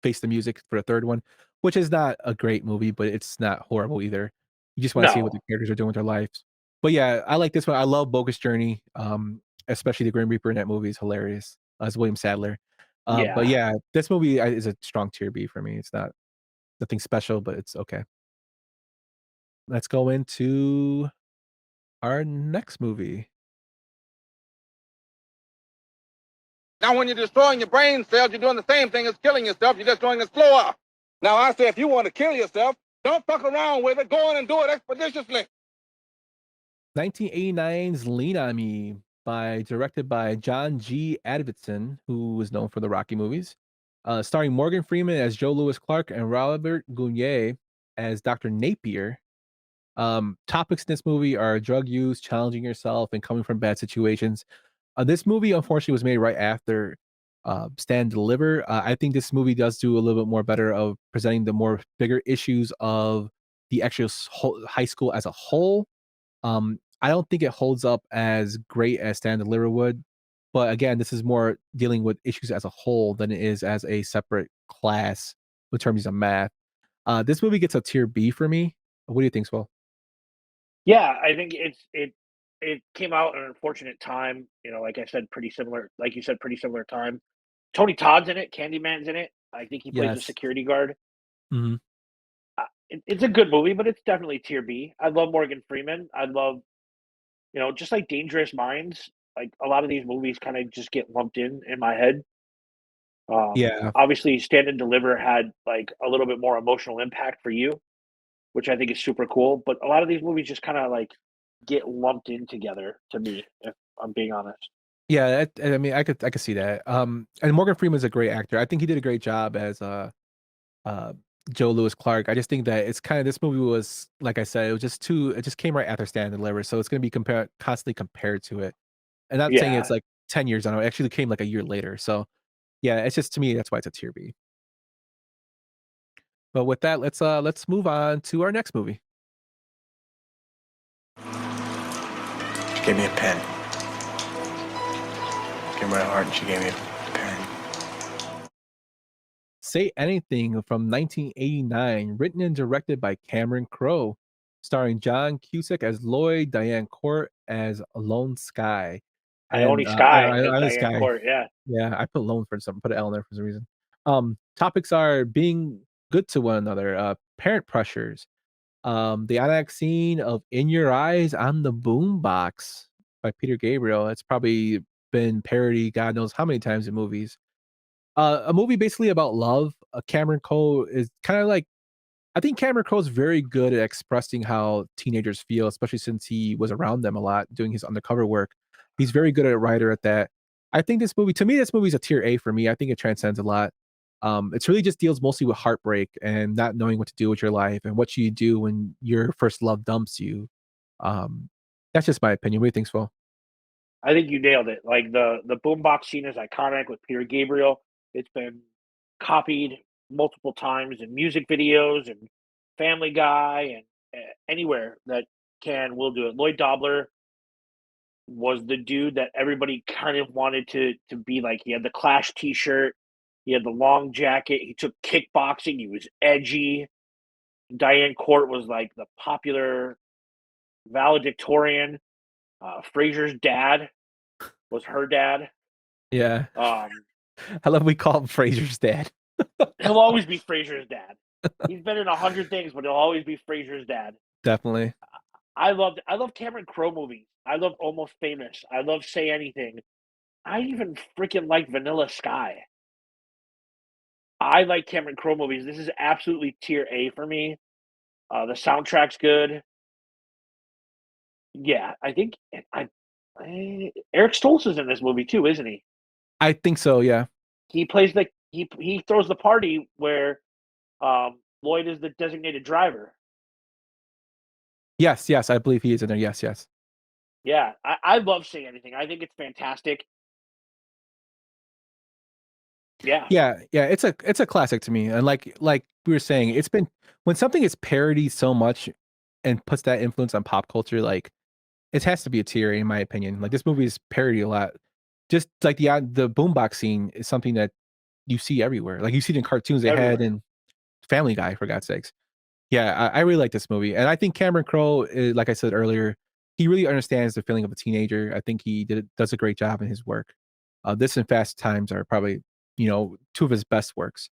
Face the Music for the third one, which is not a great movie, but it's not horrible either. You just want to see what No. the characters are doing with their lives. But yeah, I like this one. I love Bogus Journey, especially the Grim Reaper in that movie is hilarious as William Sadler. But Yeah. yeah, this movie is a strong tier B for me. It's not nothing special, but it's okay. Let's go into our next movie. Now, when you're destroying your brain cells, you're doing the same thing as killing yourself. You're just doing it slower. Now, I say if you want to kill yourself, don't fuck around with it. Go in and do it expeditiously. 1989's Lean on Me, directed by John G. Avildsen, who was known for the Rocky movies, starring Morgan Freeman as Joe Louis Clark and Robert Guinier as Dr. Napier. Topics in this movie are drug use, challenging yourself, and coming from bad situations. This movie, unfortunately, was made right after Stand Deliver. I think this movie does do a little bit more better of presenting the more bigger issues of the actual high school as a whole. I don't think it holds up as great as Stand Deliver would, but again, this is more dealing with issues as a whole than it is as a separate class in terms of math. This movie gets a tier B for me. What do you think, Swell? Yeah, I think it came out at an unfortunate time. Like I said, pretty similar. Like you said, pretty similar time. Tony Todd's in it. Candyman's in it. I think he plays a Yes. security guard. Mhm. It's a good movie, but it's definitely tier B. I love Morgan Freeman. I love, just like Dangerous Minds. Like a lot of these movies kind of just get lumped in my head. Yeah. Obviously, Stand and Deliver had like a little bit more emotional impact for you, which I think is super cool. But a lot of these movies just kind of like get lumped in together to me, if I'm being honest. Yeah, I mean, I could see that. And Morgan Freeman's a great actor. I think he did a great job as uh Joe Louis Clark. I just think that it's kind of this movie was like I said, it was just too. It just came right after Stand and Deliver, so it's going to be constantly compared to it. And not saying Yeah, it's like 10 years on. It actually came like a year later. So yeah, it's just to me that's why it's a tier B. But with that, let's move on to our next movie. She gave me a pen. Gave me my heart and she gave me a pen. Say Anything from 1989, written and directed by Cameron Crowe, starring John Cusack as Lloyd, Diane Court as Lone Sky. Ione And Sky as this Diane guy, Court. Yeah, yeah, I put Lone for some, put an L in there for some reason. Topics are being good to one another, parent pressures, the iconic scene of In Your Eyes on the Boombox by Peter Gabriel. It's probably been parodied God knows how many times in movies. A movie basically about love. Cameron Crowe is kind of like I think Cameron Crowe is very good at expressing how teenagers feel, especially since he was around them a lot doing his undercover work. He's very good at a writer at that. I think this movie, to me, this movie's a tier A for me. I think it transcends a lot. It's really just deals mostly with heartbreak and not knowing what to do with your life and what you do when your first love dumps you. Um, that's just my opinion. What do you think, Swell? I think you nailed it. Like the boombox scene is iconic with Peter Gabriel. It's been copied multiple times in music videos and Family Guy and anywhere that will do it. Lloyd Dobler was the dude that everybody kind of wanted to be like. He had the Clash T-shirt, he had the long jacket, he took kickboxing, he was edgy. Diane Court was like the popular valedictorian. Frasier's dad was her dad. Yeah. Um, I love we call him Fraser's dad. he'll always be Frasier's dad. He's been in 100 things, but he'll always be Frasier's dad. Definitely. I love Cameron Crowe movies. I love Almost Famous. I love Say Anything. I even freaking like Vanilla Sky. I like Cameron Crowe movies. This is absolutely tier A for me. The soundtrack's good. Yeah, I think Eric Stoltz is in this movie too, isn't he? I think so, yeah. He plays he throws the party where Lloyd is the designated driver. Yes, yes, I believe he is in there. Yes, yes. Yeah, I love Say Anything. I think it's fantastic. Yeah. Yeah, it's a classic to me, and like we were saying, it's been when something is parodied so much and puts that influence on pop culture, like it has to be a tier in my opinion. Like this movie is parody a lot. Just like the boombox scene is something that you see everywhere. Like you see it in cartoons they had Everywhere. in Family Guy, for God's sakes. Yeah, I really like this movie, and I think Cameron Crowe, like I said earlier, he really understands the feeling of a teenager. I think he does a great job in his work. This and Fast Times are probably two of his best works,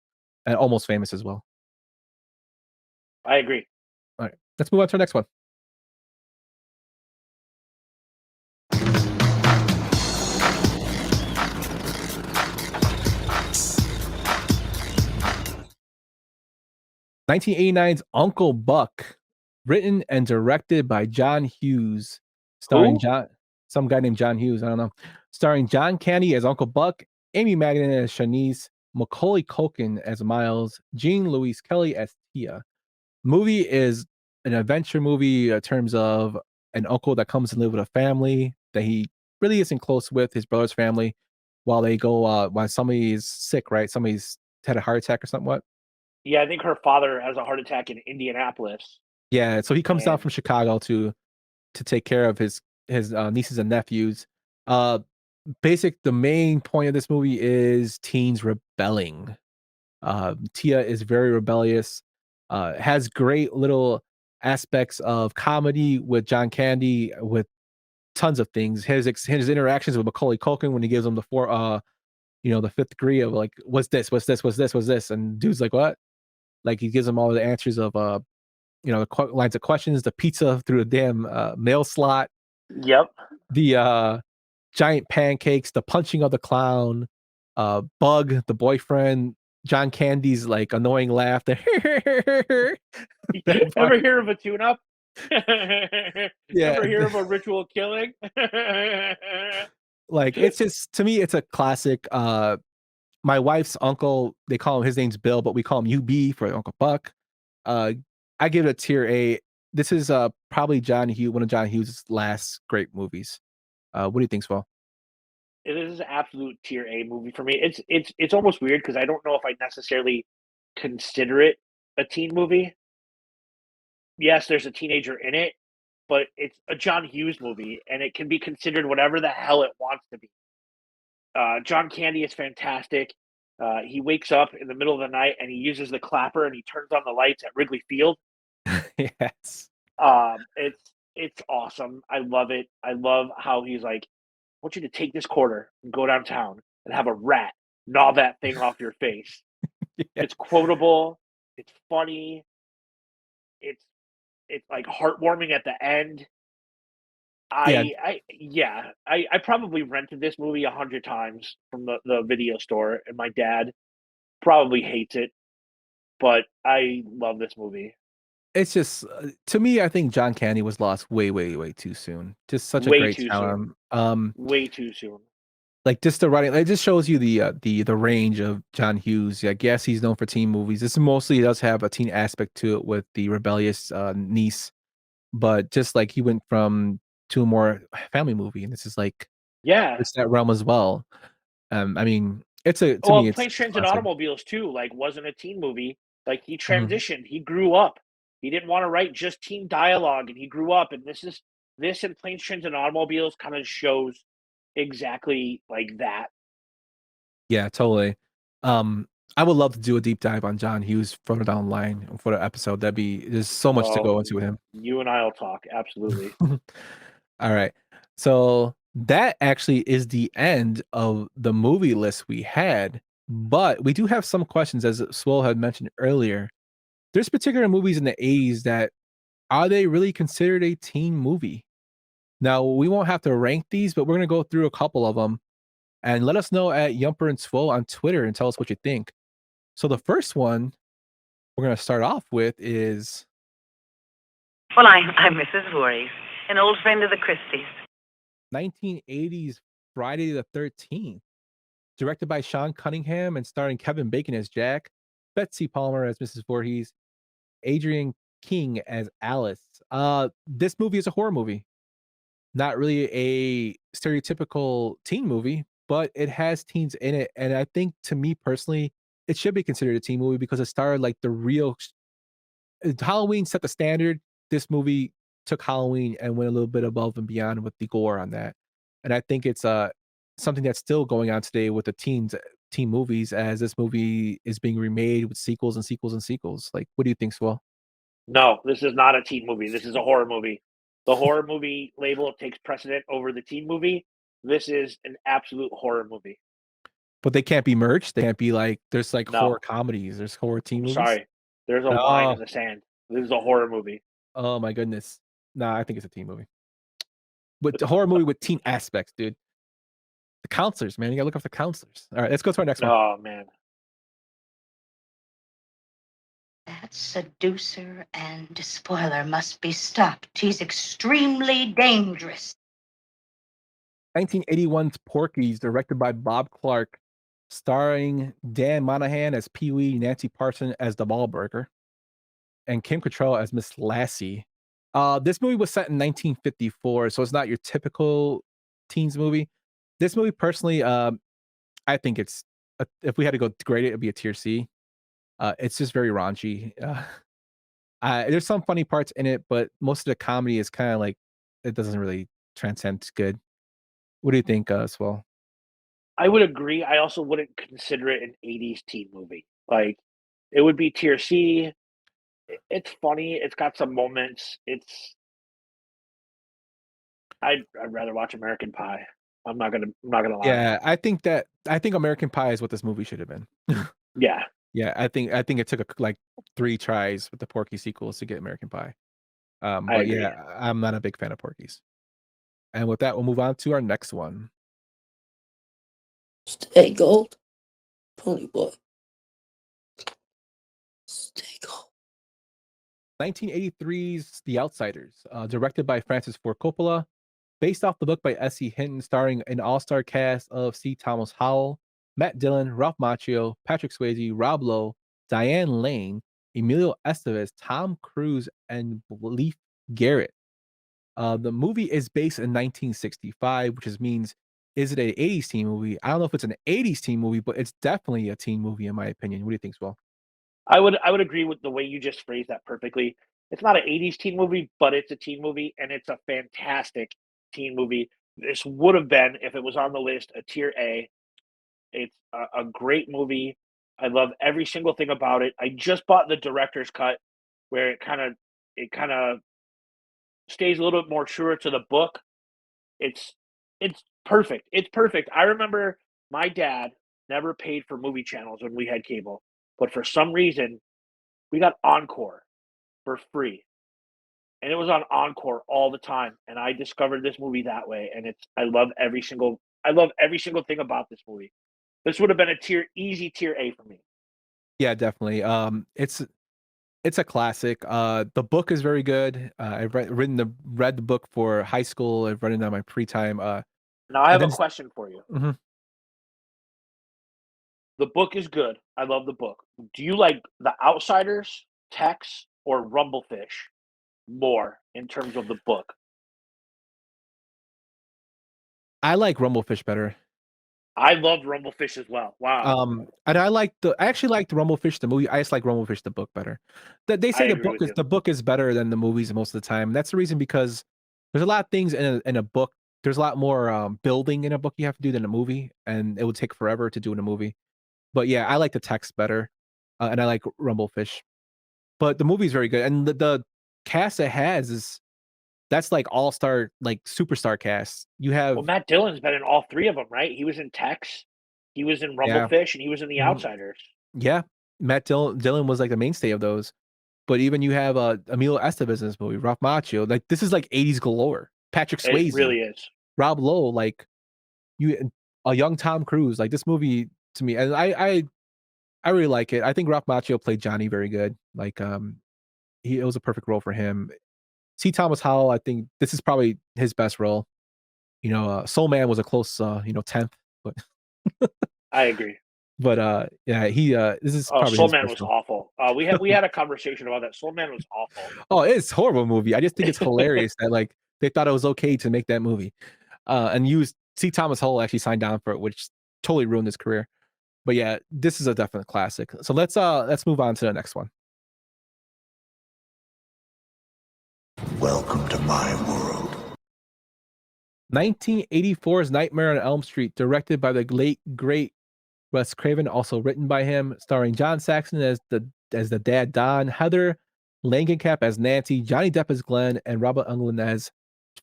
and Almost Famous as well. I agree. All right, let's move on to our next one. (1989's) Uncle Buck, written and directed by John Hughes, starring Who? some guy named John Hughes, I don't know, starring John Candy as Uncle Buck, Amy Madigan as Shanice, Macaulay Culkin as Miles, Jean Louise Kelly as Tia. Movie is an adventure movie in terms of an uncle that comes to live with a family that he really isn't close with, his brother's family, while they go while somebody's sick, right? Somebody's had a heart attack or something. What? Yeah, I think her father has a heart attack in Indianapolis. Yeah, so he comes down And from Chicago to take care of his nieces and nephews. Uh, the main point of this movie is teens rebelling. Tia is very rebellious. Has great little aspects of comedy with John Candy, with tons of things. His interactions with Macaulay Culkin when he gives him the fifth degree of like, what's this, what's this, and dude's like, what? Like he gives him all the answers of the lines of questions, the pizza through the damn mail slot, Yep. the giant pancakes, the punching of the clown, Bug, the boyfriend, John Candy's like annoying laugh. Ever hear of a tune-up? Yeah. Ever hear of a ritual killing? Like it's just, to me, it's a classic. My wife's uncle, they call him, his name's Bill, but we call him UB for Uncle Buck. I give it a tier A. This is probably one of John Hughes' last great movies. What do you think, Swell? It is an absolute tier A movie for me. It's almost weird because I don't know if I necessarily consider it a teen movie. Yes, there's a teenager in it, but it's a John Hughes movie, and it can be considered whatever the hell it wants to be. John Candy is fantastic. He wakes up in the middle of the night and he uses the clapper and he turns on the lights at Wrigley Field. Yes. It's awesome. I love it. I love how he's like, I want you to take this quarter and go downtown and have a rat gnaw that thing off your face. Yeah. It's quotable. It's funny. It's like heartwarming at the end. I probably rented this movie 100 times from the video store, and my dad probably hates it, but I love this movie. It's just to me, I think John Candy was lost way, way, way too soon. Just such a Way great too talent. soon. Way too soon. Like just the writing, it just shows you the range of John Hughes. Like, yes, he's known for teen movies. This mostly does have a teen aspect to it with the rebellious niece, but just like he went from to a more family movie, and this is like Yeah. it's that realm as well. I mean, to Well, me, it's Planes, Trains, and classic. Automobiles too, like, wasn't a teen movie. Like, he Mhm. transitioned. He grew up. He didn't want to write just teen dialogue, and he grew up. And this and Planes, Trains, and Automobiles kind of shows exactly like that. Yeah, totally. Um, I would love to do a deep dive on John Hughes further down the line for the episode. There's so much to go Oh, into him. you and I'll talk. Absolutely. All right. So that actually is the end of the movie list we had, but we do have some questions, as Swole had mentioned earlier. There's particular movies in the 80s that are they really considered a teen movie? Now, we won't have to rank these, but we're going to go through a couple of them and let us know at Yumper and Swole on Twitter and tell us what you think. So the first one we're going to start off with is Well, I'm Mrs. Voorhees, an old friend of the Christies. 1980's Friday the 13th, directed by Sean Cunningham and starring Kevin Bacon as Jack, Betsy Palmer as Mrs. Voorhees, Adrian King as Alice. This movie is a horror movie. Not really a stereotypical teen movie, but it has teens in it, and I think to me personally, it should be considered a teen movie because it started like the real Halloween set the standard. This movie took Halloween and went a little bit above and beyond with the gore on that. And I think it's something that's still going on today with the teen movies as this movie is being remade with sequels and sequels and sequels. Like, what do you think, Swell? No, this is not a teen movie. This is a horror movie. The horror movie label takes precedent over the teen movie. This is an absolute horror movie. But they can't be merged. They can't be like there's like No. horror comedies. There's horror teen movies. Sorry. There's a line in the sand. This is a horror movie. Oh my goodness. Nah, I think it's a teen movie. But the horror movie with teen aspects, dude. The counselors, man. You gotta look up the counselors. All right, let's go to our next one. Oh man. That seducer and spoiler must be stopped. He's extremely dangerous. 1981's Porky's, directed by Bob Clark, starring Dan Monahan as Pee Wee, Nancy Parson as the Ballburger, and Kim Cattrall as Miss Lassie. This movie was set in 1954, so it's not your typical teens movie. This movie, personally, I think it's if we had to go grade it, it'd be a tier C. It's just very raunchy. There's some funny parts in it, but most of the comedy is kind of like it doesn't really transcend good. What do you think, Swell? I would agree. I also wouldn't consider it an 80s teen movie. Like, it would be tier C. It's funny. It's got some moments. I'd rather watch American Pie. I'm not gonna lie. Yeah, I think American Pie is what this movie should have been. Yeah. Yeah, I think it took like 3 tries with the Porky sequels to get American Pie. But agree. yeah, I'm not a big fan of Porky's. And with that, we'll move on to our next one. Stay gold, pony boy. Stay gold. 1983's The Outsiders, directed by Francis Ford Coppola, based off the book by S.E. Hinton, starring an all-star cast of C. Thomas Howell, Matt Dillon, Ralph Macchio, Patrick Swayze, Rob Lowe, Diane Lane, Emilio Estevez, Tom Cruise, and Leif Garrett. The movie is based in 1965, which means is it an 80s teen movie? I don't know if it's an 80s teen movie, but it's definitely a teen movie in my opinion. What do you think, Swell? I would agree with the way you just phrased that perfectly. It's not an 80s teen movie, but it's a teen movie, and it's a fantastic teen movie. This would have been, if it was on the list, a tier A. It's a great movie. I love every single thing about it. I just bought the director's cut, where it kind of stays a little bit more truer to the book. It's perfect. It's perfect. I remember my dad never paid for movie channels when we had cable, but for some reason, we got Encore for free. And it was on Encore all the time. And I discovered this movie that way. And I love every single thing about this movie. This would have been easy tier A for me. Yeah, definitely. It's a classic. The book is very good. I've read the book for high school. I've read it on my free time. Now I have a question for you. Mm-hmm. The book is good. I love the book. Do you like The Outsiders, Tex, or Rumblefish more in terms of the book? I like Rumblefish better. I loved Rumblefish as well. Wow. And I actually liked Rumblefish the movie. I just like Rumblefish the book better. They say the book is better than the movies most of the time. That's the reason, because there's a lot of things in a book. There's a lot more building in a book you have to do than a movie, and it would take forever to do in a movie. But yeah, I like the text better, and I like Rumblefish. But the movie is very good, and the cast it has that's like all-star, like superstar cast. You have Matt Dillon's been in all 3 of them, right? He was in Tex, he was in Rumblefish, and he was in The Outsiders. Yeah, Matt Dillon was like the mainstay of those. But even you have Emilio Estevez in this movie, Ralph Macchio. Like, this is like 80s galore. Patrick Swayze. It really is. Rob Lowe, like a young Tom Cruise. Like, this movie to me, and I really like it. I think Ralph Macchio played Johnny very good. Like, it was a perfect role for him. C. Thomas Howell, I think this is probably his best role. Soul Man was a close 10th, but I agree. But yeah, this is probably Soul Man was awful. We had a conversation about that. Soul Man was awful. Oh, it's a horrible movie. I just think it's hilarious that like they thought it was okay to make that movie, and use C. Thomas Howell actually signed on for it, which totally ruined his career. But yeah, this is a definite classic. So let's move on to the next one. Welcome to my world. 1984's Nightmare on Elm Street, directed by the late great Wes Craven, also written by him, starring John Saxon as the dad Don, Heather Langenkamp as Nancy, Johnny Depp as Glenn, and Robert Englund as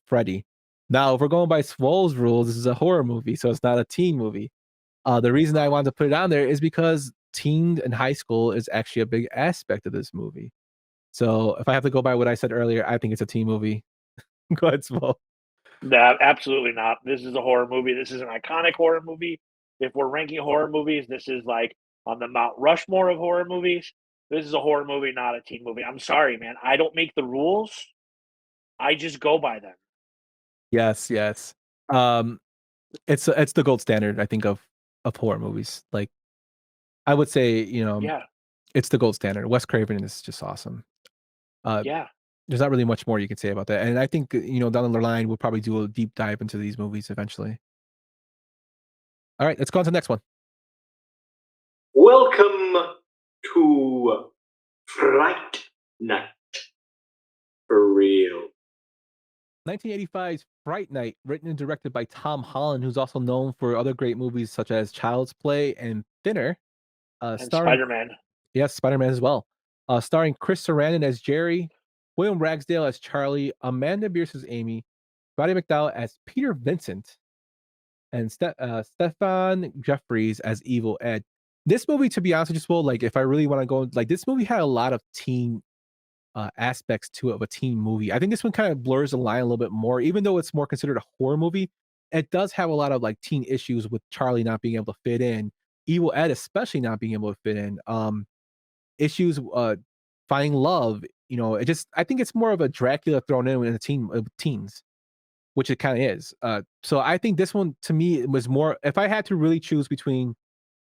Freddy. Now, if we're going by Swole's rules, this is a horror movie, so it's not a teen movie. The reason I wanted to put it on there is because teen and high school is actually a big aspect of this movie. So if I have to go by what I said earlier, I think it's a teen movie. Go ahead, Swole. No, absolutely not. This is a horror movie. This is an iconic horror movie. If we're ranking horror movies, this is like on the Mount Rushmore of horror movies. This is a horror movie, not a teen movie. I'm sorry, man. I don't make the rules. I just go by them. Yes. It's the gold standard, I think, of horror movies. Like, I would say, Yeah. it's the gold standard. Wes Craven is just awesome. Yeah. There's not really much more you can say about that. And I think, down the line, we'll probably do a deep dive into these movies eventually. All right, let's go on to the next one. Welcome to Fright Night. For real. 1985's Fright Night, written and directed by Tom Holland, who's also known for other great movies such as Child's Play and Thinner. And Spider-Man. Yes, Spider-Man as well. Starring Chris Sarandon as Jerry, William Ragsdale as Charlie, Amanda Bierce as Amy, Roddy McDowell as Peter Vincent, and Stefan Jeffries as Evil Ed. This movie, to be honest with you, like, if I really want to go, like, this movie had a lot of teen aspects to it of a teen movie. I think this one kind of blurs the line a little bit more, even though it's more considered a horror movie. It does have a lot of like teen issues with Charlie not being able to fit in, Evil Ed especially not being able to fit in, issues finding love. I think it's more of a Dracula thrown in a teens, which it kind of is. So I think this one, to me, it was more, if I had to really choose between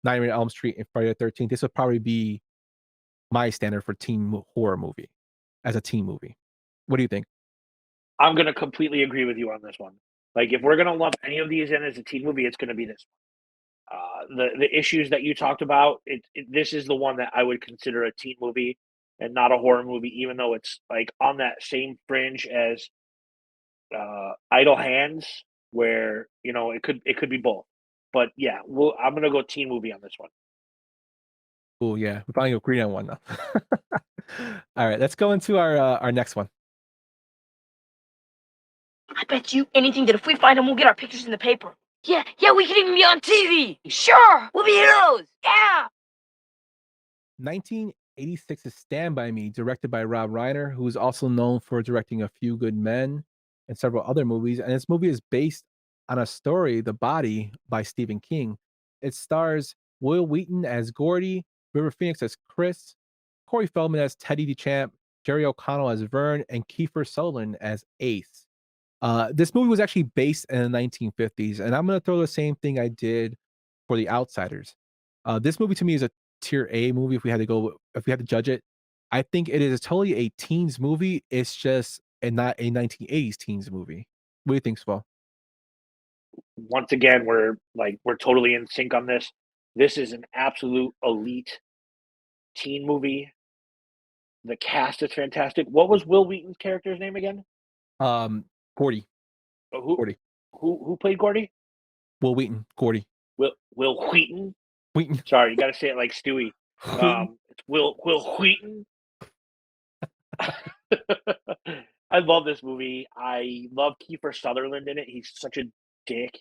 Nightmare on Elm Street and Friday the 13th, this would probably be my standard for teen horror movie as a teen movie. What do you think? I'm going to completely agree with you on this one. Like, if we're going to lump any of these in as a teen movie, it's going to be this one. The issues that you talked about, this is the one that I would consider a teen movie and not a horror movie, even though it's like on that same fringe as Idle Hands, where it could be both. But yeah, I'm gonna go teen movie on this one. Oh yeah, we finally agreed on one now. All right, let's go into our next one. I bet you anything that if we find him, we'll get our pictures in the paper. Yeah, we can even be on TV. Sure, we'll be heroes. Yeah. 1986's Stand By Me, directed by Rob Reiner, who is also known for directing A Few Good Men and several other movies. And this movie is based on a story, The Body, by Stephen King. It stars Will Wheaton as Gordy, River Phoenix as Chris, Corey Feldman as Teddy DeChamp, Jerry O'Connell as Vern, and Kiefer Sutherland as Ace. This movie was actually based in the 1950s, and I'm going to throw the same thing I did for The Outsiders. This movie to me is a tier A movie if we had to judge it. I think it is totally a teens movie. It's just not a 1980s teens movie. What do you think, Spo? Once again, we're totally in sync on this. This is an absolute elite teen movie. The cast is fantastic. What was Will Wheaton's character's name again? Gordy. Gordy. Who played Gordy? Will Wheaton. Gordy. Will Wheaton. Wheaton. Sorry, you got to say it like Stewie. It's Will Wheaton. I love this movie. I love Kiefer Sutherland in it. He's such a dick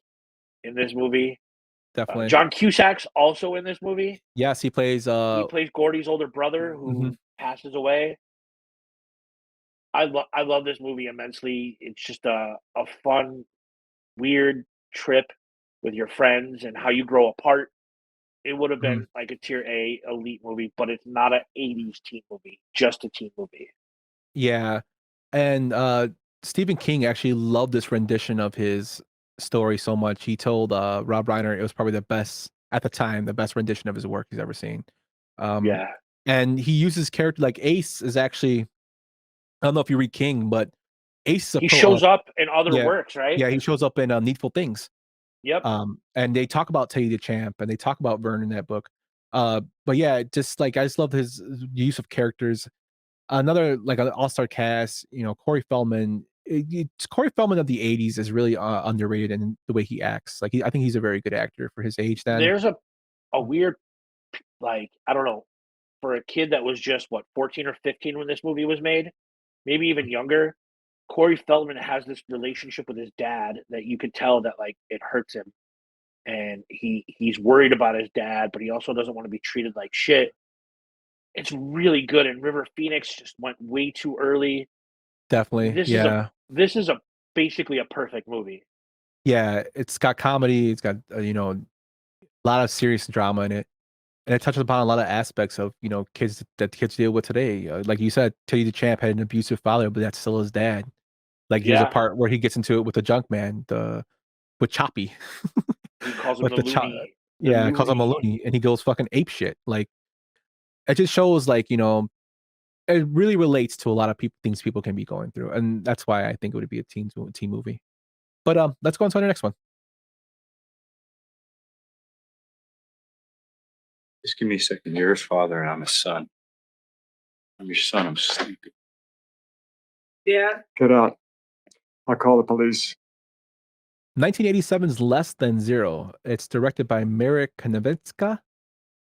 in this movie. Definitely. John Cusack's also in this movie. Yes, he plays Gordy's older brother who passes away. I love this movie immensely. It's just a fun, weird trip with your friends and how you grow apart. It would have been like a tier A elite movie, but it's not an 80s teen movie, just a teen movie. Yeah. And Stephen King actually loved this rendition of his story so much. He told Rob Reiner it was probably the best, at the time, the best rendition of his work he's ever seen. Yeah. And he uses character like Ace is actually, I don't know if you read King, but Ace is he shows up in other works, right? Yeah, he shows up in Needful Things. Yep. And they talk about Teddy the Champ and they talk about Vern in that book. But yeah, just like I just love his use of characters. Another like an all-star cast, Corey Feldman. Corey Feldman of the 80s is really underrated in the way he acts. Like I think he's a very good actor for his age then. There's a weird, like, I don't know, for a kid that was just 14 or 15 when this movie was made, maybe even younger. Corey Feldman has this relationship with his dad that you could tell that like it hurts him, and he's worried about his dad, but he also doesn't want to be treated like shit. It's really good, and River Phoenix just went way too early. Definitely. Yeah. This is basically a perfect movie. Yeah, it's got comedy, it's got a lot of serious drama in it. And it touches upon a lot of aspects of, kids that kids deal with today. Like you said, Teddy the Champ had an abusive father, but that's still his dad. Like there's a part where he gets into it with the junk man, with Choppy. He calls him With the the loony. Yeah, calls him a loony, and he goes fucking ape shit. Like it just shows like, it really relates to a lot of things people can be going through. And that's why I think it would be a teen movie. But let's go on to our next one. Just give me a second. You're his father, and I'm his son. I'm your son. I'm sleepy. Yeah. Get out. I'll call the police. 1987's Less Than Zero. It's directed by Marek Konevitska,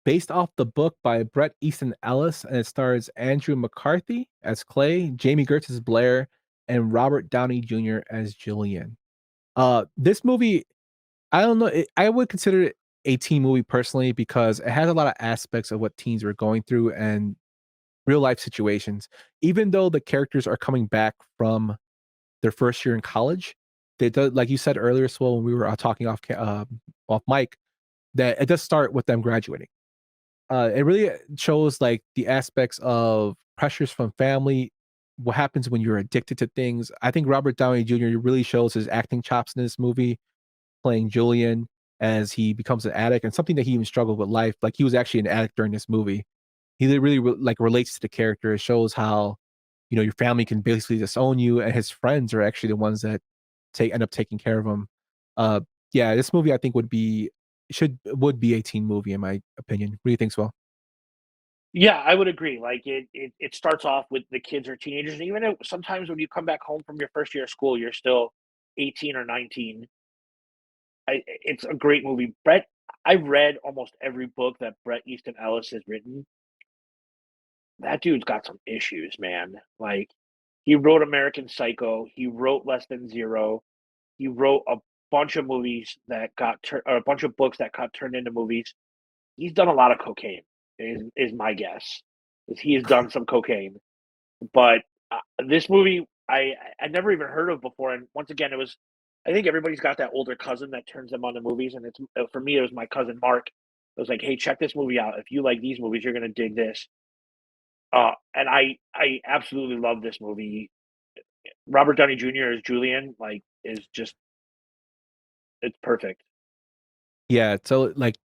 based off the book by Bret Easton Ellis, and it stars Andrew McCarthy as Clay, Jamie Gertz as Blair, and Robert Downey Jr. as Julian. This movie, I don't know, I would consider it a teen movie personally because it has a lot of aspects of what teens were going through and real life situations. Even though the characters are coming back from their first year in college, they do, like you said earlier, Swell, when we were talking off mic, that it does start with them graduating. It really shows like the aspects of pressures from family, what happens when you're addicted to things. I think Robert Downey Jr. really shows his acting chops in this movie, playing Julian as he becomes an addict and something that he even struggled with life. Like he was actually an addict during this movie. He really like relates to the character. It shows how, your family can basically disown you, and his friends are actually the ones that end up taking care of him. Yeah, this movie I think would be a teen movie in my opinion. What do you think, Swell? Yeah, I would agree. Like it starts off with the kids are teenagers, and even sometimes when you come back home from your first year of school, you're still 18 or 19. It's a great movie. I've read almost every book that Bret Easton Ellis has written. That dude's got some issues, man. Like he wrote American Psycho, he wrote Less Than Zero, he wrote a bunch of movies that or a bunch of books that got turned into movies. He's done a lot of cocaine. Is my guess. He has done some cocaine, but this movie I never even heard of before. And once again, it was. I think everybody's got that older cousin that turns them on to movies, and it's for me. It was my cousin Mark. It was like, hey, check this movie out. If you like these movies, you're gonna dig this. And I absolutely love this movie. Robert Downey Jr. as Julian, like, is just it's perfect. Yeah, so like,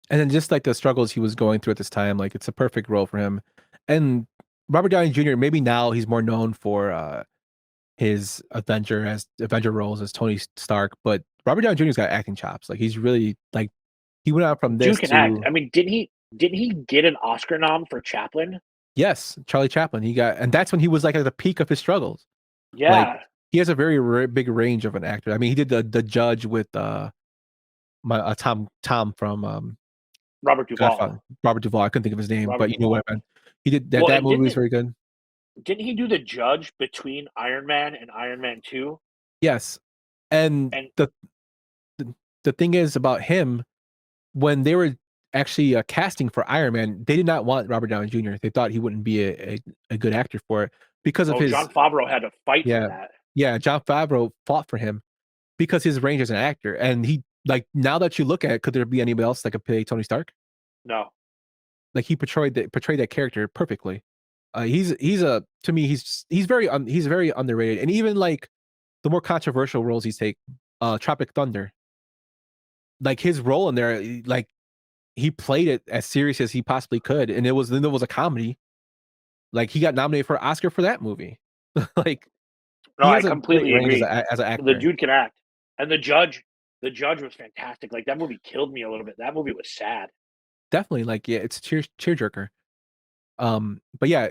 and then just like the struggles he was going through at this time, like it's a perfect role for him. And Robert Downey Jr. maybe now he's more known for his Avenger roles as Tony Stark, but Robert Downey Jr.'s got acting chops. Like he's really like he went out from this Dude can to act. I mean, didn't he get an Oscar nom for Chaplin? Yes, Charlie Chaplin. And that's when he was like at the peak of his struggles. Yeah, like, he has a very big range of an actor. I mean, he did the judge with Tom from Robert Duvall. Robert Duvall. I couldn't think of his name, Robert but you know Duvall. what I meant. He did that. That movie was very good. Didn't he do the judge between Iron Man and Iron Man 2? Yes, and the thing is about him, when they were actually casting for Iron Man, they did not want Robert Downey Jr. They thought he wouldn't be a good actor for it because of his. John Favreau had to fight for that. Yeah, John Favreau fought for him because his range as an actor, and he like now that you look at it, could there be anybody else that could play Tony Stark? No. Like he portrayed that character perfectly. He's very underrated, and even like the more controversial roles he's taken, Tropic Thunder. Like his role in there, like he played it as serious as he possibly could, and it was a comedy. Like he got nominated for an Oscar for that movie. Like no, I completely agree. As an actor. The dude can act, and the judge The Judge was fantastic. Like that movie killed me a little bit. That movie was sad. Definitely, like, yeah, it's a tearjerker. But yeah,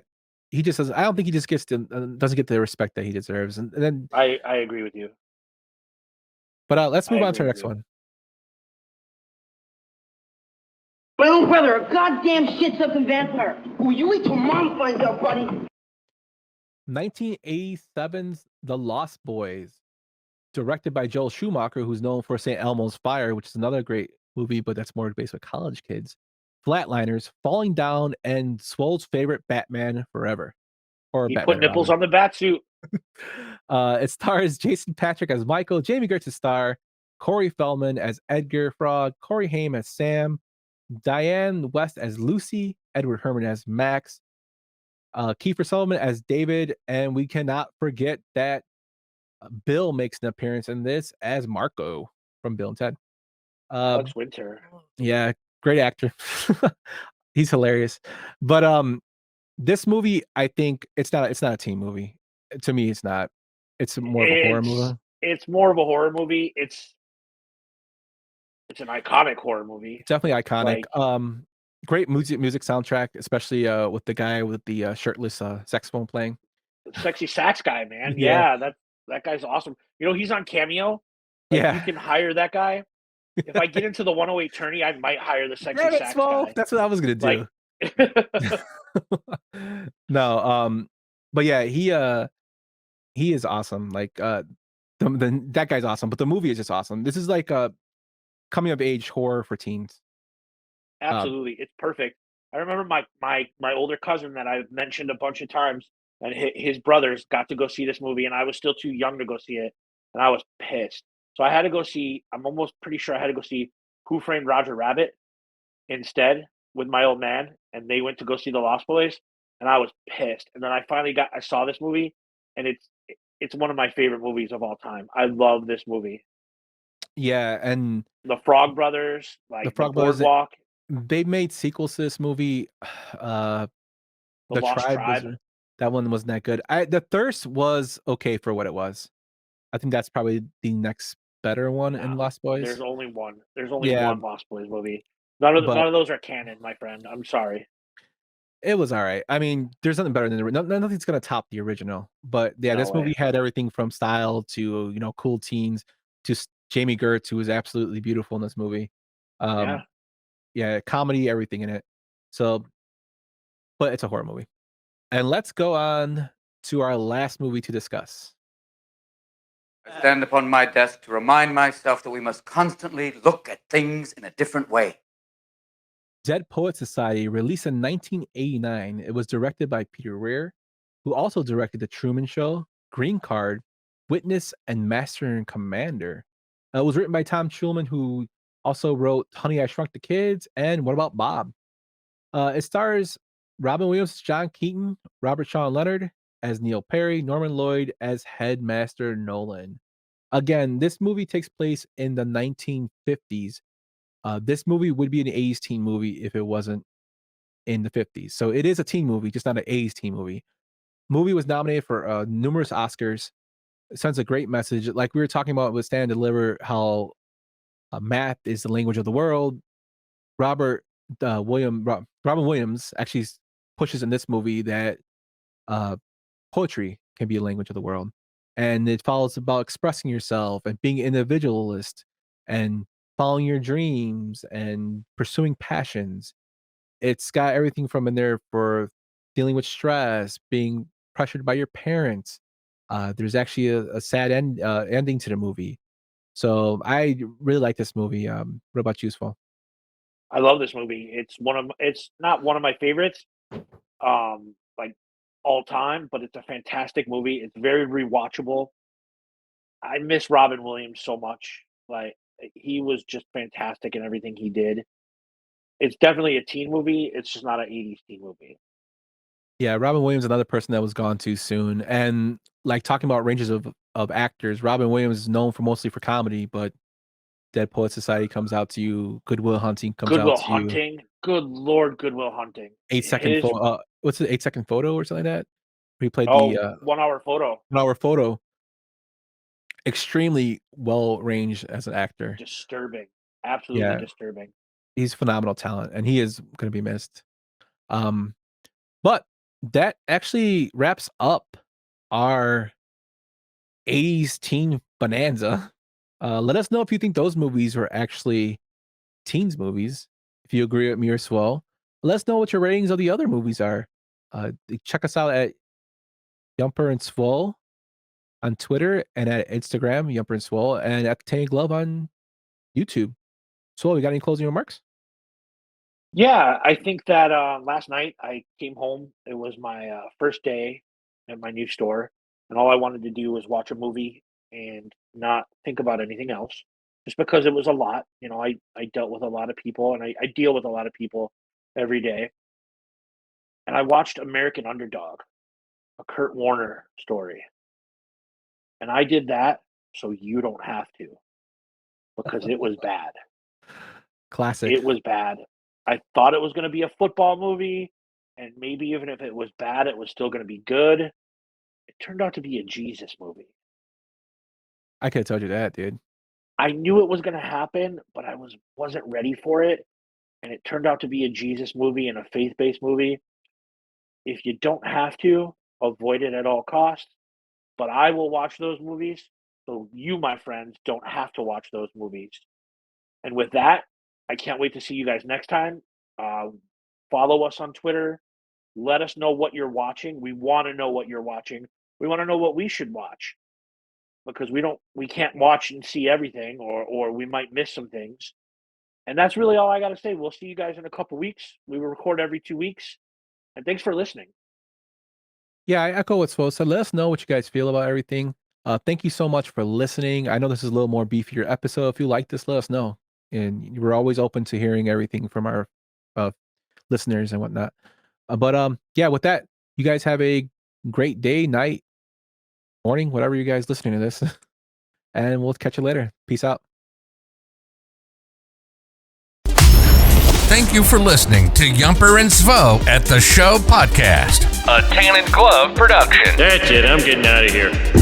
he just doesn't. I don't think he just doesn't get the respect that he deserves. And then, I agree with you. but let's move I on to agree our with next you. one. My own brother, a goddamn shit-sucking vampire. Will you wait till mom finds out, buddy? 1987's The Lost Boys, directed by Joel Schumacher, who's known for St. Elmo's Fire, which is another great movie, but that's more based with college kids. Flatliners, Falling Down, and Swole's favorite Batman Forever. Or He Batman put nipples Robin. on the bat suit. It stars Jason Patrick as Michael, Jamie Gertz as Star, Corey Feldman as Edgar Frog, Corey Haim as Sam, Diane West as Lucy, Edward Herman as Max, Kiefer Sutherland as David, and we cannot forget that Bill makes an appearance in this as Marco from Bill and Ted. Alex Winter. Yeah, great actor. He's hilarious. But this movie, I think it's not a teen movie. To me, it's not. It's more of a horror movie. It's more of a horror movie. It's an iconic horror movie. Definitely iconic. Like, Great music soundtrack, especially with the guy with the shirtless saxophone playing. Sexy sax guy, man. Yeah. Yeah, that guy's awesome. You know, he's on Cameo. Like, Yeah. you can hire that guy. If I get into the 108 tourney, I might hire the sexy Damn it, sax Smo. guy. That's what I was gonna do. Like, No, but yeah, he is awesome. Like that guy's awesome, but the movie is just awesome. This is like a coming of age horror for teens. absolutely, it's perfect. I remember my older cousin that I've mentioned a bunch of times, and his brothers got to go see this movie, and I was still too young to go see it, and I was pissed. So I had to go see. I'm almost pretty sure I had to go see Who Framed Roger Rabbit instead with my old man, and they went to go see The Lost Boys, and I was pissed. And then I saw this movie, and it's one of my favorite movies of all time. I love this movie. Yeah, and The Frog Brothers, like the Frog the Brothers, Boardwalk, they made sequels to this movie. The Lost Tribe. That one wasn't that good. The Thirst was okay for what it was. I think that's probably the next better one in Lost Boys. There's only one. There's only one Lost Boys movie. None of those are canon, my friend. I'm sorry. It was all right. I mean, there's nothing better than nothing's gonna top the original. But yeah, this movie had everything from style to cool teens to Jamie Gertz, who was absolutely beautiful in this movie. Yeah, comedy, everything in it. So, but it's a horror movie. And let's go on to our last movie to discuss. I stand upon my desk to remind myself that we must constantly look at things in a different way. Dead Poet Society, released in 1989. It was directed by Peter Weir, who also directed The Truman Show, Green Card, Witness, and Master and Commander. It was written by Tom Schulman, who also wrote Honey, I Shrunk the Kids and What About Bob? It stars Robin Williams as John Keaton, Robert Sean Leonard as Neil Perry, Norman Lloyd as Headmaster Nolan. Again, this movie takes place in the 1950s. This movie would be an 80s teen movie if it wasn't in the 50s. So it is a teen movie, just not an 80s teen movie. Movie was nominated for numerous Oscars. It sends a great message. Like we were talking about with Stand and Deliver, how math is the language of the world. Robin Williams actually pushes in this movie that poetry can be a language of the world. And it follows about expressing yourself and being individualist and following your dreams and pursuing passions. It's got everything from in there for dealing with stress, being pressured by your parents. There's actually a sad ending to the movie. So I really like this movie. What about you, Swell? I love this movie. It's not one of my favorites, like all time, but it's a fantastic movie. It's very rewatchable. I miss Robin Williams so much. Like he was just fantastic in everything he did. It's definitely a teen movie. It's just not an 80s teen movie. Yeah, Robin Williams, another person that was gone too soon. And like talking about ranges of actors, Robin Williams is known for mostly for comedy, but Dead Poet Society comes out to you. Good Will Hunting comes Good Will out to Hunting. you. Good Lord, Good Will Hunting. 8-second photo. What's it? 8-second photo or something like that. He played Oh, the 1 hour photo. 1 hour photo. extremely well ranged as an actor. Disturbing. Absolutely Yeah. disturbing. He's phenomenal talent, and he is going to be missed. But that actually wraps up our 80s teen bonanza. Let us know if you think those movies were actually teens movies. If you agree with me or Swell, let us know what your ratings of the other movies are. Check us out at Yumper and Swell on Twitter and at Instagram, Yumper and Swell, and at Tanny Glove on YouTube. Swell, you got any closing remarks? Yeah, I think that last night I came home. It was my first day at my new store, and all I wanted to do was watch a movie and not think about anything else. Just because it was a lot, I dealt with a lot of people, and I deal with a lot of people every day. And I watched American Underdog, a Kurt Warner story, and I did that so you don't have to, because it was bad. Classic. It was bad. I thought it was going to be a football movie, and maybe even if it was bad, it was still going to be good. It turned out to be a Jesus movie. I could have told you that, dude. I knew it was going to happen, but I wasn't ready for it, and it turned out to be a Jesus movie and a faith-based movie. If you don't have to, avoid it at all costs, but I will watch those movies, so you, my friends, don't have to watch those movies. And with that, I can't wait to see you guys next time. Follow us on Twitter. Let us know what you're watching. We want to know what you're watching. We want to know what we should watch, because we can't watch and see everything, or we might miss some things. And that's really all I got to say. We'll see you guys in a couple weeks. We will record every 2 weeks. And thanks for listening. Yeah, I echo what's supposed to. Let us know what you guys feel about everything. Thank you so much for listening. I know this is a little more beefier episode. If you like this, let us know. And we're always open to hearing everything from our listeners and whatnot. But yeah, with that, you guys have a great day, night, morning, whatever you guys listening to this. And we'll catch you later. Peace out. Thank you for listening to Yumper and Svo at the Show podcast, a Tan and Glove production. That's it. I'm getting out of here.